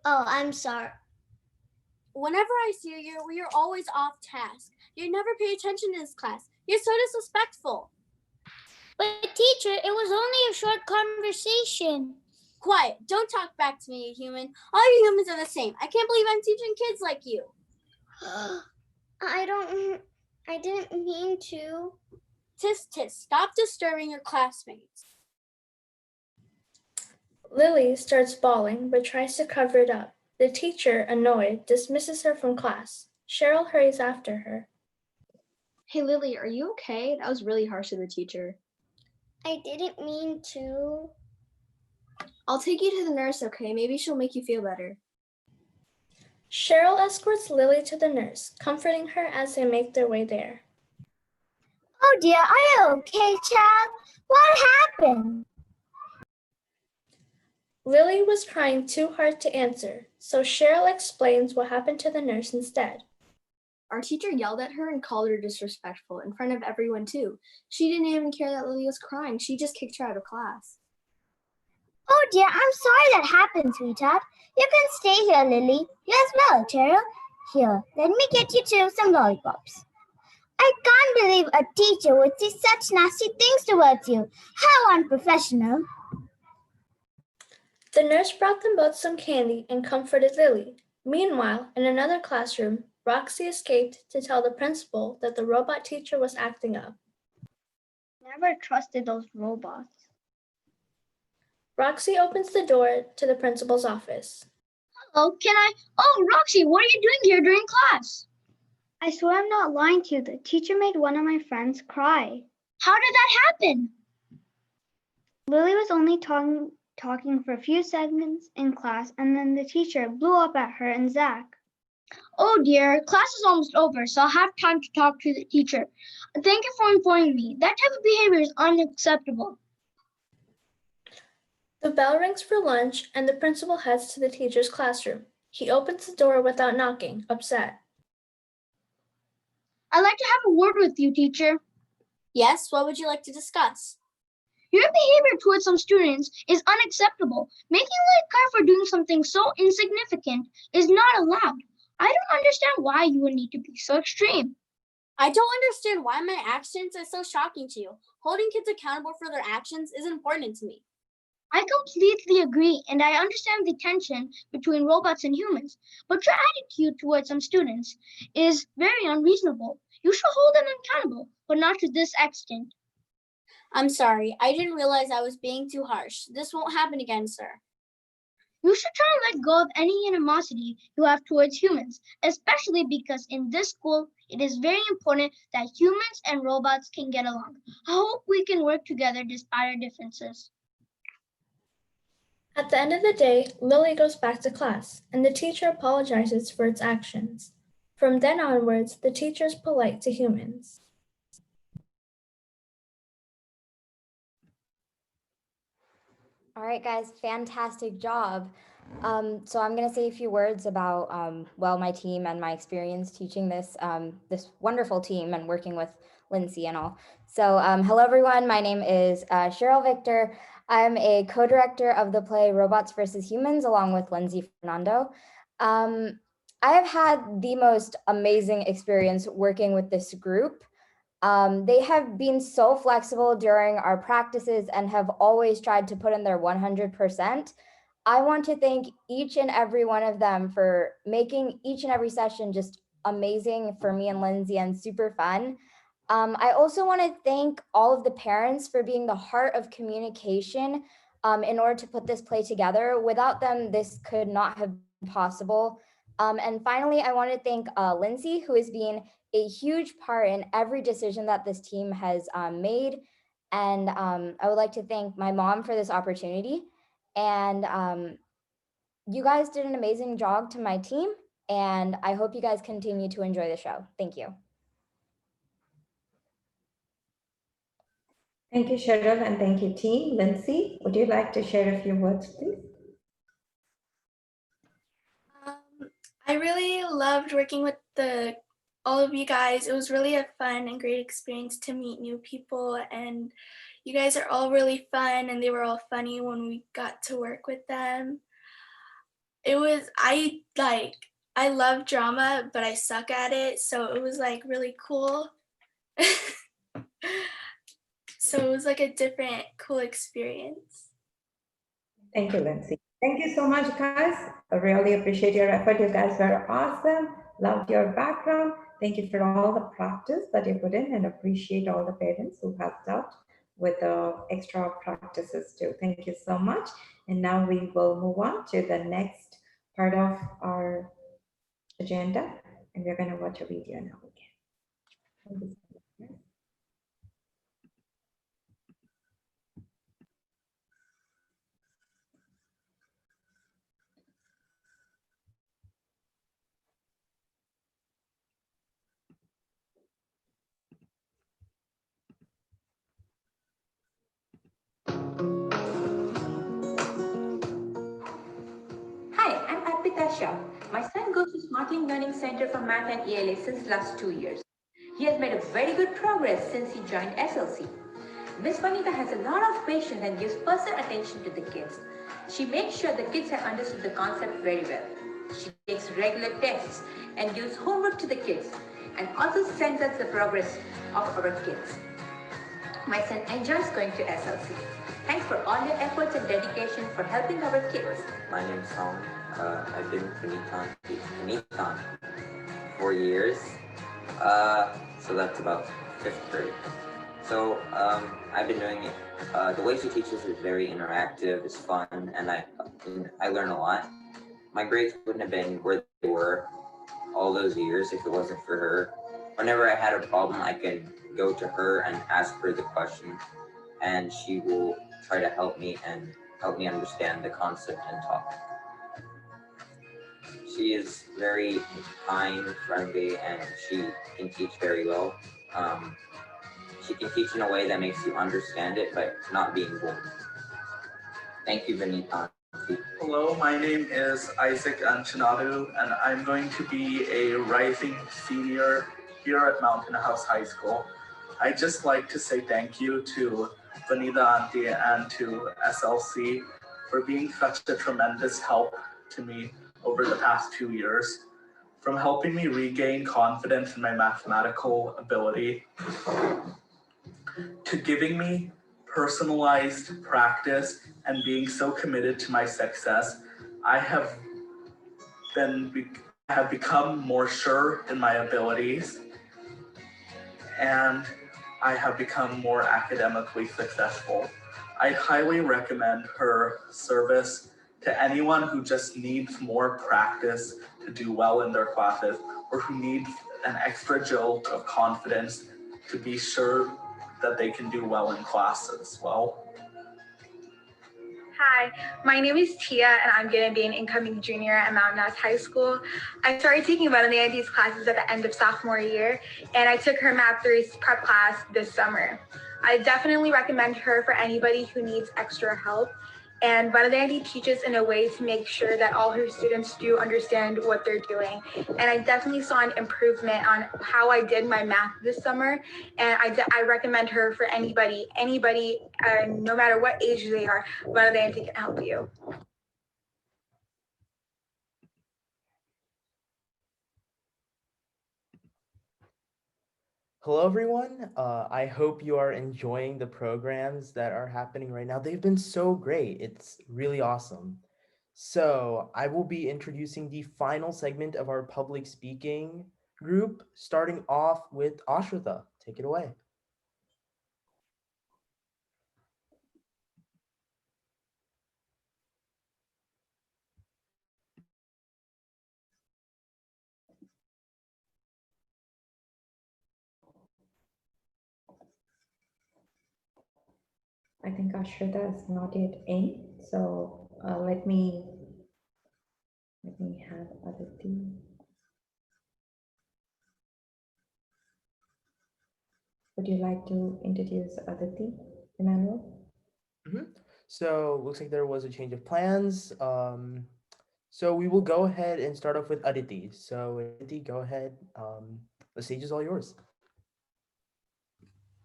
Oh, I'm sorry. Whenever I see you, you're always off task. You never pay attention in this class. You're so disrespectful. But teacher, it was only a short conversation. Quiet. Don't talk back to me, you human. All you humans are the same. I can't believe I'm teaching kids like you. I didn't mean to. Tis tis. Stop disturbing your classmates. Lily starts bawling but tries to cover it up. The teacher, annoyed, dismisses her from class. Cheryl hurries after her. Hey Lily, are you okay? That was really harsh of the teacher. I didn't mean to. I'll take you to the nurse, okay? Maybe she'll make you feel better. Cheryl escorts Lily to the nurse, comforting her as they make their way there. Oh dear, are you okay, child? What happened? Lily was trying too hard to answer, so Cheryl explains what happened to the nurse instead. Our teacher yelled at her and called her disrespectful in front of everyone too. She didn't even care that Lily was crying. She just kicked her out of class. Oh dear, I'm sorry that happened, sweetheart. You can stay here, Lily. You as well, Cheryl. Here, let me get you two some lollipops. I can't believe a teacher would say such nasty things towards you. How unprofessional. The nurse brought them both some candy and comforted Lily. Meanwhile, in another classroom, Roxy escaped to tell the principal that the robot teacher was acting up. Never trusted those robots. Roxy opens the door to the principal's office. Hello, can I? Oh, Roxy, what are you doing here during class? I swear I'm not lying to you. The teacher made one of my friends cry. How did that happen? Lily was only talking for a few seconds in class, and then the teacher blew up at her and Zach. Oh dear, class is almost over, so I'll have time to talk to the teacher. Thank you for informing me. That type of behavior is unacceptable. The bell rings for lunch, and the principal heads to the teacher's classroom. He opens the door without knocking, upset. I'd like to have a word with you, teacher. Yes, what would you like to discuss? Your behavior towards some students is unacceptable. Making Lily cry for doing something so insignificant is not allowed. I don't understand why you would need to be so extreme. I don't understand why my actions are so shocking to you. Holding kids accountable for their actions is important to me. I completely agree, and I understand the tension between robots and humans, but your attitude towards some students is very unreasonable. You should hold them accountable, but not to this extent. I'm sorry, I didn't realize I was being too harsh. This won't happen again, sir. You should try and let go of any animosity you have towards humans, especially because in this school, it is very important that humans and robots can get along. I hope we can work together despite our differences. At the end of the day, Lily goes back to class, and the teacher apologizes for its actions. From then onwards, the teacher is polite to humans. All right, guys, fantastic job. So I'm going to say a few words about, my team and my experience teaching this wonderful team and working with Lindsay and all. So hello, everyone. My name is Cheryl Victor. I'm a co-director of the play Robots versus Humans, along with Lindsay Fernando. I have had the most amazing experience working with this group. They have been so flexible during our practices and have always tried to put in their 100%. I want to thank each and every one of them for making each and every session just amazing for me and Lindsay and super fun. I also want to thank all of the parents for being the heart of communication in order to put this play together. Without them, this could not have been possible. And finally, I want to thank Lindsay, who has been a huge part in every decision that this team has made. And I would like to thank my mom for this opportunity. And you guys did an amazing job to my team. And I hope you guys continue to enjoy the show. Thank you. Thank you, Sharaf, and thank you, team. Lindsay, would you like to share a few words, please? I really loved working with all of you guys. It was really a fun and great experience to meet new people, and you guys are all really fun, and they were all funny when we got to work with them. I love drama, but I suck at it, so it was like really cool. So it was like a different cool experience. Thank you, Lindsay. Thank you so much, guys. I really appreciate your effort. You guys were awesome. Loved your background. Thank you for all the practice that you put in, and appreciate all the parents who helped out with the extra practices too. Thank you so much. And now we will move on to the next part of our agenda, and we're going to watch a video now again. Hi, I'm Arpita Shah. My son goes to Smartling Learning Center for Math and ELA since last 2 years. He has made a very good progress since he joined SLC. Miss Vanita has a lot of patience and gives personal attention to the kids. She makes sure the kids have understood the concept very well. She takes regular tests and gives homework to the kids, and also sends us the progress of our kids. My son enjoys going to SLC. Thanks for all your efforts and dedication for helping our kids. My name's Tom. I've been with Panitan 4 years. So that's about 5th grade. So I've been doing it. The way she teaches is very interactive, it's fun, and I learn a lot. My grades wouldn't have been where they were all those years if it wasn't for her. Whenever I had a problem, I could go to her and ask her the question, and she will try to help me understand the concept and topic. She is very kind, friendly, and she can teach very well. She can teach in a way that makes you understand it, but not being bored. Thank you, Vanita. Hello, my name is Isaac Anchanadu, and I'm going to be a rising senior here at Mountain House High School. I'd just like to say thank you to Vanita Auntie and to SLC for being such a tremendous help to me over the past 2 years. From helping me regain confidence in my mathematical ability, to giving me personalized practice and being so committed to my success, I have become more sure in my abilities, and I have become more academically successful. I highly recommend her service to anyone who just needs more practice to do well in their classes, or who needs an extra jolt of confidence to be sure that they can do well in class as well. Hi, my name is Tia, and I'm going to be an incoming junior at Mountain House High School. I started taking one of these classes at the end of sophomore year, and I took her Math 3 prep class this summer. I definitely recommend her for anybody who needs extra help. And Vanita teaches in a way to make sure that all her students do understand what they're doing. And I definitely saw an improvement on how I did my math this summer. And I recommend her for anybody, no matter what age they are, Vanita can help you. Hello, everyone. I hope you are enjoying the programs that are happening right now. They've been so great. It's really awesome. So I will be introducing the final segment of our public speaking group, starting off with Ashrita. Take it away. I think Ashrita is not yet in, so let me have Aditi. Would you like to introduce Aditi, Emmanuel? So looks like there was a change of plans. So we will go ahead and start off with Aditi. So Aditi, go ahead. The stage is all yours.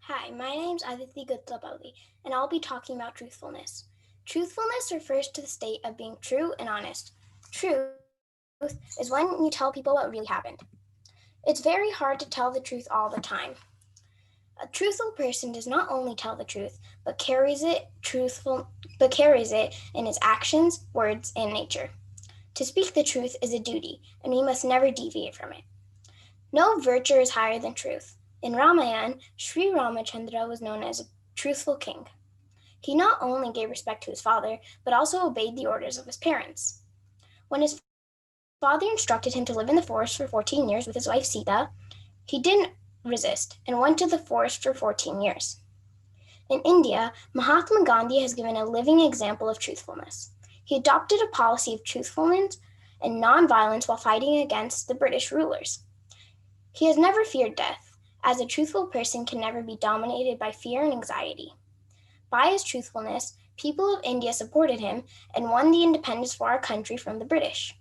Hi, my name's Aditi Guttabali, and I'll be talking about truthfulness. Truthfulness refers to the state of being true and honest. Truth is when you tell people what really happened. It's very hard to tell the truth all the time. A truthful person does not only tell the truth, but carries it in his actions, words, and nature. To speak the truth is a duty, and we must never deviate from it. No virtue is higher than truth. In Ramayana, Sri Ramachandra was known as a truthful king. He not only gave respect to his father, but also obeyed the orders of his parents. When his father instructed him to live in the forest for 14 years with his wife Sita, he didn't resist and went to the forest for 14 years. In India, Mahatma Gandhi has given a living example of truthfulness. He adopted a policy of truthfulness and nonviolence while fighting against the British rulers. He has never feared death, as a truthful person can never be dominated by fear and anxiety. By his truthfulness, people of India supported him and won the independence for our country from the British.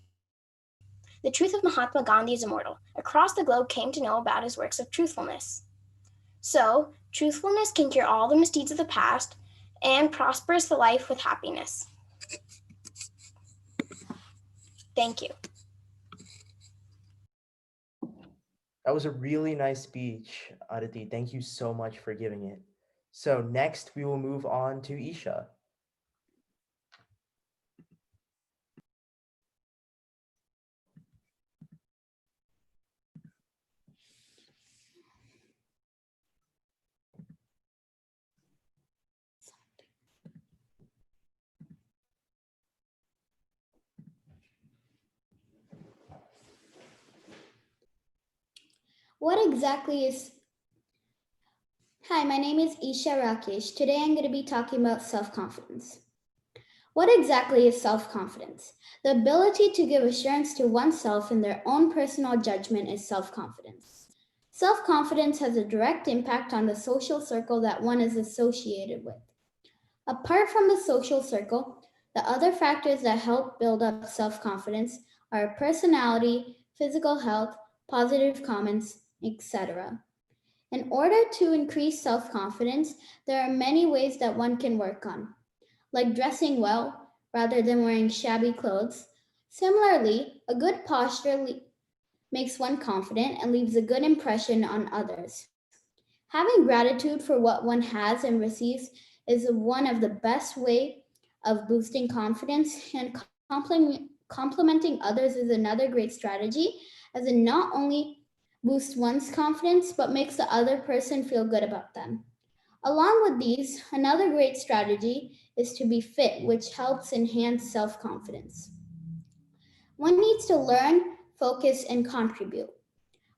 The truth of Mahatma Gandhi is immortal. Across the globe came to know about his works of truthfulness. So, truthfulness can cure all the misdeeds of the past and prospers the life with happiness. Thank you. That was a really nice speech, Aditi. Thank you so much for giving it. So next we will move on to Isha. What exactly is... Hi, my name is Isha Rakesh. Today I'm going to be talking about self-confidence. What exactly is self-confidence? The ability to give assurance to oneself in their own personal judgment is self-confidence. Self-confidence has a direct impact on the social circle that one is associated with. Apart from the social circle, the other factors that help build up self-confidence are personality, physical health, positive comments, etc. In order to increase self-confidence, there are many ways that one can work on, like dressing well rather than wearing shabby clothes. Similarly, a good posture makes one confident and leaves a good impression on others. Having gratitude for what one has and receives is one of the best way of boosting confidence, and complimenting others is another great strategy, as it not only boosts one's confidence but makes the other person feel good about them. Along with these, another great strategy is to be fit, which helps enhance self-confidence. One needs to learn, focus, and contribute.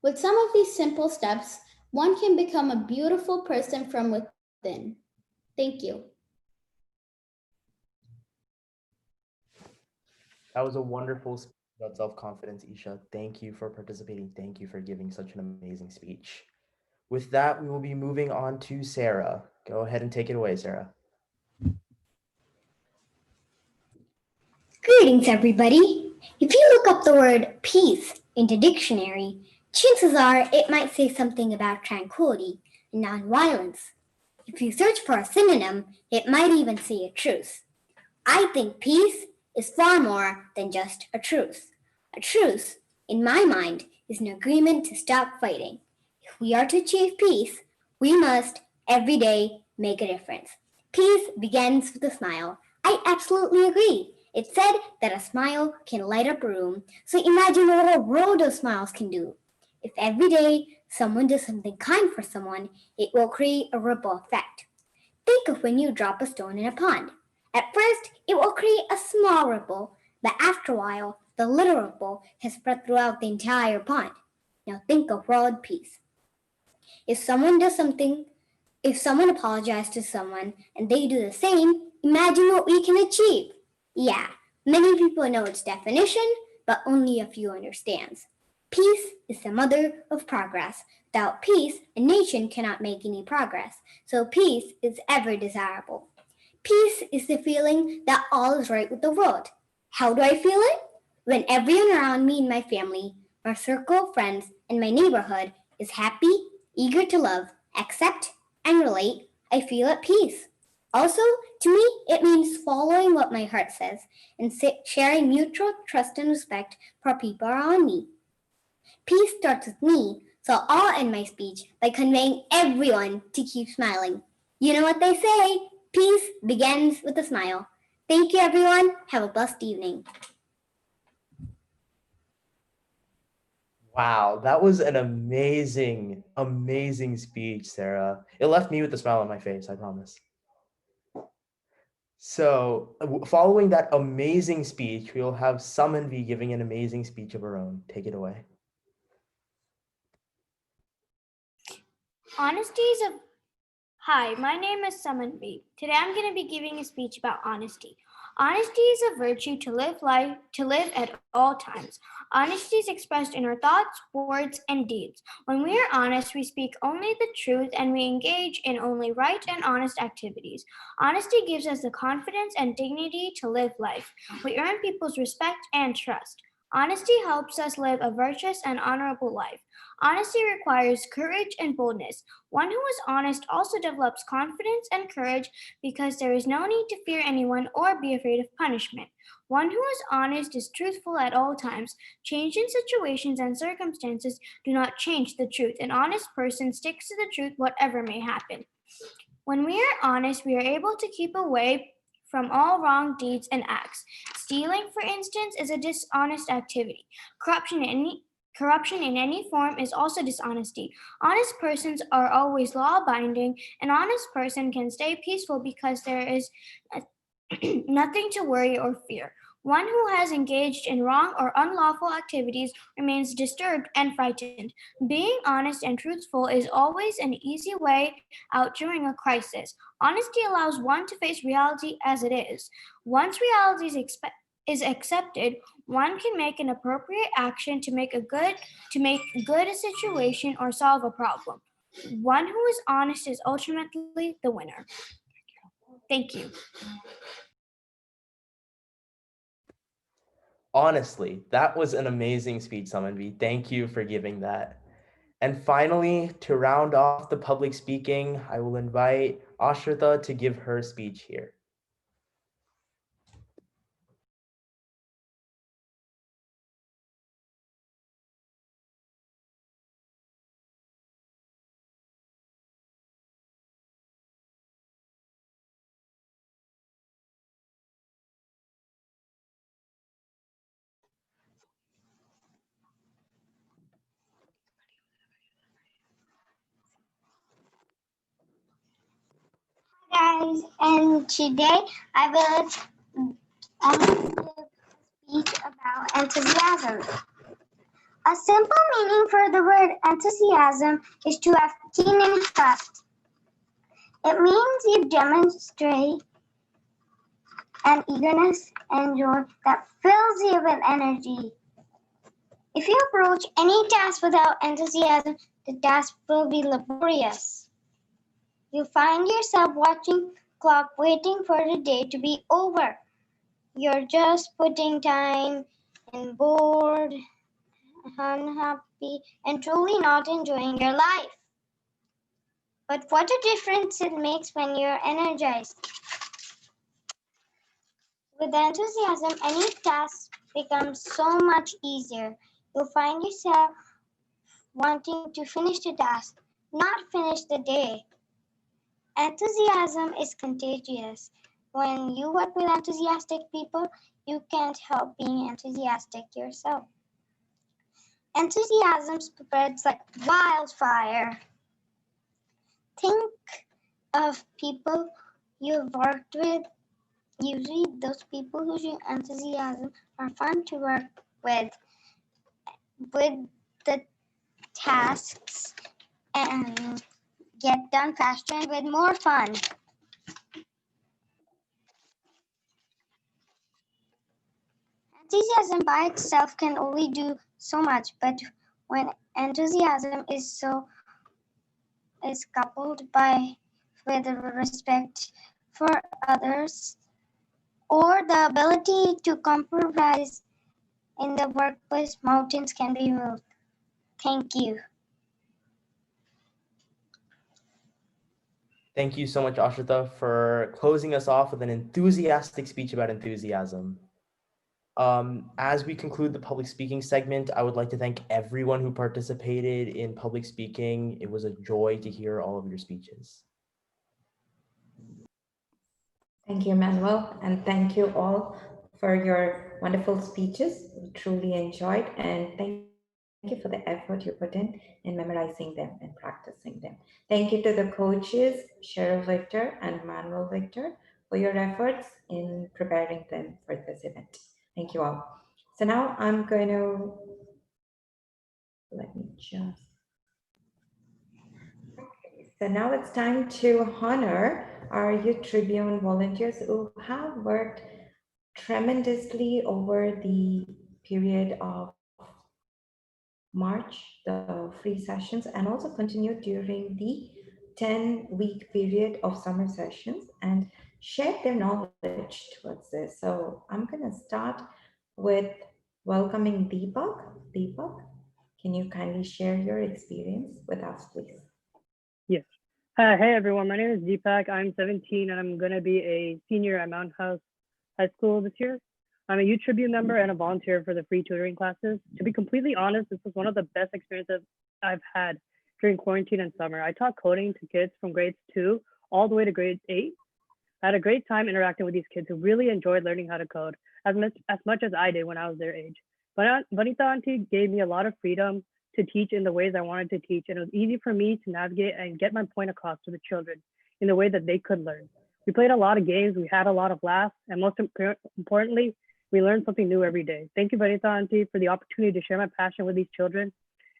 With some of these simple steps, one can become a beautiful person from within. Thank you. That was a wonderful speech about self-confidence, Isha. Thank you for participating. Thank you for giving such an amazing speech. With that, we will be moving on to Sarah. Go ahead and take it away, Sarah. Greetings, everybody. If you look up the word peace into dictionary, chances are it might say something about tranquility and nonviolence. If you search for a synonym, it might even say a truce. I think peace is far more than just a truce. A truce, in my mind, is an agreement to stop fighting. If we are to achieve peace, we must, every day, make a difference. Peace begins with a smile. I absolutely agree. It said that a smile can light up a room, so imagine what a world of smiles can do. If every day someone does something kind for someone, it will create a ripple effect. Think of when you drop a stone in a pond. At first, it will create a small ripple, but after a while, the little ripple has spread throughout the entire pond. Now think of world peace. If someone apologizes to someone and they do the same, imagine what we can achieve. Yeah, many people know its definition, but only a few understands. Peace is the mother of progress. Without peace, a nation cannot make any progress. So peace is ever desirable. Peace is the feeling that all is right with the world. How do I feel it? When everyone around me and my family, my circle of friends, and my neighborhood is happy, eager to love, accept, and relate, I feel at peace. Also, to me, it means following what my heart says and sharing mutual trust and respect for people around me. Peace starts with me, so I'll end my speech by conveying everyone to keep smiling. You know what they say, peace begins with a smile. Thank you, everyone. Have a blessed evening. Wow, that was an amazing, amazing speech, Sarah. It left me with a smile on my face, I promise. So, following that amazing speech, we'll have Sumanvi giving an amazing speech of her own. Take it away. Honesty is a Hi, my name is Samanvi. Today I'm going to be giving a speech about honesty. Honesty is a virtue to live at all times. Honesty is expressed in our thoughts, words, and deeds. When we are honest, we speak only the truth and we engage in only right and honest activities. Honesty gives us the confidence and dignity to live life. We earn people's respect and trust. Honesty helps us live a virtuous and honorable life. Honesty requires courage and boldness. One who is honest also develops confidence and courage because there is no need to fear anyone or be afraid of punishment. One who is honest is truthful at all times. Changing situations and circumstances do not change the truth. An honest person sticks to the truth whatever may happen. When we are honest, we are able to keep away from all wrong deeds and acts. Stealing, for instance, is a dishonest activity. Corruption in any form is also dishonesty. Honest persons are always law-abiding. An honest person can stay peaceful because there is nothing to worry or fear. One who has engaged in wrong or unlawful activities remains disturbed and frightened. Being honest and truthful is always an easy way out during a crisis. Honesty allows one to face reality as it is. Once reality is accepted, one can make an appropriate action to make good a situation or solve a problem. One who is honest is ultimately the winner. Thank you. Honestly, that was an amazing speech, Samanvi. Thank you for giving that. And finally, to round off the public speaking, I will invite Ashrita to give her speech here. Guys, and today I will speak about enthusiasm. A simple meaning for the word enthusiasm is to have keen interest. It means you demonstrate an eagerness and joy that fills you with energy. If you approach any task without enthusiasm, the task will be laborious. You find yourself watching the clock waiting for the day to be over. You're just putting time in, bored, unhappy, and truly not enjoying your life. But what a difference it makes when you're energized. With enthusiasm, any task becomes so much easier. You'll find yourself wanting to finish the task, not finish the day. Enthusiasm is contagious. When you work with enthusiastic people, you can't help being enthusiastic yourself. Enthusiasm spreads like wildfire. Think of people you've worked with. Usually those people who show enthusiasm are fun to work with the tasks and get done faster and with more fun. Enthusiasm by itself can only do so much, but when enthusiasm is coupled with respect for others or the ability to compromise in the workplace, mountains can be moved. Thank you. Thank you so much, Ashrita, for closing us off with an enthusiastic speech about enthusiasm. As we conclude the public speaking segment, I would like to thank everyone who participated in public speaking. It was a joy to hear all of your speeches. Thank you, Manuel, and thank you all for your wonderful speeches. We truly enjoyed, and thank you for the effort you put in memorizing them and practicing them. Thank you to the coaches, Cheryl Victor and Manuel Victor, for your efforts in preparing them for this event. Thank you all. So now I'm going to, let me just, so now it's time to honor our Youth Tribune volunteers who have worked tremendously over the period of March, the free sessions, and also continued during the 10-week period of summer sessions and shared their knowledge towards this. So I'm going to start with welcoming Deepak. Deepak, can you kindly share your experience with us, please? Yes. Hey everyone, my name is Deepak. I'm 17 and I'm going to be a senior at Mountain House High School this year. I'm a Youth Tribune member and a volunteer for the free tutoring classes. To be completely honest, this was one of the best experiences I've had during quarantine and summer. I taught coding to kids from grades 2 all the way to grade 8. I had a great time interacting with these kids who really enjoyed learning how to code as much as I did when I was their age. But Vanita Auntie gave me a lot of freedom to teach in the ways I wanted to teach, and it was easy for me to navigate and get my point across to the children in the way that they could learn. We played a lot of games, we had a lot of laughs, and most importantly, we learned something new every day. Thank you, Vanita Auntie, for the opportunity to share my passion with these children,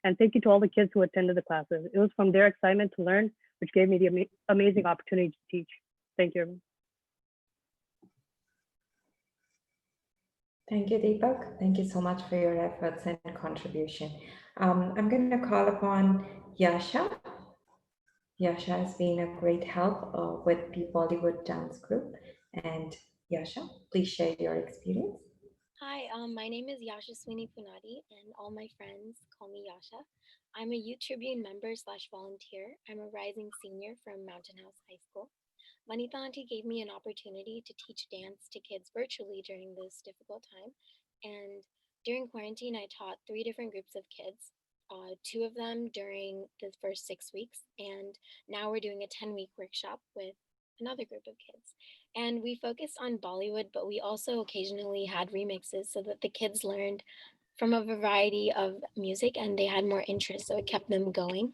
and thank you to all the kids who attended the classes. It was from their excitement to learn, which gave me the amazing opportunity to teach. Thank you, everyone. Thank you, Deepak. Thank you so much for your efforts and contribution. I'm going to call upon Yasha. Yasha has been a great help with the Bollywood dance group. And Yasha, please share your experience. Hi, my name is Yashaswini Punadi, and all my friends call me Yasha. I'm a Youth Tribune member / volunteer. I'm a rising senior from Mountain House High School. Vanita Auntie gave me an opportunity to teach dance to kids virtually during this difficult time. And during quarantine, I taught 3 different groups of kids, 2 of them during the first 6 weeks. And now we're doing a 10-week workshop with another group of kids. And we focused on Bollywood, but we also occasionally had remixes so that the kids learned from a variety of music and they had more interest, so it kept them going.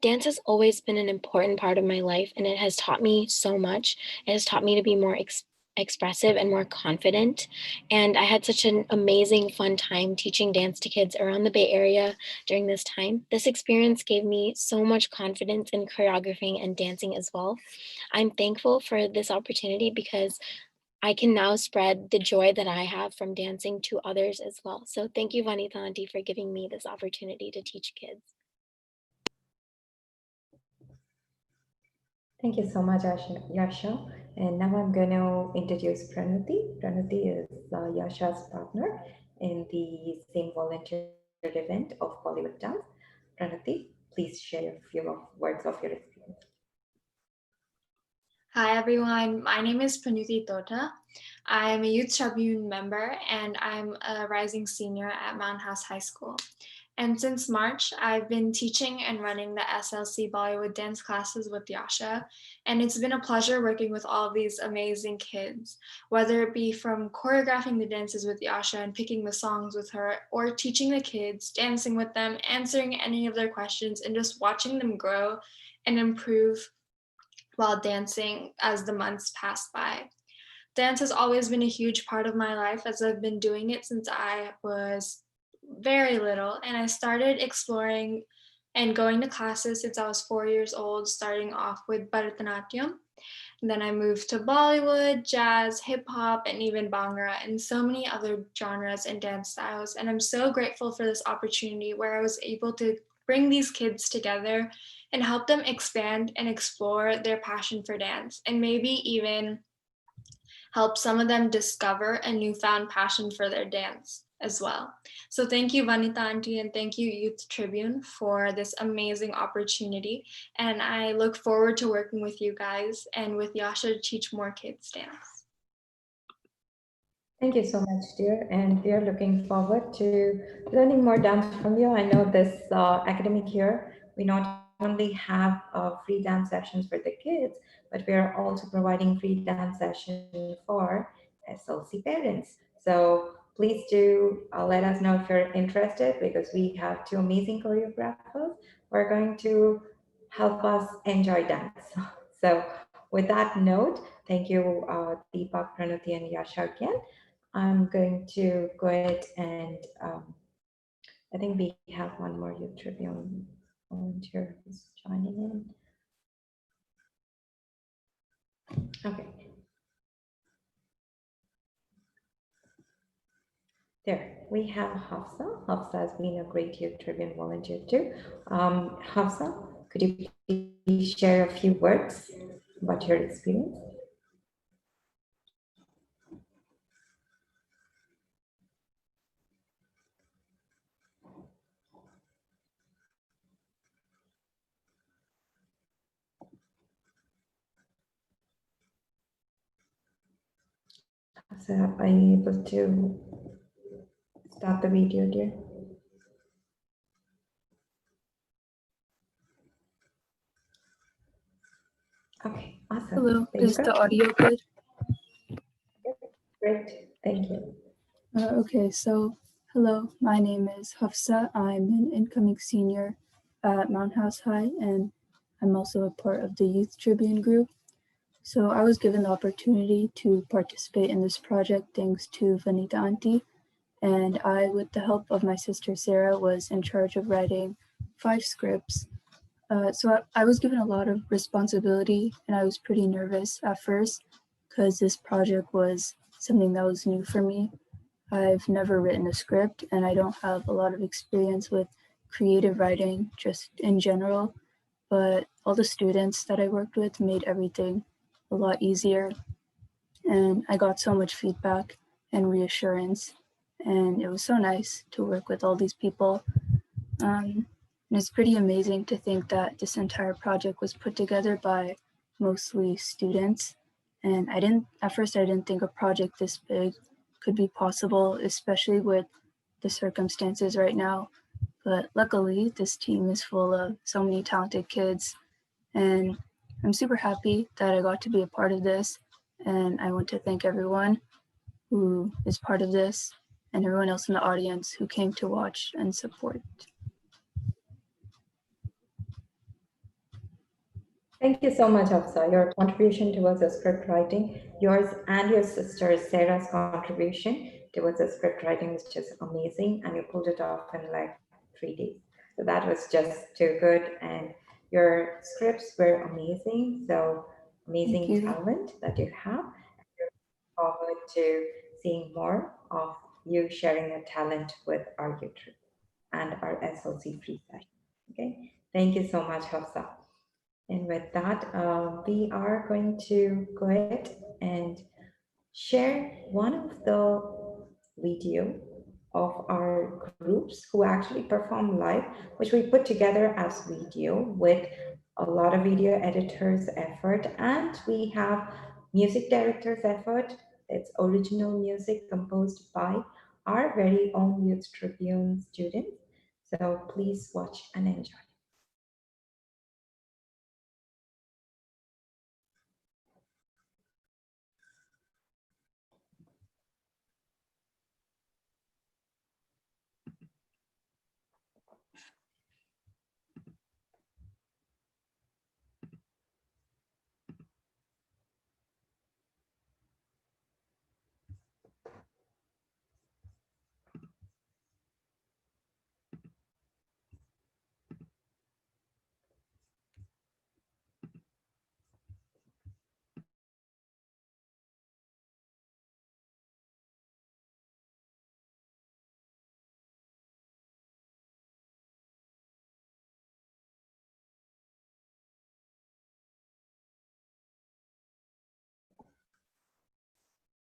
Dance has always been an important part of my life, and it has taught me so much. It has taught me to be more expressive and more confident. And I had such an amazing, fun time teaching dance to kids around the Bay Area during this time. This experience gave me so much confidence in choreographing and dancing as well. I'm thankful for this opportunity because I can now spread the joy that I have from dancing to others as well. So thank you, Vanita Auntie, for giving me this opportunity to teach kids. Thank you so much, Yasha. And now I'm going to introduce Pranati. Pranati is Yasha's partner in the same volunteer event of Bollywood Dance. Pranati, please share a few words of your experience. Hi everyone, my name is Pranuti Tota. I'm a Youth Tribune member and I'm a rising senior at Mountain House High School. And since March, I've been teaching and running the SLC Bollywood dance classes with Yasha. And it's been a pleasure working with all of these amazing kids, whether it be from choreographing the dances with Yasha and picking the songs with her, or teaching the kids, dancing with them, answering any of their questions, and just watching them grow and improve while dancing as the months pass by. Dance has always been a huge part of my life as I've been doing it since I was very little, and I started exploring and going to classes since I was 4 years old, starting off with Bharatanatyam. And then I moved to Bollywood, jazz, hip hop, and even Bhangra, and so many other genres and dance styles. And I'm so grateful for this opportunity where I was able to bring these kids together and help them expand and explore their passion for dance, and maybe even help some of them discover a newfound passion for their dance as well. So thank you, Vanita Auntie, and thank you, Youth Tribune, for this amazing opportunity. And I look forward to working with you guys and with Yasha to teach more kids dance. Thank you so much, dear. And we are looking forward to learning more dance from you. I know this academic year, we not only have free dance sessions for the kids, but we are also providing free dance session for SLC parents. So please do let us know if you're interested, because we have two amazing choreographers who are going to help us enjoy dance. So with that note, thank you, Deepak, Pranati, and Yasha again. I'm going to go ahead and I think we have one more Youth Tribune volunteer who's joining in. Okay. There, we have Hafsa. Hafsa has been a great Youth Tribune volunteer too. Hafsa, could you please share a few words about your experience? Hafsa, are you able to start the video, dear? Okay, awesome. Hello, There you is go. the audio good? Great, thank you. Okay, so hello, my name is Hafsa. I'm an incoming senior at Mount House High, and I'm also a part of the Youth Tribune group. So I was given the opportunity to participate in this project thanks to Vanita Auntie, and I, with the help of my sister Sarah, was in charge of writing 5 scripts. So I was given a lot of responsibility, and I was pretty nervous at first because this project was something that was new for me. I've never written a script, and I don't have a lot of experience with creative writing just in general, but all the students that I worked with made everything a lot easier, and I got so much feedback and reassurance, and it was so nice to work with all these people. And it's pretty amazing to think that this entire project was put together by mostly students. And at first I didn't think a project this big could be possible, especially with the circumstances right now. But luckily, this team is full of so many talented kids. And I'm super happy that I got to be a part of this. And I want to thank everyone who is part of this and everyone else in the audience who came to watch and support. Thank you so much, Hafsa. Your contribution towards the script writing, yours and your sister Sarah's contribution towards the script writing was just amazing, and you pulled it off in like 3 days. So that was just too good, and your scripts were amazing. So amazing talent that you have. I look forward to seeing more of you sharing your talent with our YouTube and our SLC free session. Okay, thank you so much, Hafsa. And with that, we are going to go ahead and share one of the video of our groups who actually perform live, which we put together as video with a lot of video editors' effort, and we have music director's effort. It's original music composed by our very own Youth Tribune students. So please watch and enjoy.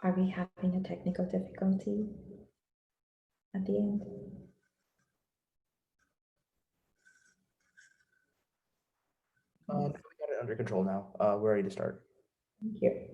Are we having a technical difficulty at the end? We got it under control now. We're ready to start. Thank you.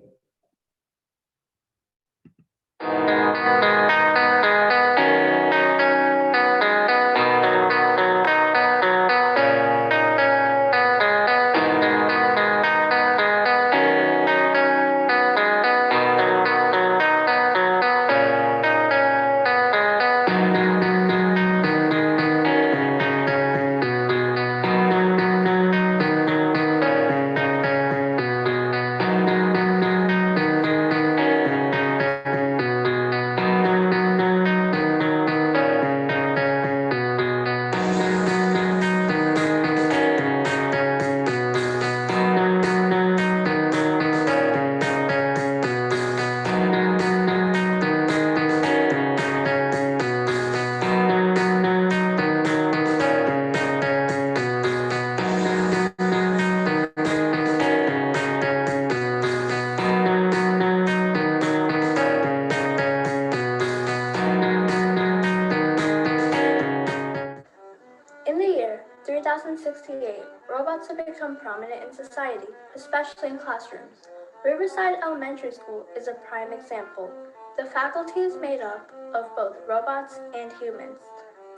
In the year 3068, robots have become prominent in society, especially in classrooms. Riverside Elementary School is a prime example. The faculty is made up of both robots and humans.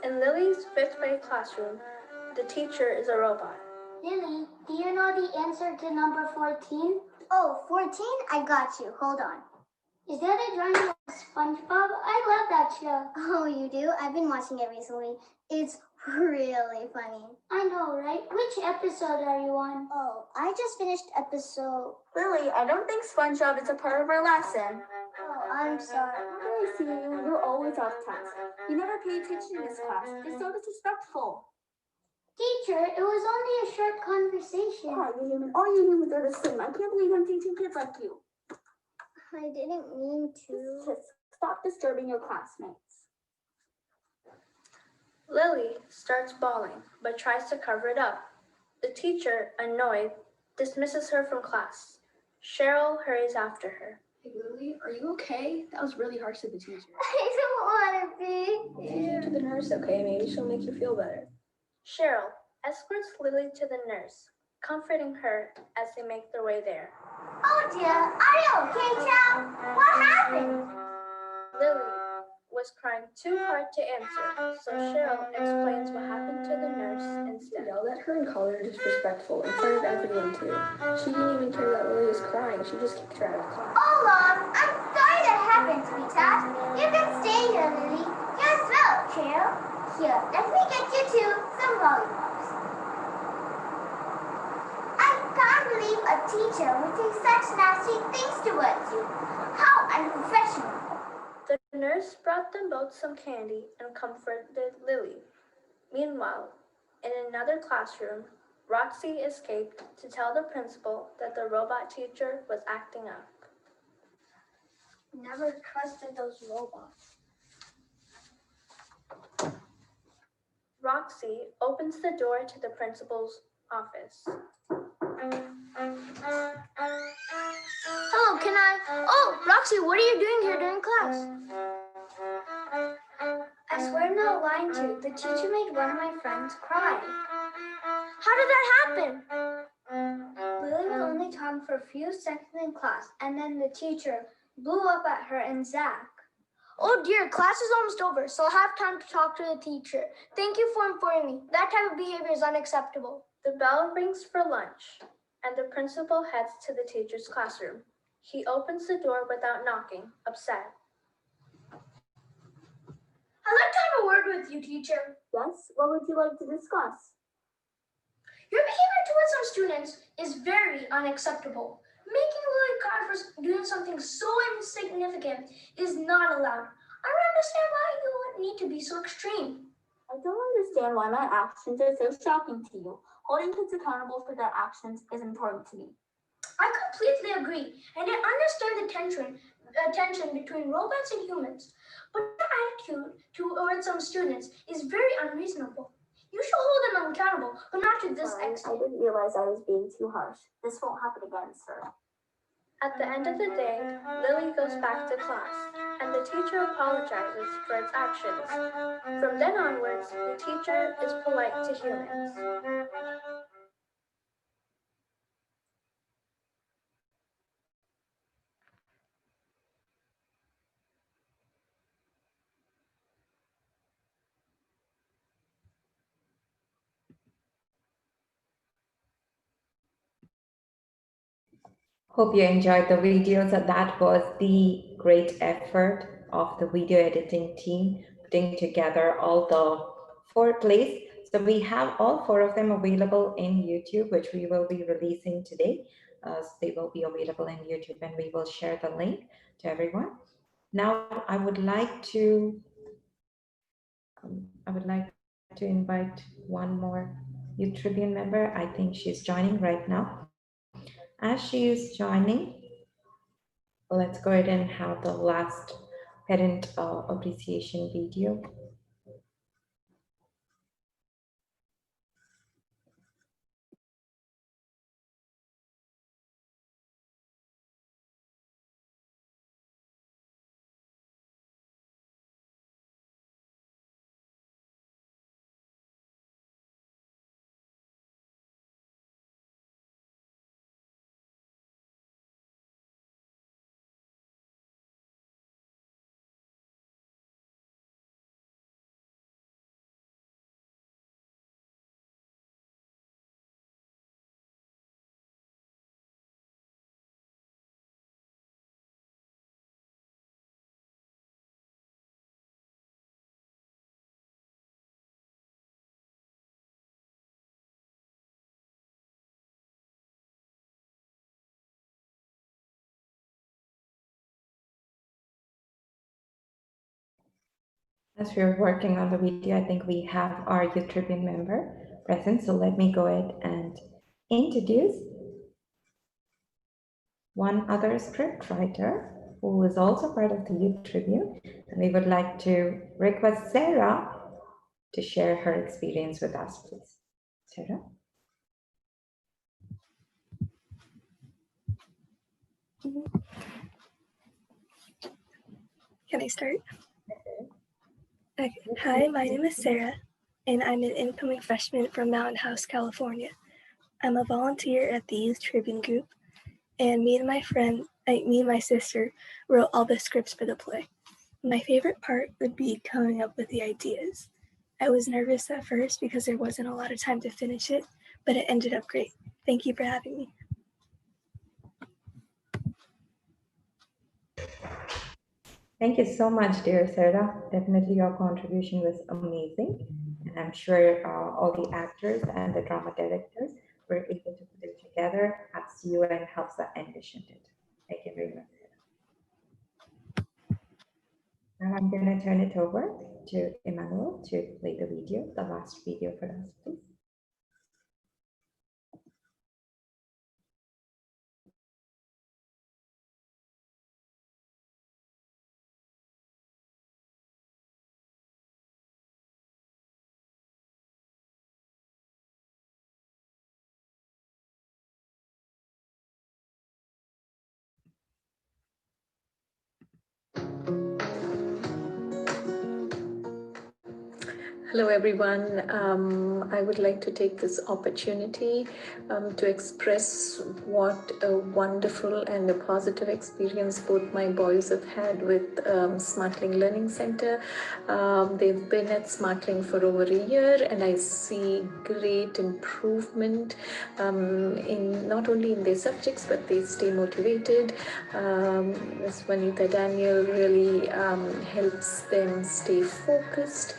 In Lily's fifth grade classroom, the teacher is a robot. Lily, do you know the answer to number 14? Oh, 14? I got you. Hold on. Is that a drawing of SpongeBob? I love that show. Oh, you do? I've been watching it recently. It's really funny. I know, right? Which episode are you on? Oh, I just finished episode... Lily, I don't think SpongeBob is a part of our lesson. Oh, I'm sorry. I see you. You're always off task. You never pay attention in this class. You're so disrespectful. Teacher, it was only a short conversation. All you humans are the same. I can't believe I'm teaching kids like you. I didn't mean to. Just stop disturbing your classmates. Lily starts bawling, but tries to cover it up. The teacher, annoyed, dismisses her from class. Cheryl hurries after her. Hey, Lily, are you okay? That was really harsh to the teacher. I don't want to be. Take you to the nurse, okay? Maybe she'll make you feel better. Cheryl escorts Lily to the nurse, comforting her as they make their way there. Oh dear, are you okay, child? What happened? Lily was crying too hard to answer, so Cheryl explains what happened to the nurse instead. Yelled at her and called her disrespectful in front of everyone too. She didn't even care that Lily was crying. She just kicked her out of class. Oh Lord, I'm sorry that happened, sweetheart. You can stay here, Lily. You're swell, Cheryl. Here, let me get you two some lollipops. I can't believe a teacher would say such nasty things towards you. How unprofessional. The nurse brought them both some candy and comforted Lily. Meanwhile, in another classroom, Roxy escaped to tell the principal that the robot teacher was acting up. Never trusted those robots. Roxy opens the door to the principal's office. Hello, can I? Oh, Roxy, what are you doing here during class? I swear I'm not lying to you. The teacher made one of my friends cry. How did that happen? Lily was only talking for a few seconds in class, and then the teacher blew up at her and Zach. Oh dear, class is almost over, so I'll have time to talk to the teacher. Thank you for informing me. That type of behavior is unacceptable. The bell rings for lunch, and the principal heads to the teacher's classroom. He opens the door without knocking, upset. I'd like to have a word with you, teacher. Yes, what would you like to discuss? Your behavior towards some students is very unacceptable. Making Lily cry for doing something so insignificant is not allowed. I don't understand why you would need to be so extreme. I don't understand why my actions are so shocking to you. Holding kids accountable for their actions is important to me. I completely agree, and I understand the tension between robots and humans. But your attitude towards some students is very unreasonable. You should hold them accountable, but not to this extent. I didn't realize I was being too harsh. This won't happen again, sir. At the end of the day, Lily goes back to class, and the teacher apologizes for its actions. From then onwards, the teacher is polite to humans. Hope you enjoyed the videos. That was the great effort of the video editing team putting together all the 4 plays. So we have all 4 of them available in YouTube, which we will be releasing today. So they will be available in YouTube, and we will share the link to everyone. Now I would like to invite one more Youth Tribune member. I think she's joining right now. As she is joining, let's go ahead and have the last parent appreciation video. As we're working on the video, I think we have our Youth Tribune member present. So let me go ahead and introduce one other script writer who is also part of the Youth Tribune. And we would like to request Sarah to share her experience with us, please. Sarah? Can I start? Okay. Hi, my name is Sarah, and I'm an incoming freshman from Mountain House, California. I'm a volunteer at the Youth Tribune Group, and me and my sister wrote all the scripts for the play. My favorite part would be coming up with the ideas. I was nervous at first because there wasn't a lot of time to finish it, but it ended up great. Thank you for having me. Thank you so much, dear Sarah. Definitely your contribution was amazing. And I'm sure all the actors and the drama directors were able to put it together as you and Hafsa envisioned it. Thank you very much. Now I'm going to turn it over to Emmanuel to play the video, the last video for us, please. Hello, everyone. I would like to take this opportunity to express what a wonderful and a positive experience both my boys have had with Smartling Learning Center. They've been at Smartling for over a year, and I see great improvement in not only in their subjects, but they stay motivated. Ms. Vanita Daniel really helps them stay focused.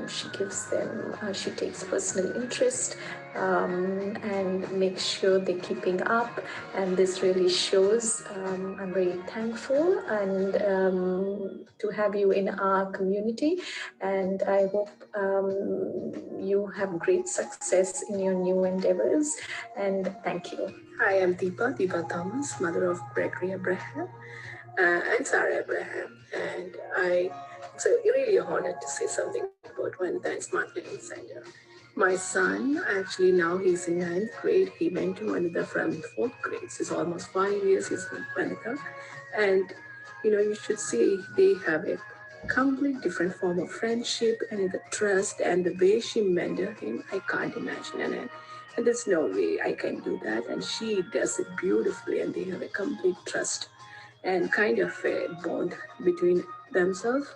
She gives them, she takes personal interest and makes sure they're keeping up, and this really shows. I'm very thankful and to have you in our community, and I hope you have great success in your new endeavors, and thank you. Hi, I'm Deepa Thomas, mother of Gregory Abraham and Sarah Abraham, and it's really honored to say something about Vanita and Smart Learning Center. My son, actually now he's in ninth grade. He went to Vanita from fourth grade. It's almost 5 years he's with Vanita. And you should see they have a complete different form of friendship and the trust and the way she mentored him. I can't imagine. And there's no way I can do that. And she does it beautifully and they have a complete trust and kind of a bond between themselves.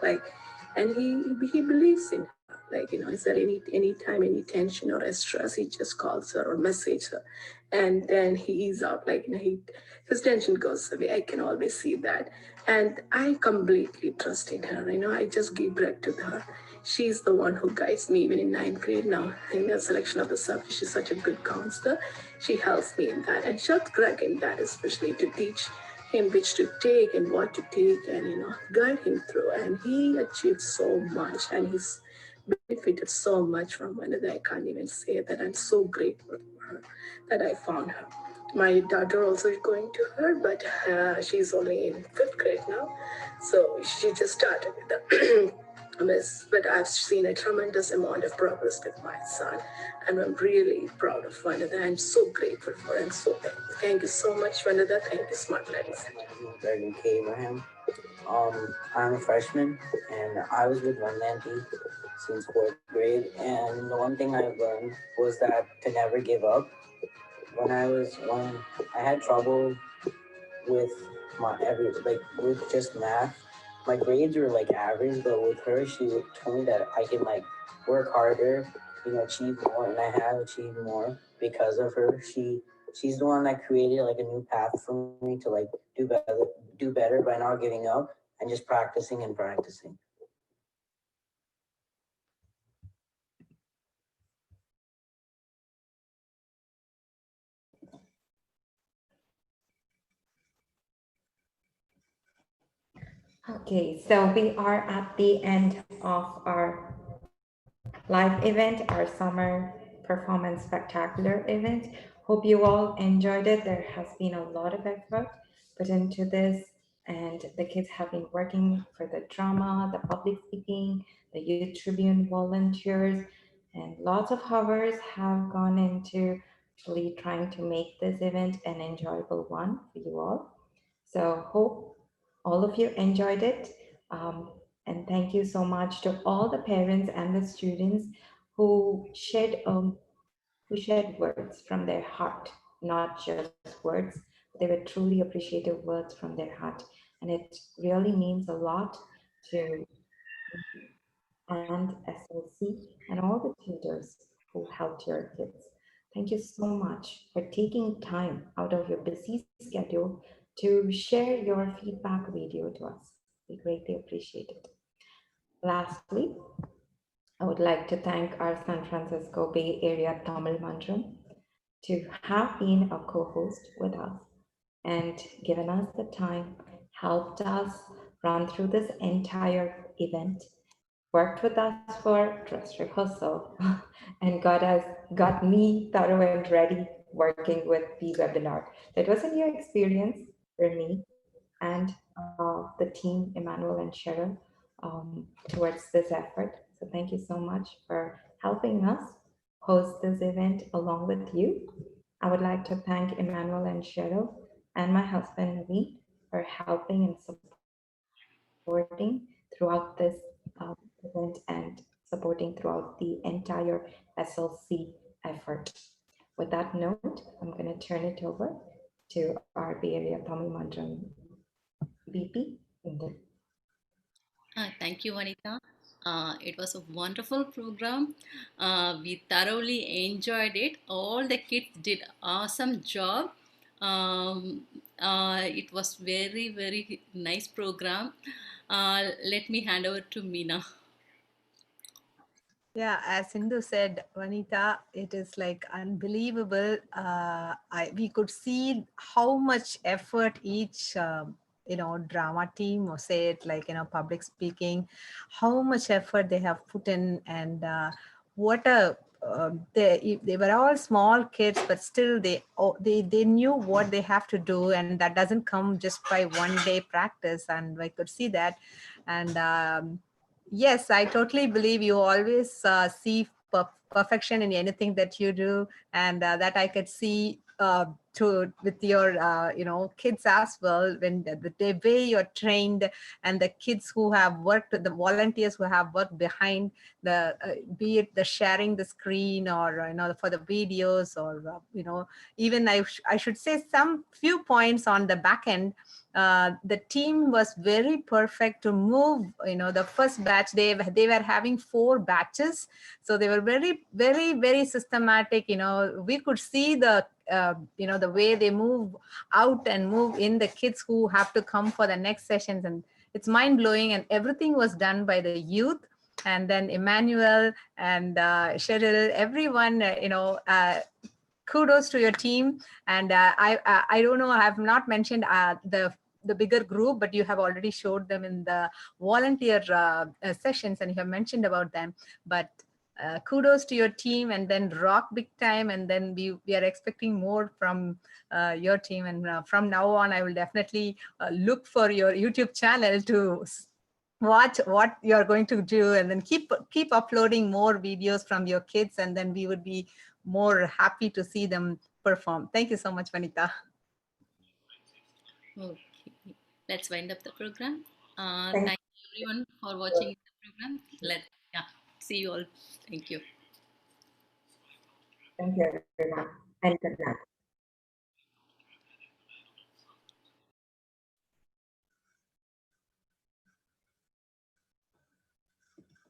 And he believes in her. Is there any time, any tension or a stress, he just calls her or messages her, and then he is out. His tension goes away. I can always see that, and I completely trust in her. I just give breath to her. She's the one who guides me even in ninth grade now in the selection of the subject. She's such a good counselor. She helps me in that, and she'll crack in that, especially to teach him which to take and what to take and guide him through, and he achieved so much and he's benefited so much from Vanessa. I can't even say that. I'm so grateful for her that I found her. My daughter also is going to her, but she's only in fifth grade now, so she just started with the miss. But I've seen a tremendous amount of progress with my son, and I'm really proud of Vanessa. I'm so grateful for him. So thank you so much, Vanessa. Thank you, Smart Learning Center. Dragon K. Abraham. I'm a freshman and I was with Vanlanti since fourth grade. And the one thing I learned was that to never give up. When I had trouble with with just math, my grades were average, but with her, she told me that I can work harder, achieve more, and I have achieved more because of her. She's the one that created a new path for me to do better by not giving up and just practicing and practicing. Okay, so we are at the end of our live event, our summer performance spectacular event. Hope you all enjoyed it. There has been a lot of effort put into this, and the kids have been working for the drama, the public speaking, the Youth Tribune volunteers, and lots of hours have gone into really trying to make this event an enjoyable one for you all. So hope all of you enjoyed it. And thank you so much to all the parents and the students who shared words from their heart, not just words. They were truly appreciative words from their heart. And it really means a lot to and SLC and all the tutors who helped your kids. Thank you so much for taking time out of your busy schedule to share your feedback video to us. We greatly appreciate it. Lastly, I would like to thank our San Francisco Bay Area Tamil Mandram to have been a co-host with us and given us the time, helped us run through this entire event, worked with us for dress rehearsal, and got me thorough and ready working with the webinar. That was a new experience for me and the team, Emmanuel and Cheryl, towards this effort. So thank you so much for helping us host this event along with you. I would like to thank Emmanuel and Cheryl and my husband Naveen for helping and supporting throughout this event and supporting throughout the entire SLC effort. With that note, I'm going to turn it over to our Bay Area Tamil Mandram BP. Thank you, Vanita. It was a wonderful program. We thoroughly enjoyed it. All the kids did awesome job. It was very, very nice program. Let me hand over to Meena. Yeah, as Sindhu said, Vanita, it is unbelievable. We could see how much effort each drama team, or say it public speaking, how much effort they have put in, and what a they were all small kids, but still they knew what they have to do, and that doesn't come just by one day practice, and I could see that. And yes, I totally believe you always see perfection in anything that you do, and that I could see with your kids as well, when the way you're trained, and the kids who have worked, the volunteers who have worked behind the be it the sharing the screen, or for the videos, or even I should say some few points on the back end. The team was very perfect to move. The first batch, they were having 4 batches, so they were very, very, very systematic. We could see the the way they move out and move in, the kids who have to come for the next sessions, and it's mind blowing. And everything was done by the youth, and then Emmanuel and Cheryl, everyone. Kudos to your team. And I don't know, I have not mentioned the bigger group, but you have already showed them in the volunteer sessions, and you have mentioned about them. But kudos to your team, and then rock big time. And then we are expecting more from your team. And from now on, I will definitely look for your YouTube channel to watch what you're going to do, and then keep uploading more videos from your kids, and then we would be more happy to see them perform. Thank you so much, Vanita. Okay, let's wind up the program. Thank you everyone for watching the program. See you all. Thank you. Thank you, everyone, and good night.